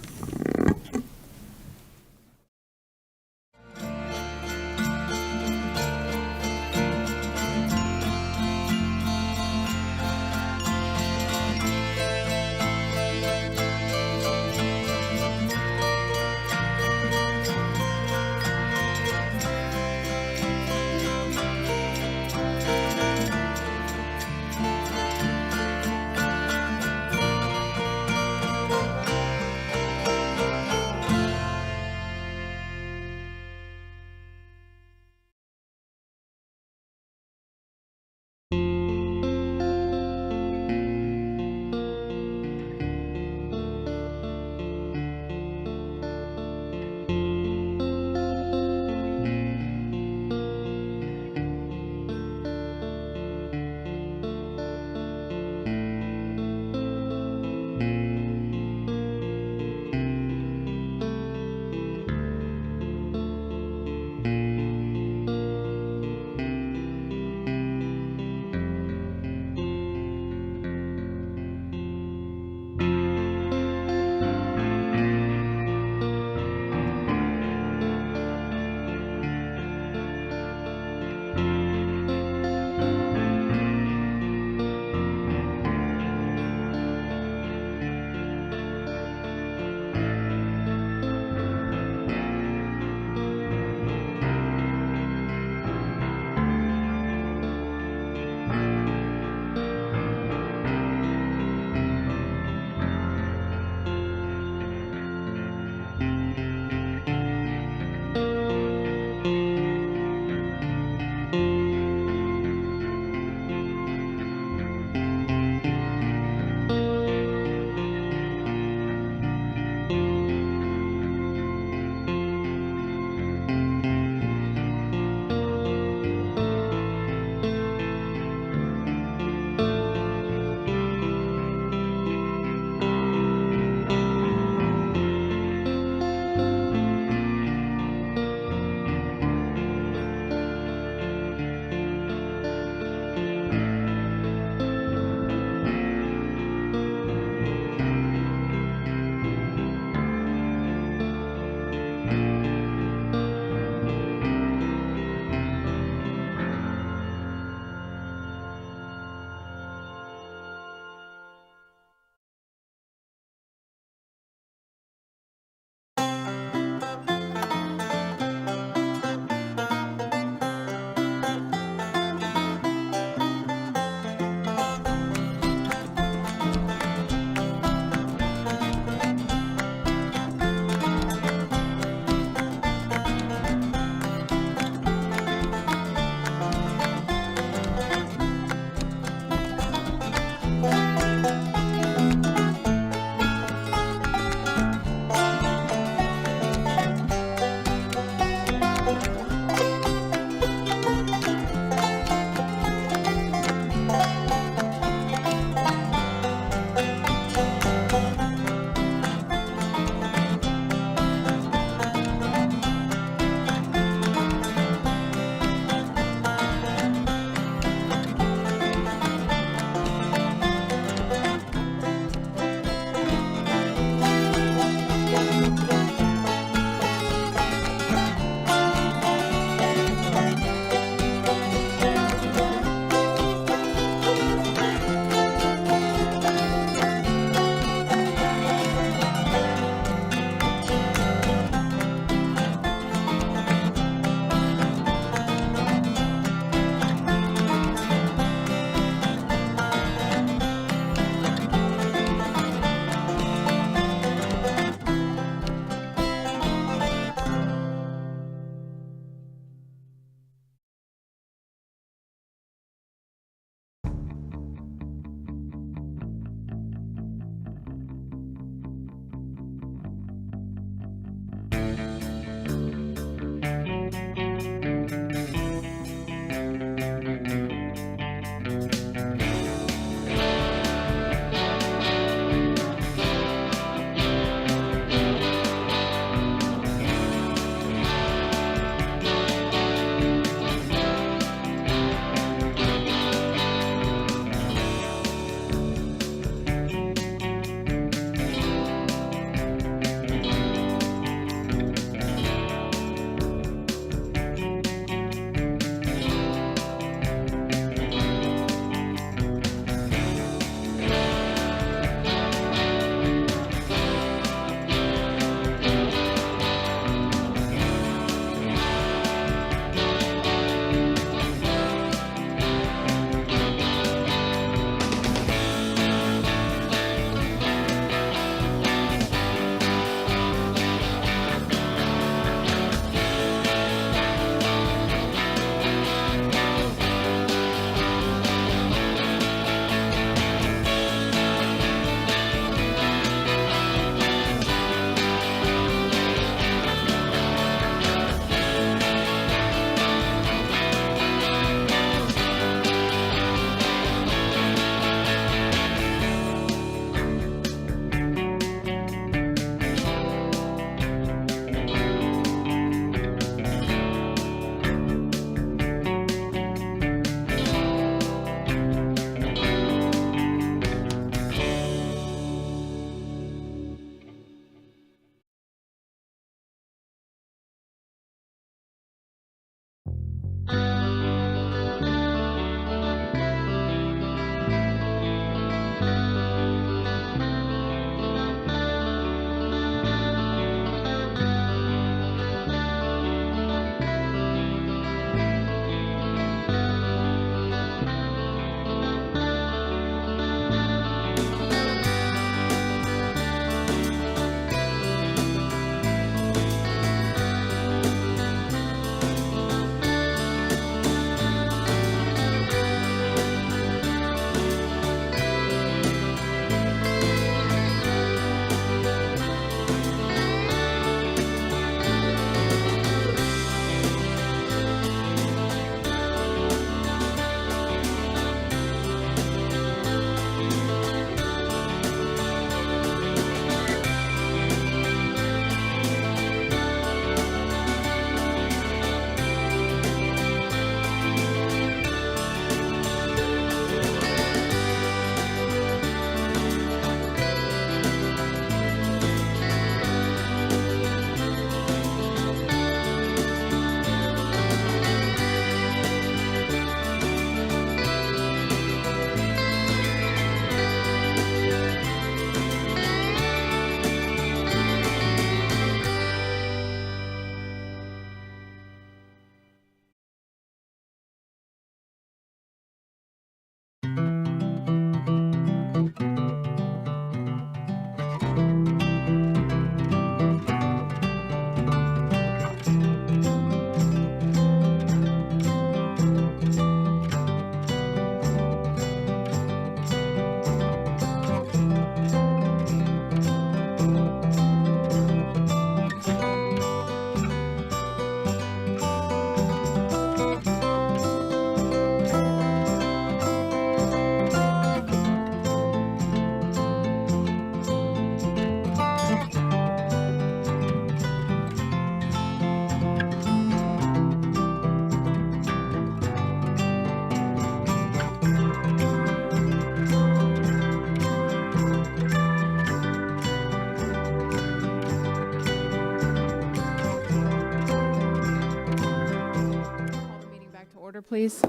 please?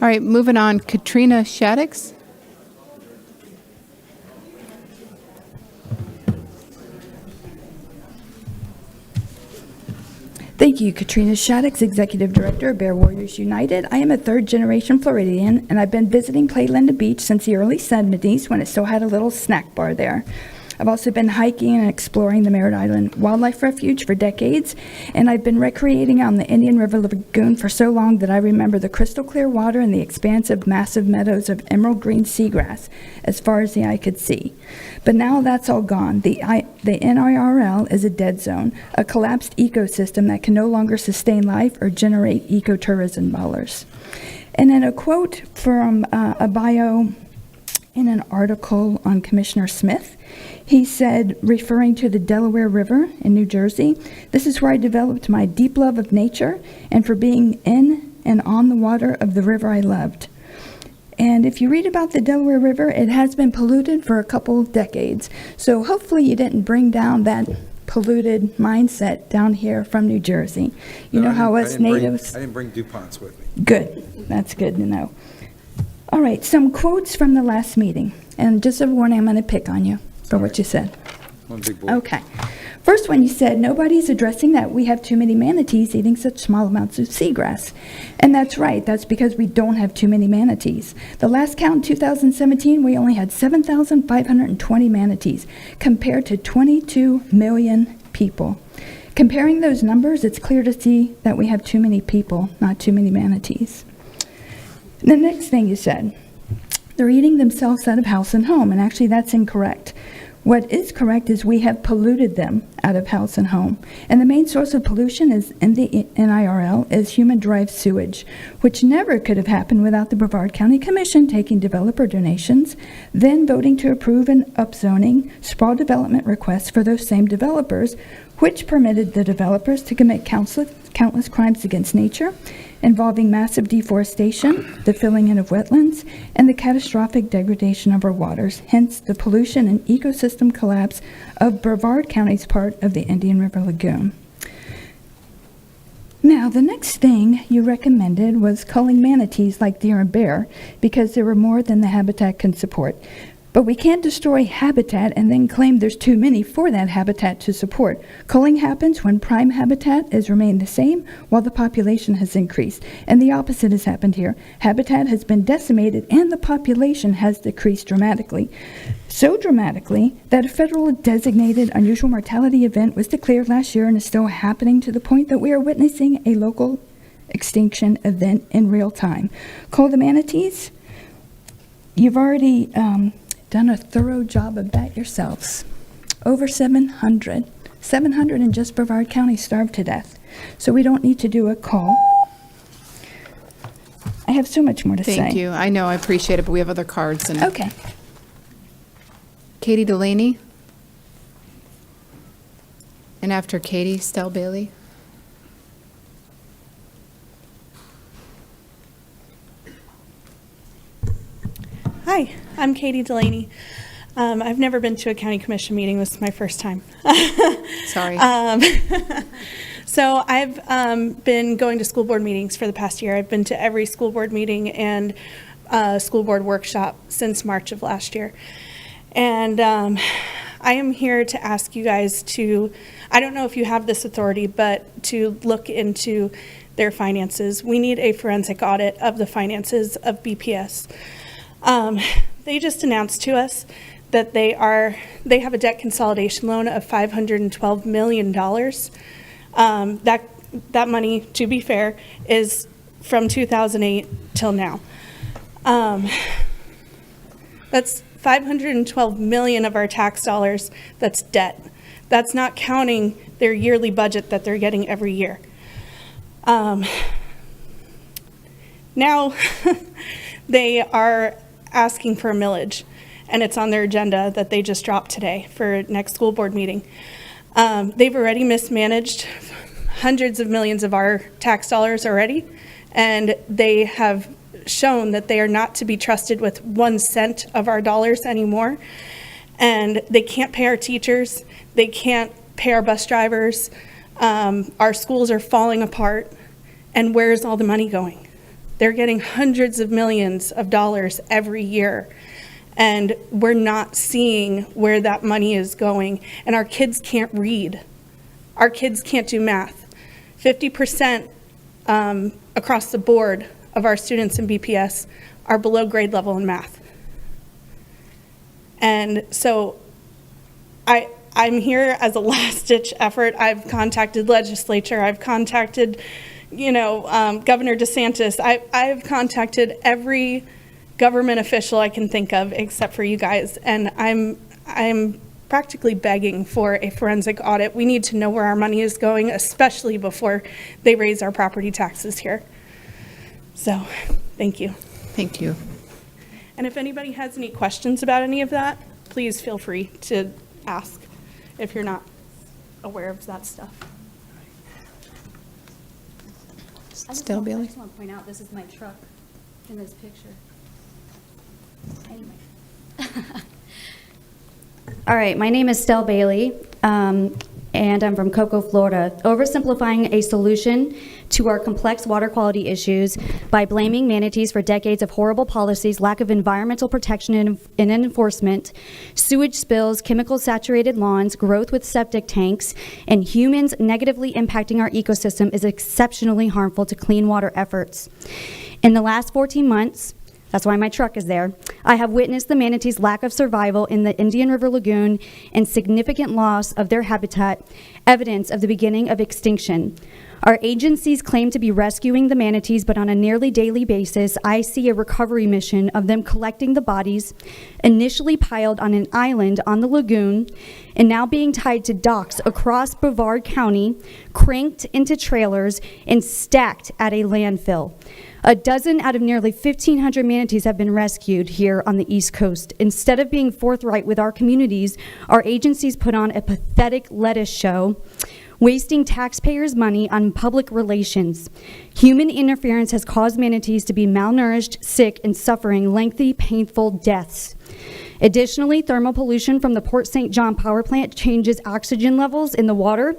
All right, moving on, Katrina Shaddix. Thank you, Katrina Shaddix, Executive Director of Bear Warriors United. I am a third-generation Floridian, and I've been visiting Playland Beach since the early 70s when it still had a little snack bar there. I've also been hiking and exploring the Merritt Island Wildlife Refuge for decades, and I've been recreating on the Indian River Lagoon for so long that I remember the crystal clear water and the expansive, massive meadows of emerald green seagrass as far as the eye could see. But now that's all gone. The NIRL is a dead zone, a collapsed ecosystem that can no longer sustain life or generate ecotourism dollars. And then a quote from a bio in an article on Commissioner Smith. He said, referring to the Delaware River in New Jersey, "This is where I developed my deep love of nature and for being in and on the water of the river I loved." And if you read about the Delaware River, it has been polluted for a couple of decades. So hopefully you didn't bring down that polluted mindset down here from New Jersey. You know how us natives... I didn't bring DuPonts with me. Good. That's good to know. All right, some quotes from the last meeting. And just a warning, I'm going to pick on you for what you said. One big boy. Okay. First one, you said, nobody's addressing that we have too many manatees eating such small amounts of seagrass. And that's right. That's because we don't have too many manatees. The last count in 2017, we only had 7,520 manatees compared to 22 million people. Comparing those numbers, it's clear to see that we have too many people, not too many manatees. The next thing you said, they're eating themselves out of house and home, and actually that's incorrect. What is correct is we have polluted them out of house and home. And the main source of pollution is in the NIRL is human-derived sewage, which never could have happened without the Brevard County Commission taking developer donations, then voting to approve an upzoning sprawl development request for those same developers, which permitted the developers to commit countless crimes against nature, involving massive deforestation, the filling in of wetlands, and the catastrophic degradation of our waters, hence the pollution and ecosystem collapse of Brevard County's part of the Indian River Lagoon. Now, the next thing you recommended was culling manatees like deer and bear because there were more than the habitat can support. But we can't destroy habitat and then claim there's too many for that habitat to support. Culling happens when prime habitat has remained the same while the population has increased. And the opposite has happened here. Habitat has been decimated and the population has decreased dramatically. So dramatically that a federal designated unusual mortality event was declared last year and is still happening to the point that we are witnessing a local extinction event in real time. Cull the manatees? You've already done a thorough job of that yourselves. Over 700. 700 in just Brevard County starved to death. So we don't need to do a call. I have so much more to say. Thank you. I know, I appreciate it, but we have other cards. And Okay. Katie Delaney. And after Katie, Stell Bailey. Hi, I'm Katie Delaney. I've never been to a county commission meeting. This is my first time. Sorry. So I've been going to school board meetings for the past year. I've been to every school board meeting and school board workshop since March of last year. And I am here to ask you guys to, I don't know if you have this authority, but to look into their finances. We need a forensic audit of the finances of BPS. They just announced to us that they have a debt consolidation loan of $512 million. That money, to be fair, is from 2008 till now. That's $512 million of our tax dollars that's debt. That's not counting their yearly budget that they're getting every year. Now they are asking for a millage, and it's on their agenda that they just dropped today for next school board meeting. They've already mismanaged hundreds of millions of our tax dollars already, and they have shown that they are not to be trusted with 1 cent of our dollars anymore. And they can't pay our teachers, they can't pay our bus drivers, our schools are falling apart, and where is all the money going? They're getting hundreds of millions of dollars every year, and we're not seeing where that money is going, and our kids can't read. Our kids can't do math. 50% across the board of our students in BPS are below grade level in math. And so I'm here as a last-ditch effort. I've contacted legislature, I've contacted, Governor DeSantis. I've contacted every government official I can think of except for you guys, and I'm practically begging for a forensic audit. We need to know where our money is going, especially before they raise our property taxes here. So, thank you. Thank you. And if anybody has any questions about any of that, please feel free to ask if you're not aware of that stuff. Still, Bailey? I just want to point out, this is my truck in this picture. Anyway. All right, my name is Stell Bailey, and I'm from Cocoa, Florida. Oversimplifying a solution to our complex water quality issues by blaming manatees for decades of horrible policies, lack of environmental protection and enforcement, sewage spills, chemical-saturated lawns, growth with septic tanks, and humans negatively impacting our ecosystem is exceptionally harmful to clean water efforts. In the last 14 months, that's why my truck is there, I have witnessed the manatees' lack of survival in the Indian River Lagoon and significant loss of their habitat, evidence of the beginning of extinction. Our agencies claim to be rescuing the manatees, but on a nearly daily basis, I see a recovery mission of them collecting the bodies, initially piled on an island on the lagoon, and now being tied to docks across Brevard County, cranked into trailers, and stacked at a landfill. A dozen out of nearly 1,500 manatees have been rescued here on the East Coast. Instead of being forthright with our communities, our agencies put on a pathetic lettuce show, wasting taxpayers' money on public relations. Human interference has caused manatees to be malnourished, sick, and suffering lengthy, painful deaths. Additionally, thermal pollution from the Port St. John power plant changes oxygen levels in the water.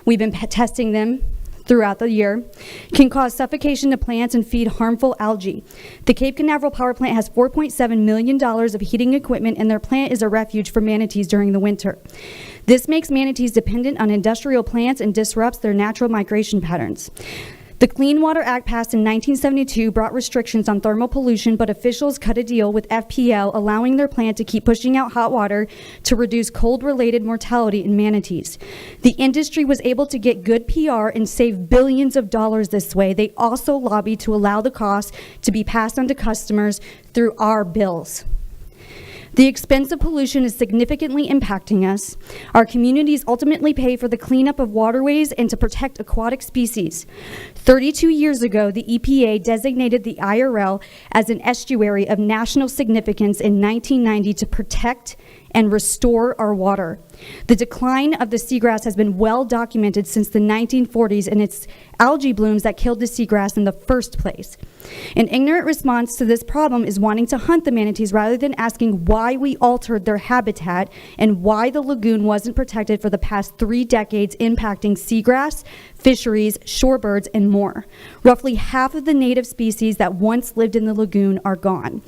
We've been testing them throughout the year, can cause suffocation to plants and feed harmful algae. The Cape Canaveral power plant has $4.7 million of heating equipment, and their plant is a refuge for manatees during the winter. This makes manatees dependent on industrial plants and disrupts their natural migration patterns. The Clean Water Act passed in 1972 brought restrictions on thermal pollution, but officials cut a deal with FPL, allowing their plant to keep pushing out hot water to reduce cold-related mortality in manatees. The industry was able to get good PR and save billions of dollars this way. They also lobbied to allow the cost to be passed on to customers through our bills. The expense of pollution is significantly impacting us. Our communities ultimately pay for the cleanup of waterways and to protect aquatic species. 32 years ago, the EPA designated the IRL as an estuary of national significance in 1990 to protect and restore our water. The decline of the seagrass has been well documented since the 1940s, and it's algae blooms that killed the seagrass in the first place. An ignorant response to this problem is wanting to hunt the manatees rather than asking why we altered their habitat and why the lagoon wasn't protected for the past 3 decades, impacting seagrass, fisheries, shorebirds, and more. Roughly half of the native species that once lived in the lagoon are gone.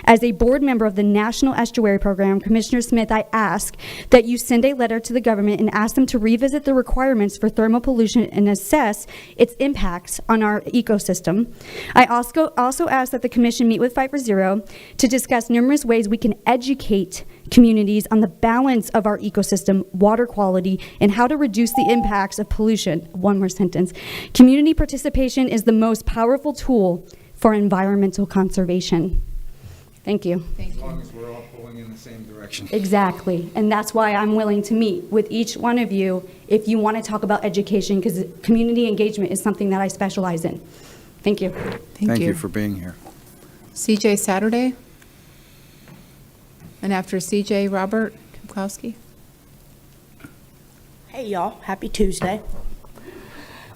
As a board member of the National Estuary Program, Commissioner Smith, I ask that you send a letter to the government and ask them to revisit the requirements for thermal pollution and assess its impacts on our ecosystem. I also ask that the commission meet with Fight for Zero to discuss numerous ways we can educate communities on the balance of our ecosystem, water quality, and how to reduce the impacts of pollution. One more sentence. Community participation is the most powerful tool for environmental conservation. Thank you. As long as we're all pulling in the same direction. Exactly, and that's why I'm willing to meet with each one of you if you want to talk about education, because community engagement is something that I specialize in. Thank you. Thank you for being here. CJ Saturday? And after CJ, Robert Kukowski? Hey y'all, happy Tuesday.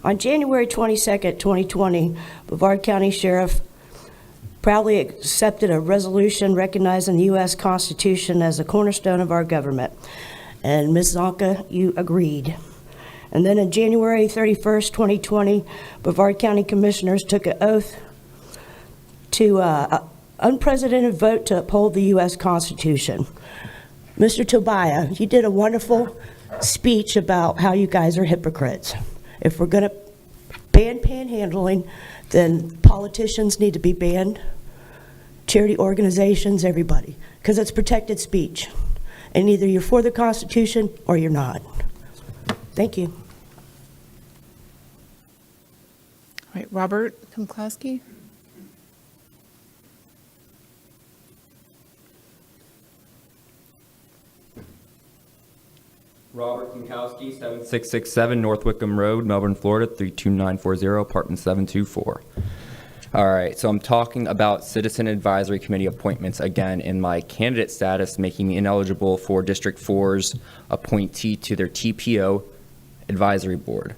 On January 22nd, 2020, Brevard County Sheriff proudly accepted a resolution recognizing the U.S. Constitution as a cornerstone of our government. And Ms. Zonka, you agreed. And then on January 31st, 2020, Brevard County Commissioners took an oath to unprecedented vote to uphold the U.S. Constitution. Mr. Tobiah, you did a wonderful speech about how you guys are hypocrites. If we're going to ban panhandling, then politicians need to be banned, charity organizations, everybody, because it's protected speech. And either you're for the Constitution or you're not. Thank you. All right, Robert Kumklowski. Robert Kinkowski, 7667 North Wickham Road, Melbourne, Florida, 32940, apartment 724. All right, so I'm talking about Citizen Advisory Committee appointments again in my candidate status, making me ineligible for District 4's appointee to their TPO Advisory Board.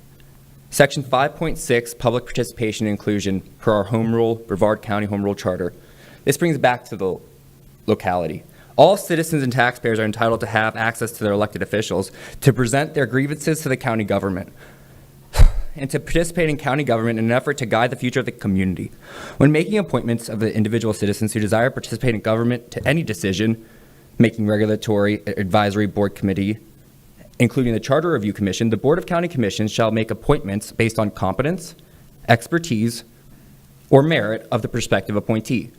Section 5.6, Public Participation and Inclusion, per our Home Rule, Brevard County Home Rule Charter. This brings back to the locality. All citizens and taxpayers are entitled to have access to their elected officials to present their grievances to the county government and to participate in county government in an effort to guide the future of the community. When making appointments of the individual citizens who desire to participate in government to any decision, making regulatory advisory board committee, including the Charter Review Commission, the Board of County Commissions shall make appointments based on competence, expertise, or merit of the prospective appointee.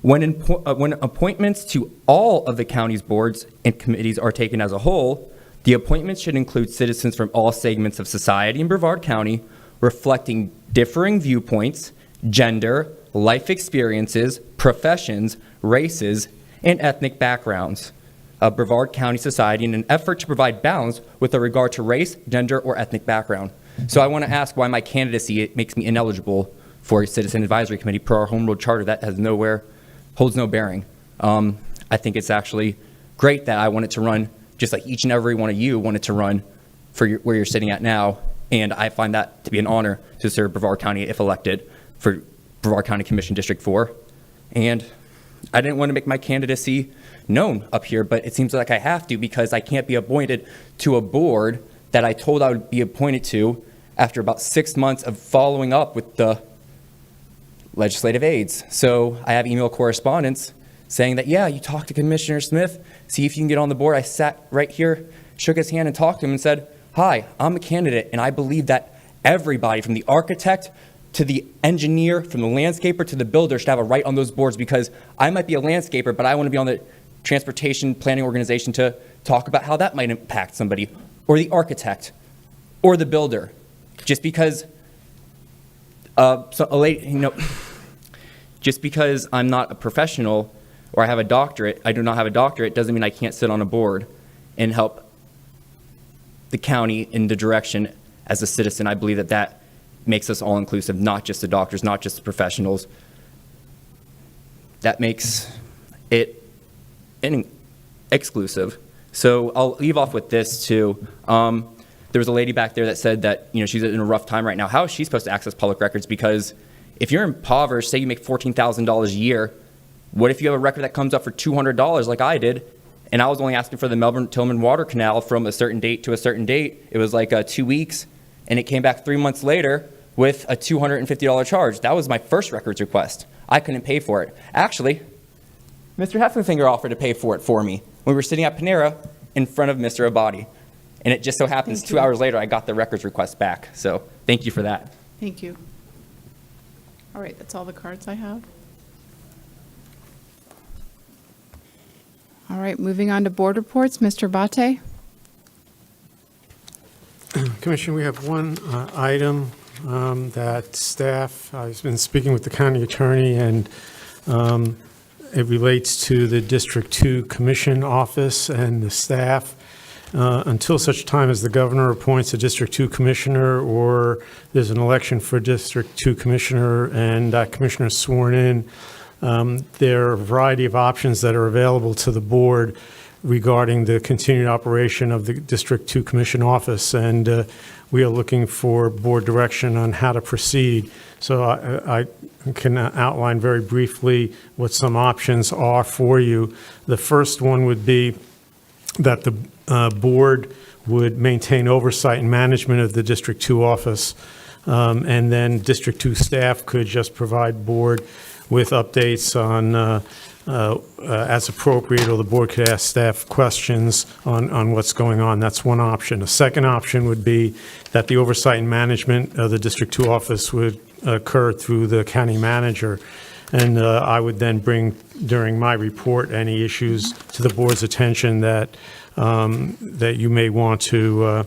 When appointments to all of the county's boards and committees are taken as a whole, the appointments should include citizens from all segments of society in Brevard County, reflecting differing viewpoints, gender, life experiences, professions, races, and ethnic backgrounds of Brevard County society in an effort to provide balance with regard to race, gender, or ethnic background. So I want to ask why my candidacy makes me ineligible for a Citizen Advisory Committee per our Home Rule Charter. That holds no bearing. I think it's actually great that I wanted to run, just like each and every one of you wanted to run for where you're sitting at now, and I find that to be an honor to serve Brevard County if elected for Brevard County Commission District 4. And I didn't want to make my candidacy known up here, but it seems like I have to because I can't be appointed to a board that I told I would be appointed to after about 6 months of following up with the legislative aides. So I have email correspondence saying that, yeah, you talked to Commissioner Smith, see if you can get on the board. I sat right here, shook his hand and talked to him and said, hi, I'm a candidate and I believe that everybody from the architect to the engineer, from the landscaper to the builder should have a right on those boards because I might be a landscaper, but I want to be on the transportation planning organization to talk about how that might impact somebody, or the architect, or the builder. Just because just because I'm not a professional or I have a doctorate, I do not have a doctorate, doesn't mean I can't sit on a board and help the county in the direction as a citizen. I believe that that makes us all inclusive, not just the doctors, not just the professionals. That makes it exclusive. So I'll leave off with this too. There was a lady back there that said that, she's in a rough time right now. How is she supposed to access public records? Because if you're impoverished, say you make $14,000 a year, what if you have a record that comes up for $200 like I did, and I was only asking for the Melbourne-Tillman Water Canal from a certain date to a certain date? It was like 2 weeks, and it came back 3 months later with a $250 charge. That was my first records request. I couldn't pay for it. Actually, Mr. Heffenfinger offered to pay for it for me. We were sitting at Panera in front of Mr. Abadi. And it just so happens 2 hours later, I got the records request back. So thank you for that. Thank you. All right, that's all the cards I have. All right, moving on to board reports. Mr. Vacate. Commissioner, we have one item that staff, I've been speaking with the county attorney, and it relates to the District 2 Commission office and the staff. Until such time as the governor appoints a District 2 commissioner or there's an election for District 2 commissioner and that commissioner is sworn in, there are a variety of options that are available to the board regarding the continued operation of the District 2 Commission office, and we are looking for board direction on how to proceed. So I can outline very briefly what some options are for you. The first one would be that the board would maintain oversight and management of the District 2 office, and then District 2 staff could just provide board with updates on as appropriate, or the board could ask staff questions on what's going on. That's one option. A second option would be that the oversight and management of the District 2 office would occur through the county manager. And I would then bring, during my report, any issues to the board's attention that that you may want to,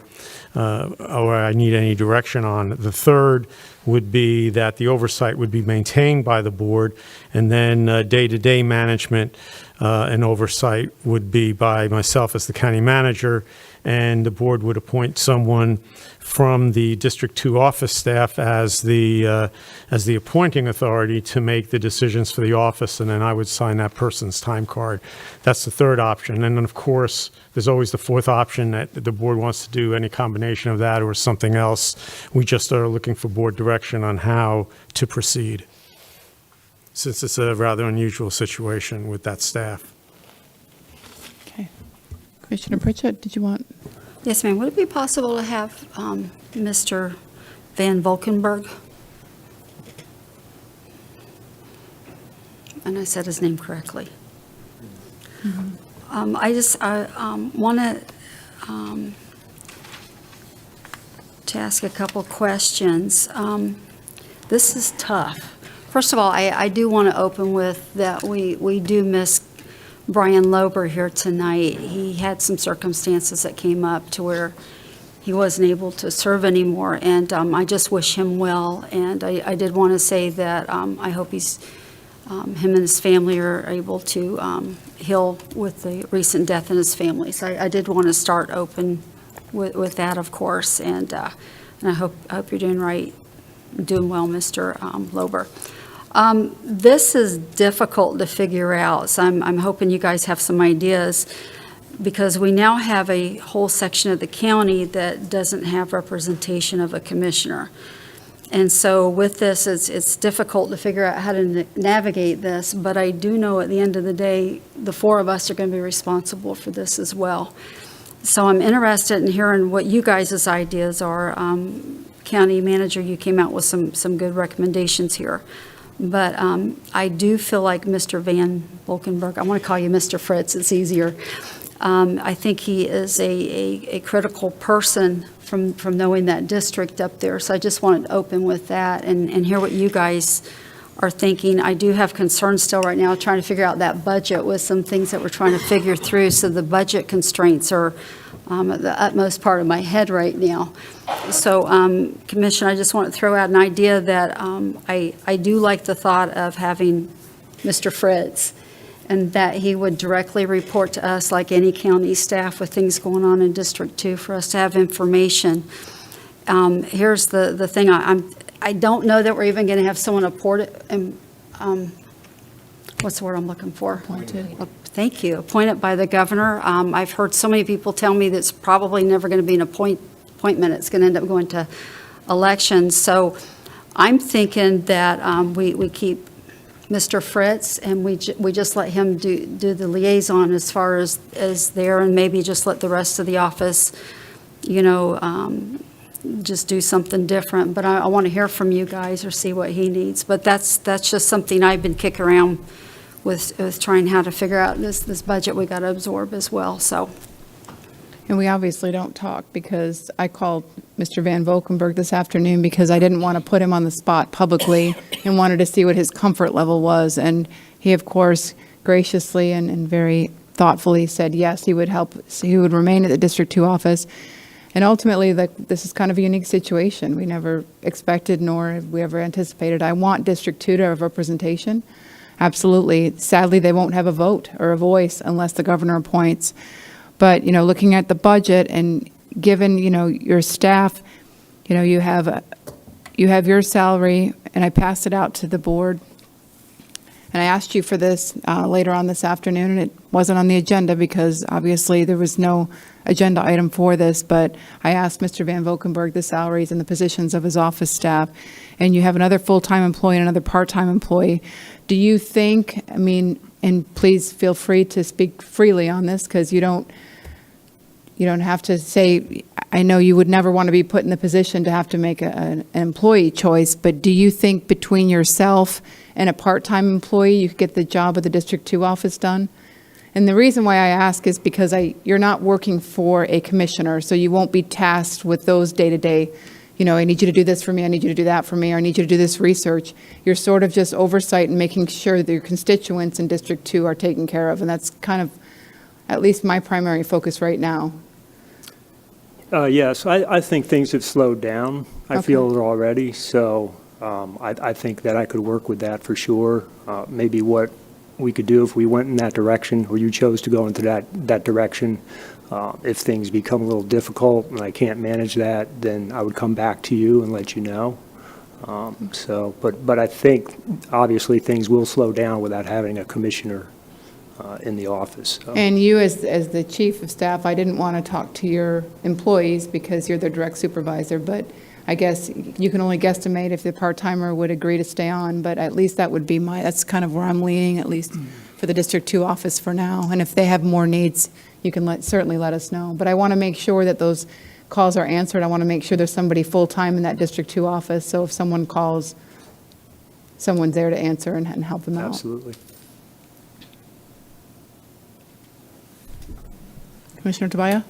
or I need any direction on. The third would be that the oversight would be maintained by the board, and then day-to-day management and oversight would be by myself as the county manager, and the board would appoint someone from the District 2 office staff as the appointing authority to make the decisions for the office, and then I would sign that person's time card. That's the third option. And then, of course, there's always the fourth option that the board wants to do any combination of that or something else. We just are looking for board direction on how to proceed, since it's a rather unusual situation with that staff. Okay. Commissioner Pritchett, did you want? Yes, ma'am. Would it be possible to have Mr. Van Valkenburg? And I said his name correctly. I just want to ask a couple questions. This is tough. First of all, I do want to open with that we do miss Brian Lober here tonight. He had some circumstances that came up to where he wasn't able to serve anymore, and I just wish him well. And I did want to say that I hope he's him and his family are able to heal with the recent death in his family. So I did want to start open with that, of course, and I hope you're doing right, doing well, Mr. Lober. This is difficult to figure out, so I'm hoping you guys have some ideas, because we now have a whole section of the county that doesn't have representation of a commissioner. And so with this, it's difficult to figure out how to navigate this, but I do know at the end of the day, the four of us are going to be responsible for this as well. So I'm interested in hearing what you guys' ideas are. County manager, you came out with some good recommendations here. But I do feel like Mr. Van Valkenburg, I want to call you Mr. Fritz, it's easier. I think he is a critical person from knowing that district up there. So I just wanted to open with that and hear what you guys are thinking. I do have concerns still right now trying to figure out that budget with some things that we're trying to figure through. So the budget constraints are at the utmost part of my head right now. So, Commissioner, I just want to throw out an idea that I do like the thought of having Mr. Fritz, and that he would directly report to us like any county staff with things going on in District 2 for us to have information. Here's the thing, I don't know that we're even going to have someone appointed, what's the word I'm looking for? Appointed. Thank you. Appointed by the governor. I've heard so many people tell me that's probably never going to be an appointment. It's going to end up going to elections. So I'm thinking that we keep Mr. Fritz, and we just let him do the liaison as far as there, and maybe just let the rest of the office, just do something different. But I want to hear from you guys or see what he needs. But that's just something I've been kicking around with trying how to figure out this budget we got to absorb as well. So. And we obviously don't talk, because I called Mr. Van Valkenburg this afternoon because I didn't want to put him on the spot publicly and wanted to see what his comfort level was. And he, of course, graciously and very thoughtfully said yes, he would help. So he would remain at the District 2 office. And ultimately, this is kind of a unique situation. We never expected, nor have we ever anticipated. I want District 2 to have representation. Absolutely. Sadly, they won't have a vote or a voice unless the governor appoints. But, looking at the budget and given, your staff, you have your salary, and I passed it out to the board. And I asked you for this later on this afternoon, and it wasn't on the agenda because obviously there was no agenda item for this, but I asked Mr. Van Valkenburg the salaries and the positions of his office staff, and you have another full-time employee and another part-time employee. Do you think, I mean, and please feel free to speak freely on this because you don't have to say, I know you would never want to be put in the position to have to make an employee choice, but do you think between yourself and a part-time employee, you could get the job of the District 2 office done? And the reason why I ask is because you're not working for a commissioner, so you won't be tasked with those day-to-day, I need you to do this for me, I need you to do that for me, or I need you to do this research. You're sort of just oversight and making sure that your constituents in District 2 are taken care of, and that's kind of at least my primary focus right now. Yes, I think things have slowed down. I Okay. feel it already, so I think that I could work with that for sure. Maybe what we could do if we went in that direction, or you chose to go into that direction, if things become a little difficult and I can't manage that, then I would come back to you and let you know. But I think obviously things will slow down without having a commissioner in the office. So. And you, as the chief of staff, I didn't want to talk to your employees because you're their direct supervisor, but I guess you can only guesstimate if the part-timer would agree to stay on, but at least that would be that's kind of where I'm leaning, at least for the District 2 office for now. And if they have more needs, you can certainly let us know. But I want to make sure that those calls are answered. I want to make sure there's somebody full-time in that District 2 office, so if someone calls, someone's there to answer and help them out. Absolutely. Commissioner Tobias?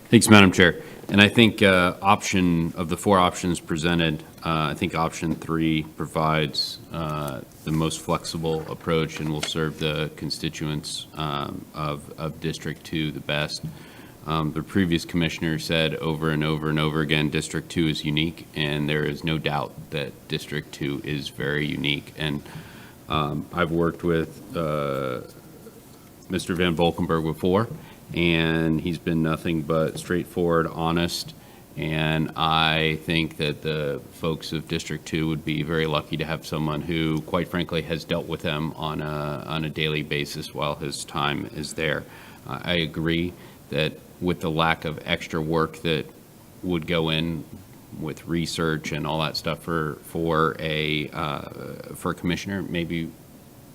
Thanks, Madam Chair. And I think of the 4 options presented, I think option 3 provides the most flexible approach and will serve the constituents of District 2 the best. The previous commissioner said over and over and over again, District 2 is unique, and there is no doubt that District 2 is very unique. And I've worked with Mr. Van Valkenburg before, and he's been nothing but straightforward, honest, and I think that the folks of District 2 would be very lucky to have someone who, quite frankly, has dealt with them on a daily basis while his time is there. I agree that with the lack of extra work that would go in with research and all that stuff for a commissioner, maybe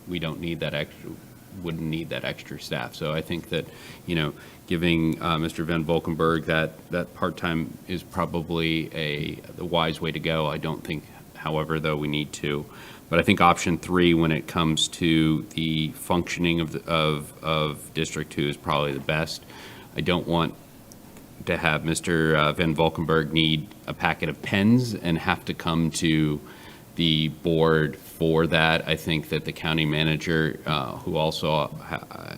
we don't need that extra. Wouldn't need that extra staff. So I think that, giving Mr. Van Valkenburg that part-time is probably the wise way to go. I don't think, however, though, we need to. But I think option 3, when it comes to the functioning of District 2, is probably the best. I don't want to have Mr. Van Valkenburg need a packet of pens and have to come to the board for that. I think that the county manager, who also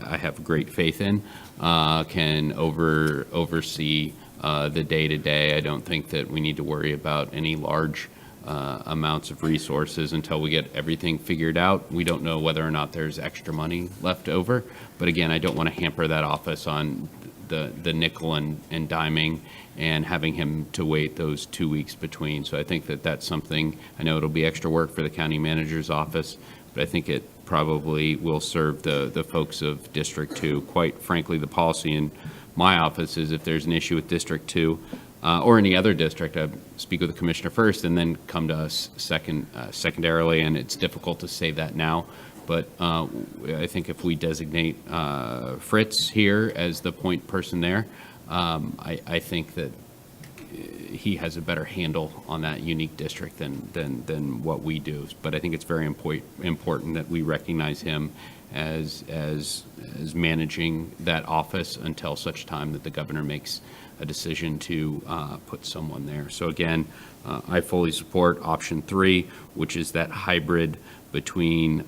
I have great faith in, can oversee the day-to-day. I don't think that we need to worry about any large amounts of resources until we get everything figured out. We don't know whether or not there's extra money left over. But again, I don't want to hamper that office on the nickel and diming and having him to wait those 2 weeks between. So I think that that's something, I know it'll be extra work for the county manager's office, but I think it probably will serve the folks of District 2. Quite frankly, the policy in my office is if there's an issue with District 2 or any other district, I speak with the commissioner first and then come to us secondarily, and it's difficult to say that now. But I think if we designate Fritz here as the point person there, I think that he has a better handle on that unique district than what we do. But I think it's very important that we recognize him as managing that office until such time that the governor makes a decision to put someone there. So again, I fully support option 3, which is that hybrid between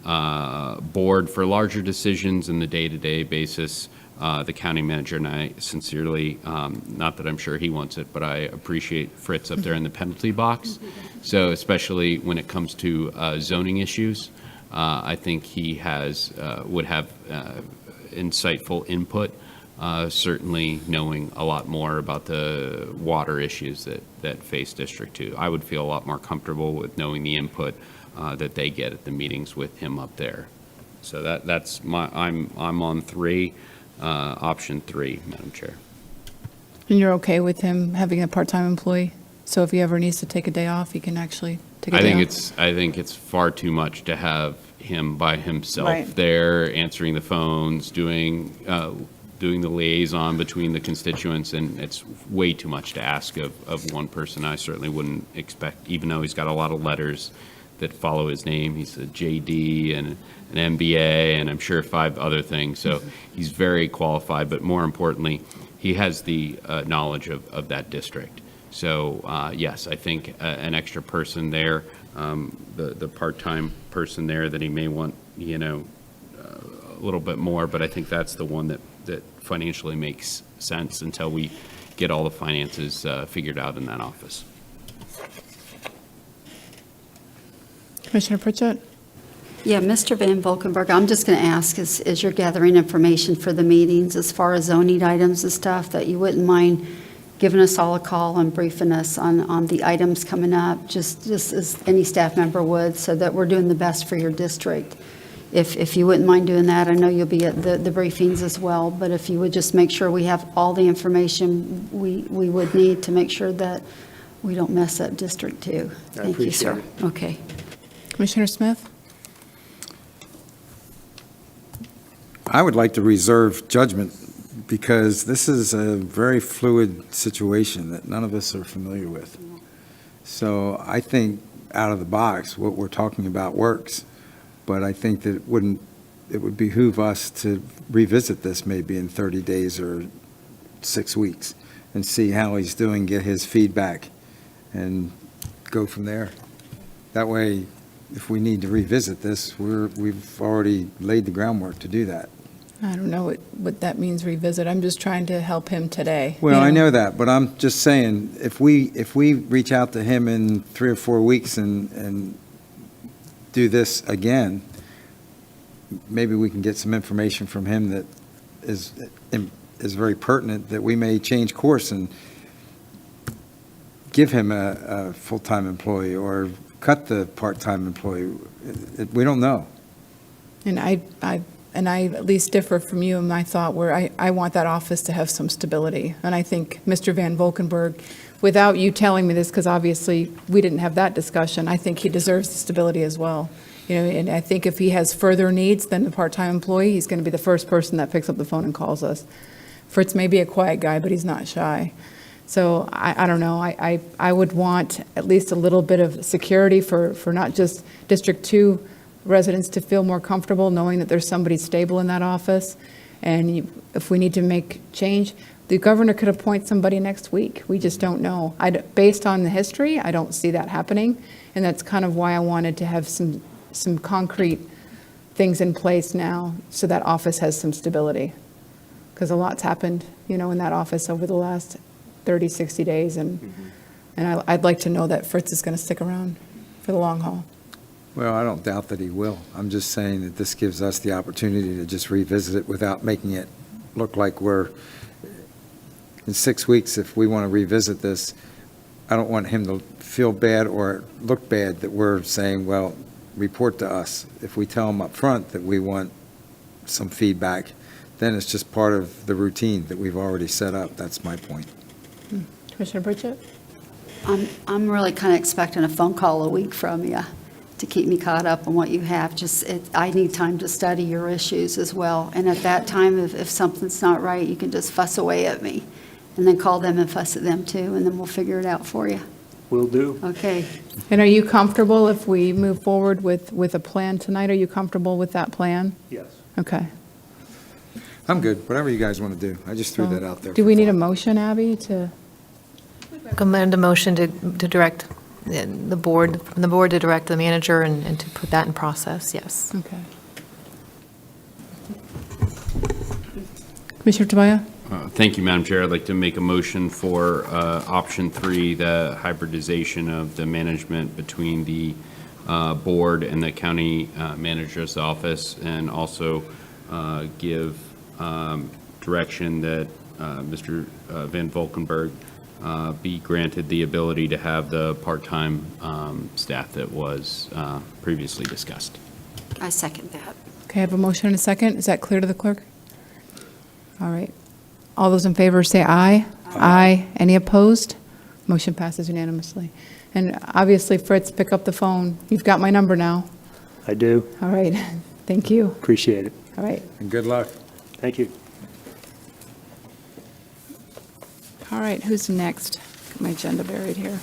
board for larger decisions and the day-to-day basis. The county manager and I sincerely, not that I'm sure he wants it, but I appreciate Fritz up there in the penalty box. So especially when it comes to zoning issues, I think he would have insightful input, certainly knowing a lot more about the water issues that face District 2. I would feel a lot more comfortable with knowing the input that they get at the meetings with him up there. So that's I'm on 3, option 3, Madam Chair. And you're okay with him having a part-time employee? So if he ever needs to take a day off, he can actually take a day off? I think it's far too much to have him by himself Right. there, answering the phones, doing the liaison between the constituents, and it's way too much to ask of one person. I certainly wouldn't expect, even though he's got a lot of letters that follow his name. He's a JD and an MBA, and I'm sure 5 other things. So he's very qualified, but more importantly, he has the knowledge of that district. So yes, I think an extra person there, the part-time person there that he may want, a little bit more, but I think that's the one that financially makes sense until we get all the finances figured out in that office. Commissioner Pritchett? Yeah, Mr. Van Valkenburg, I'm just going to ask, as you're gathering information for the meetings, as far as zoning items and stuff, that you wouldn't mind giving us all a call and briefing us on the items coming up, just as any staff member would, so that we're doing the best for your district. If you wouldn't mind doing that, I know you'll be at the briefings as well, but if you would just make sure we have all the information we would need to make sure that we don't mess up District 2. Thank you, sir. Okay. Commissioner Smith? I would like to reserve judgment because this is a very fluid situation that none of us are familiar with. So I think out of the box, what we're talking about works, but I think that it would behoove us to revisit this maybe in 30 days or 6 weeks and see how he's doing, get his feedback, and go from there. That way, if we need to revisit this, we've already laid the groundwork to do that. I don't know what that means, revisit. I'm just trying to help him today. Well, I know that, but I'm just saying, if we reach out to him in 3 or 4 weeks and do this again, maybe we can get some information from him that is very pertinent, that we may change course and give him a full-time employee or cut the part-time employee. We don't know. And I at least differ from you in my thought where I want that office to have some stability. And I think Mr. Van Valkenburg, without you telling me this, because obviously we didn't have that discussion, I think he deserves the stability as well. And I think if he has further needs than the part-time employee, he's going to be the first person that picks up the phone and calls us. Fritz may be a quiet guy, but he's not shy. So I don't know. I would want at least a little bit of security for not just District 2 residents to feel more comfortable knowing that there's somebody stable in that office. And if we need to make change, the governor could appoint somebody next week. We just don't know. Based on the history, I don't see that happening. And that's kind of why I wanted to have some concrete things in place now so that office has some stability. Because a lot's happened, in that office over the last 30, 60 days. And I'd like to know that Fritz is going to stick around for the long haul. Well, I don't doubt that he will. I'm just saying that this gives us the opportunity to just revisit it without making it look like we're, in 6 weeks, if we want to revisit this, I don't want him to feel bad or look bad that we're saying, well, report to us. If we tell him up front that we want some feedback, then it's just part of the routine that we've already set up. That's my point. Commissioner Pritchett? I'm really kind of expecting a phone call a week from you to keep me caught up on what you have. I need time to study your issues as well. And at that time, if something's not right, you can just fuss away at me and then call them and fuss at them too, and then we'll figure it out for you. Will do. Okay. And are you comfortable if we move forward with a plan tonight? Are you comfortable with that plan? Yes. Okay. I'm good. Whatever you guys want to do. I just threw that out there. Do we need a motion, Abby, to? Recommend a motion to direct the board to direct the manager and to put that in process, yes. Okay. Commissioner Tobias? Thank you, Madam Chair. I'd like to make a motion for option 3, the hybridization of the management between the board and the county manager's office, and also give direction that Mr. Van Valkenburg be granted the ability to have the part-time staff that was previously discussed. I second that. Okay, I have a motion and a second. Is that clear to the clerk? All right. All those in favor say aye. Aye. Any opposed? Motion passes unanimously. And obviously, Fritz, pick up the phone. You've got my number now. I do. All right. Thank you. Appreciate it. All right. And good luck. Thank you. All right, who's next? Got my agenda buried here.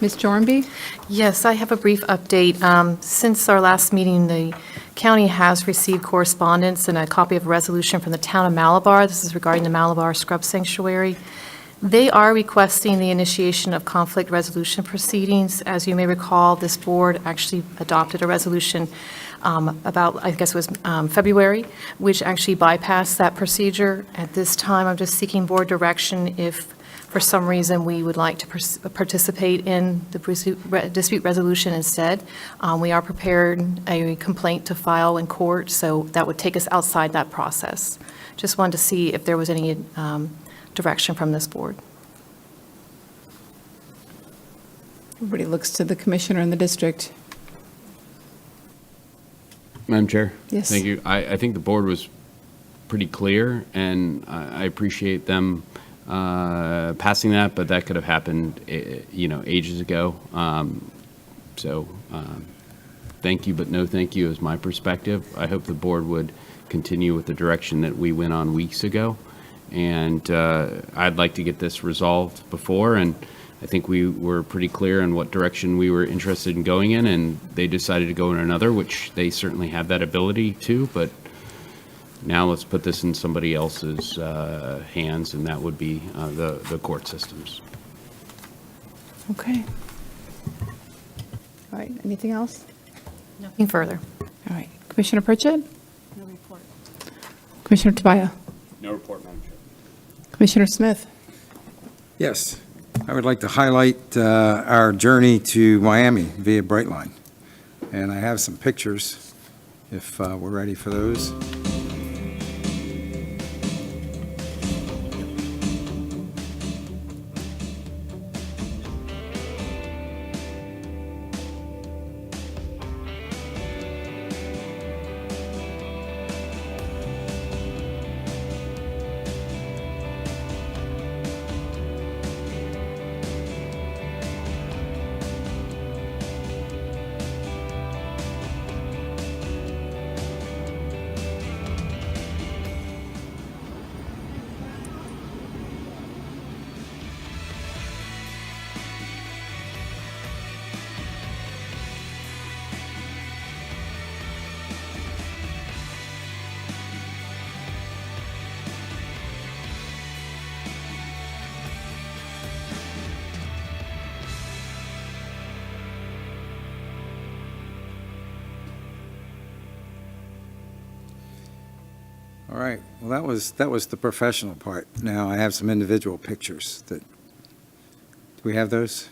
Ms. Jornby? Yes, I have a brief update. Since our last meeting, the county has received correspondence and a copy of a resolution from the town of Malabar. This is regarding the Malabar Scrub Sanctuary. They are requesting the initiation of conflict resolution proceedings. As you may recall, this board actually adopted a resolution about, I guess it was February, which actually bypassed that procedure. At this time, I'm just seeking board direction if, for some reason, we would like to participate in the dispute resolution instead. We are prepared a complaint to file in court, so that would take us outside that process. Just wanted to see if there was any direction from this board. Everybody looks to the commissioner in the district. Madam Chair? Yes. Thank you. I think the board was pretty clear, and I appreciate them passing that, but that could have happened, ages ago. Thank you, but no thank you is my perspective. I hope the board would continue with the direction that we went on weeks ago, and I'd like to get this resolved before, and I think we were pretty clear on what direction we were interested in going in, and they decided to go in another, which they certainly have that ability to, but now let's put this in somebody else's hands, and that would be the court systems. Okay. All right, anything else? Nothing further. All right. Commissioner Pritchett? No report. Commissioner Tobias? No report, Madam Chair. Commissioner Smith? Yes, I would like to highlight our journey to Miami via Brightline. And I have some pictures, if we're ready for those. All right, well, that was the professional part. Now, I have some individual pictures that, do we have those?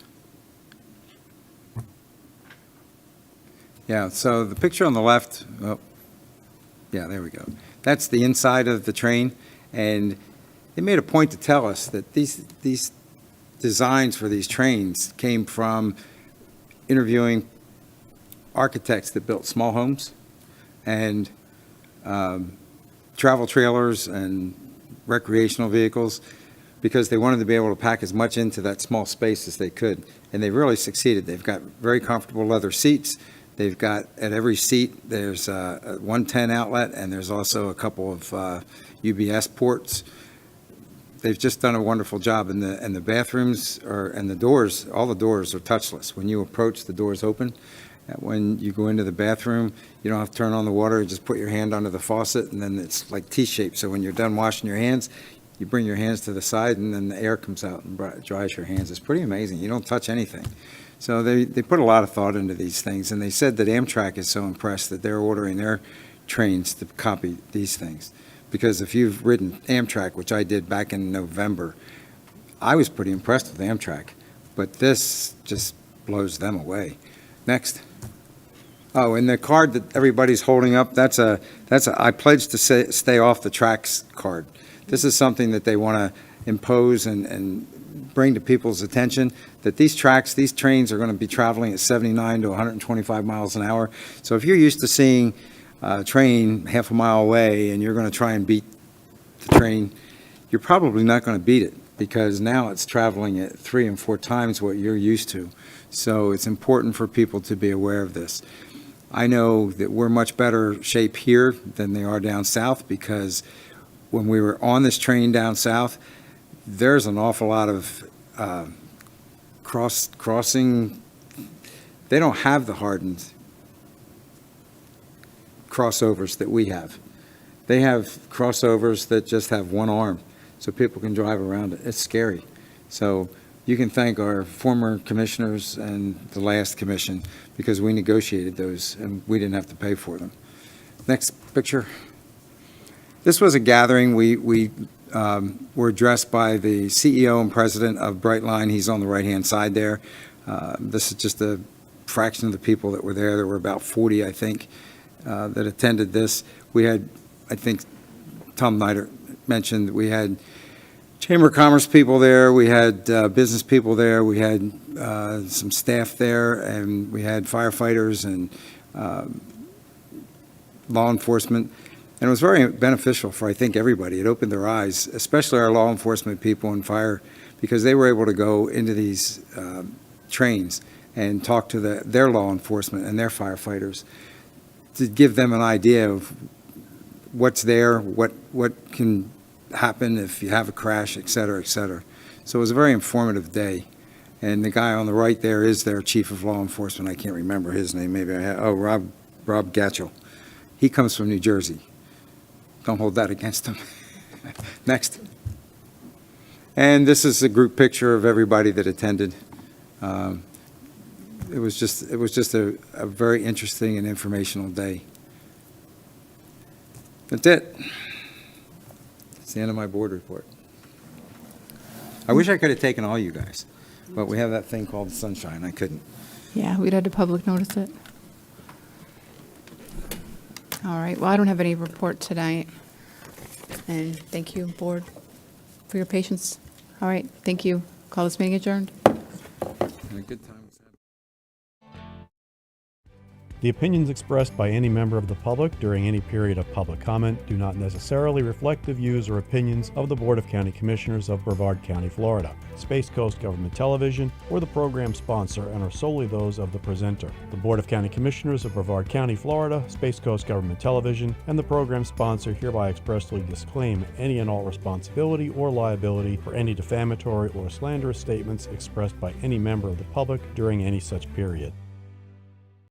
Yeah, so the picture on the left, oh, yeah, there we go. That's the inside of the train, and they made a point to tell us that these designs for these trains came from interviewing architects that built small homes and travel trailers and recreational vehicles, because they wanted to be able to pack as much into that small space as they could. And they really succeeded. They've got very comfortable leather seats. They've got, at every seat, there's a 110 outlet, and there's also a couple of UBS ports. They've just done a wonderful job. And the bathrooms and the doors, all the doors are touchless. When you approach, the doors open. When you go into the bathroom, you don't have to turn on the water. You just put your hand under the faucet, and then it's like T-shaped. So when you're done washing your hands, you bring your hands to the side, and then the air comes out and dries your hands. It's pretty amazing. You don't touch anything. So they put a lot of thought into these things, and they said that Amtrak is so impressed that they're ordering their trains to copy these things. Because if you've ridden Amtrak, which I did back in November, I was pretty impressed with Amtrak. But this just blows them away. Next. Oh, and the card that everybody's holding up, that's a I pledge to stay off the tracks card. This is something that they want to impose and bring to people's attention that these trains are going to be traveling at 79 to 125 miles an hour. So if you're used to seeing a train half a mile away and you're going to try and beat the train, you're probably not going to beat it, because now it's traveling at 3 and 4 times what you're used to. So it's important for people to be aware of this. I know that we're much better shape here than they are down south, because when we were on this train down south, there's an awful lot of crossing. They don't have the hardened crossovers that we have. They have crossovers that just have one arm, so people can drive around it. It's scary. So you can thank our former commissioners and the last commission, because we negotiated those and we didn't have to pay for them. Next picture. This was a gathering. We were addressed by the CEO and president of Brightline. He's on the right-hand side there. This is just a fraction of the people that were there. There were about 40, I think, that attended this. We had, I think, Tom Nider mentioned, we had Chamber of Commerce people there, we had business people there, we had some staff there, and we had firefighters and law enforcement. And it was very beneficial for, I think, everybody. It opened their eyes, especially our law enforcement people and fire, because they were able to go into these trains and talk to their law enforcement and their firefighters to give them an idea of what's there, what can happen if you have a crash, et cetera, et cetera. So it was a very informative day. And the guy on the right there is their chief of law enforcement. I can't remember his name. Maybe I have. Oh, Rob Gatchell. He comes from New Jersey. Don't hold that against him. Next. And this is a group picture of everybody that attended. It was just a very interesting and informational day. That's it. It's the end of my board report. I wish I could have taken all you guys, but we have that thing called sunshine. I couldn't. Yeah, we'd had to public notice it. All right, well, I don't have any report tonight. And thank you, board, for your patience. All right, thank you. Call this meeting adjourned. And a good time. The opinions expressed by any member of the public during any period of public comment do not necessarily reflect the views or opinions of the Board of County Commissioners of Brevard County, Florida, Space Coast Government Television, or the program sponsor, and are solely those of the presenter. The Board of County Commissioners of Brevard County, Florida, Space Coast Government Television, and the program sponsor hereby expressly disclaim any and all responsibility or liability for any defamatory or slanderous statements expressed by any member of the public during any such period.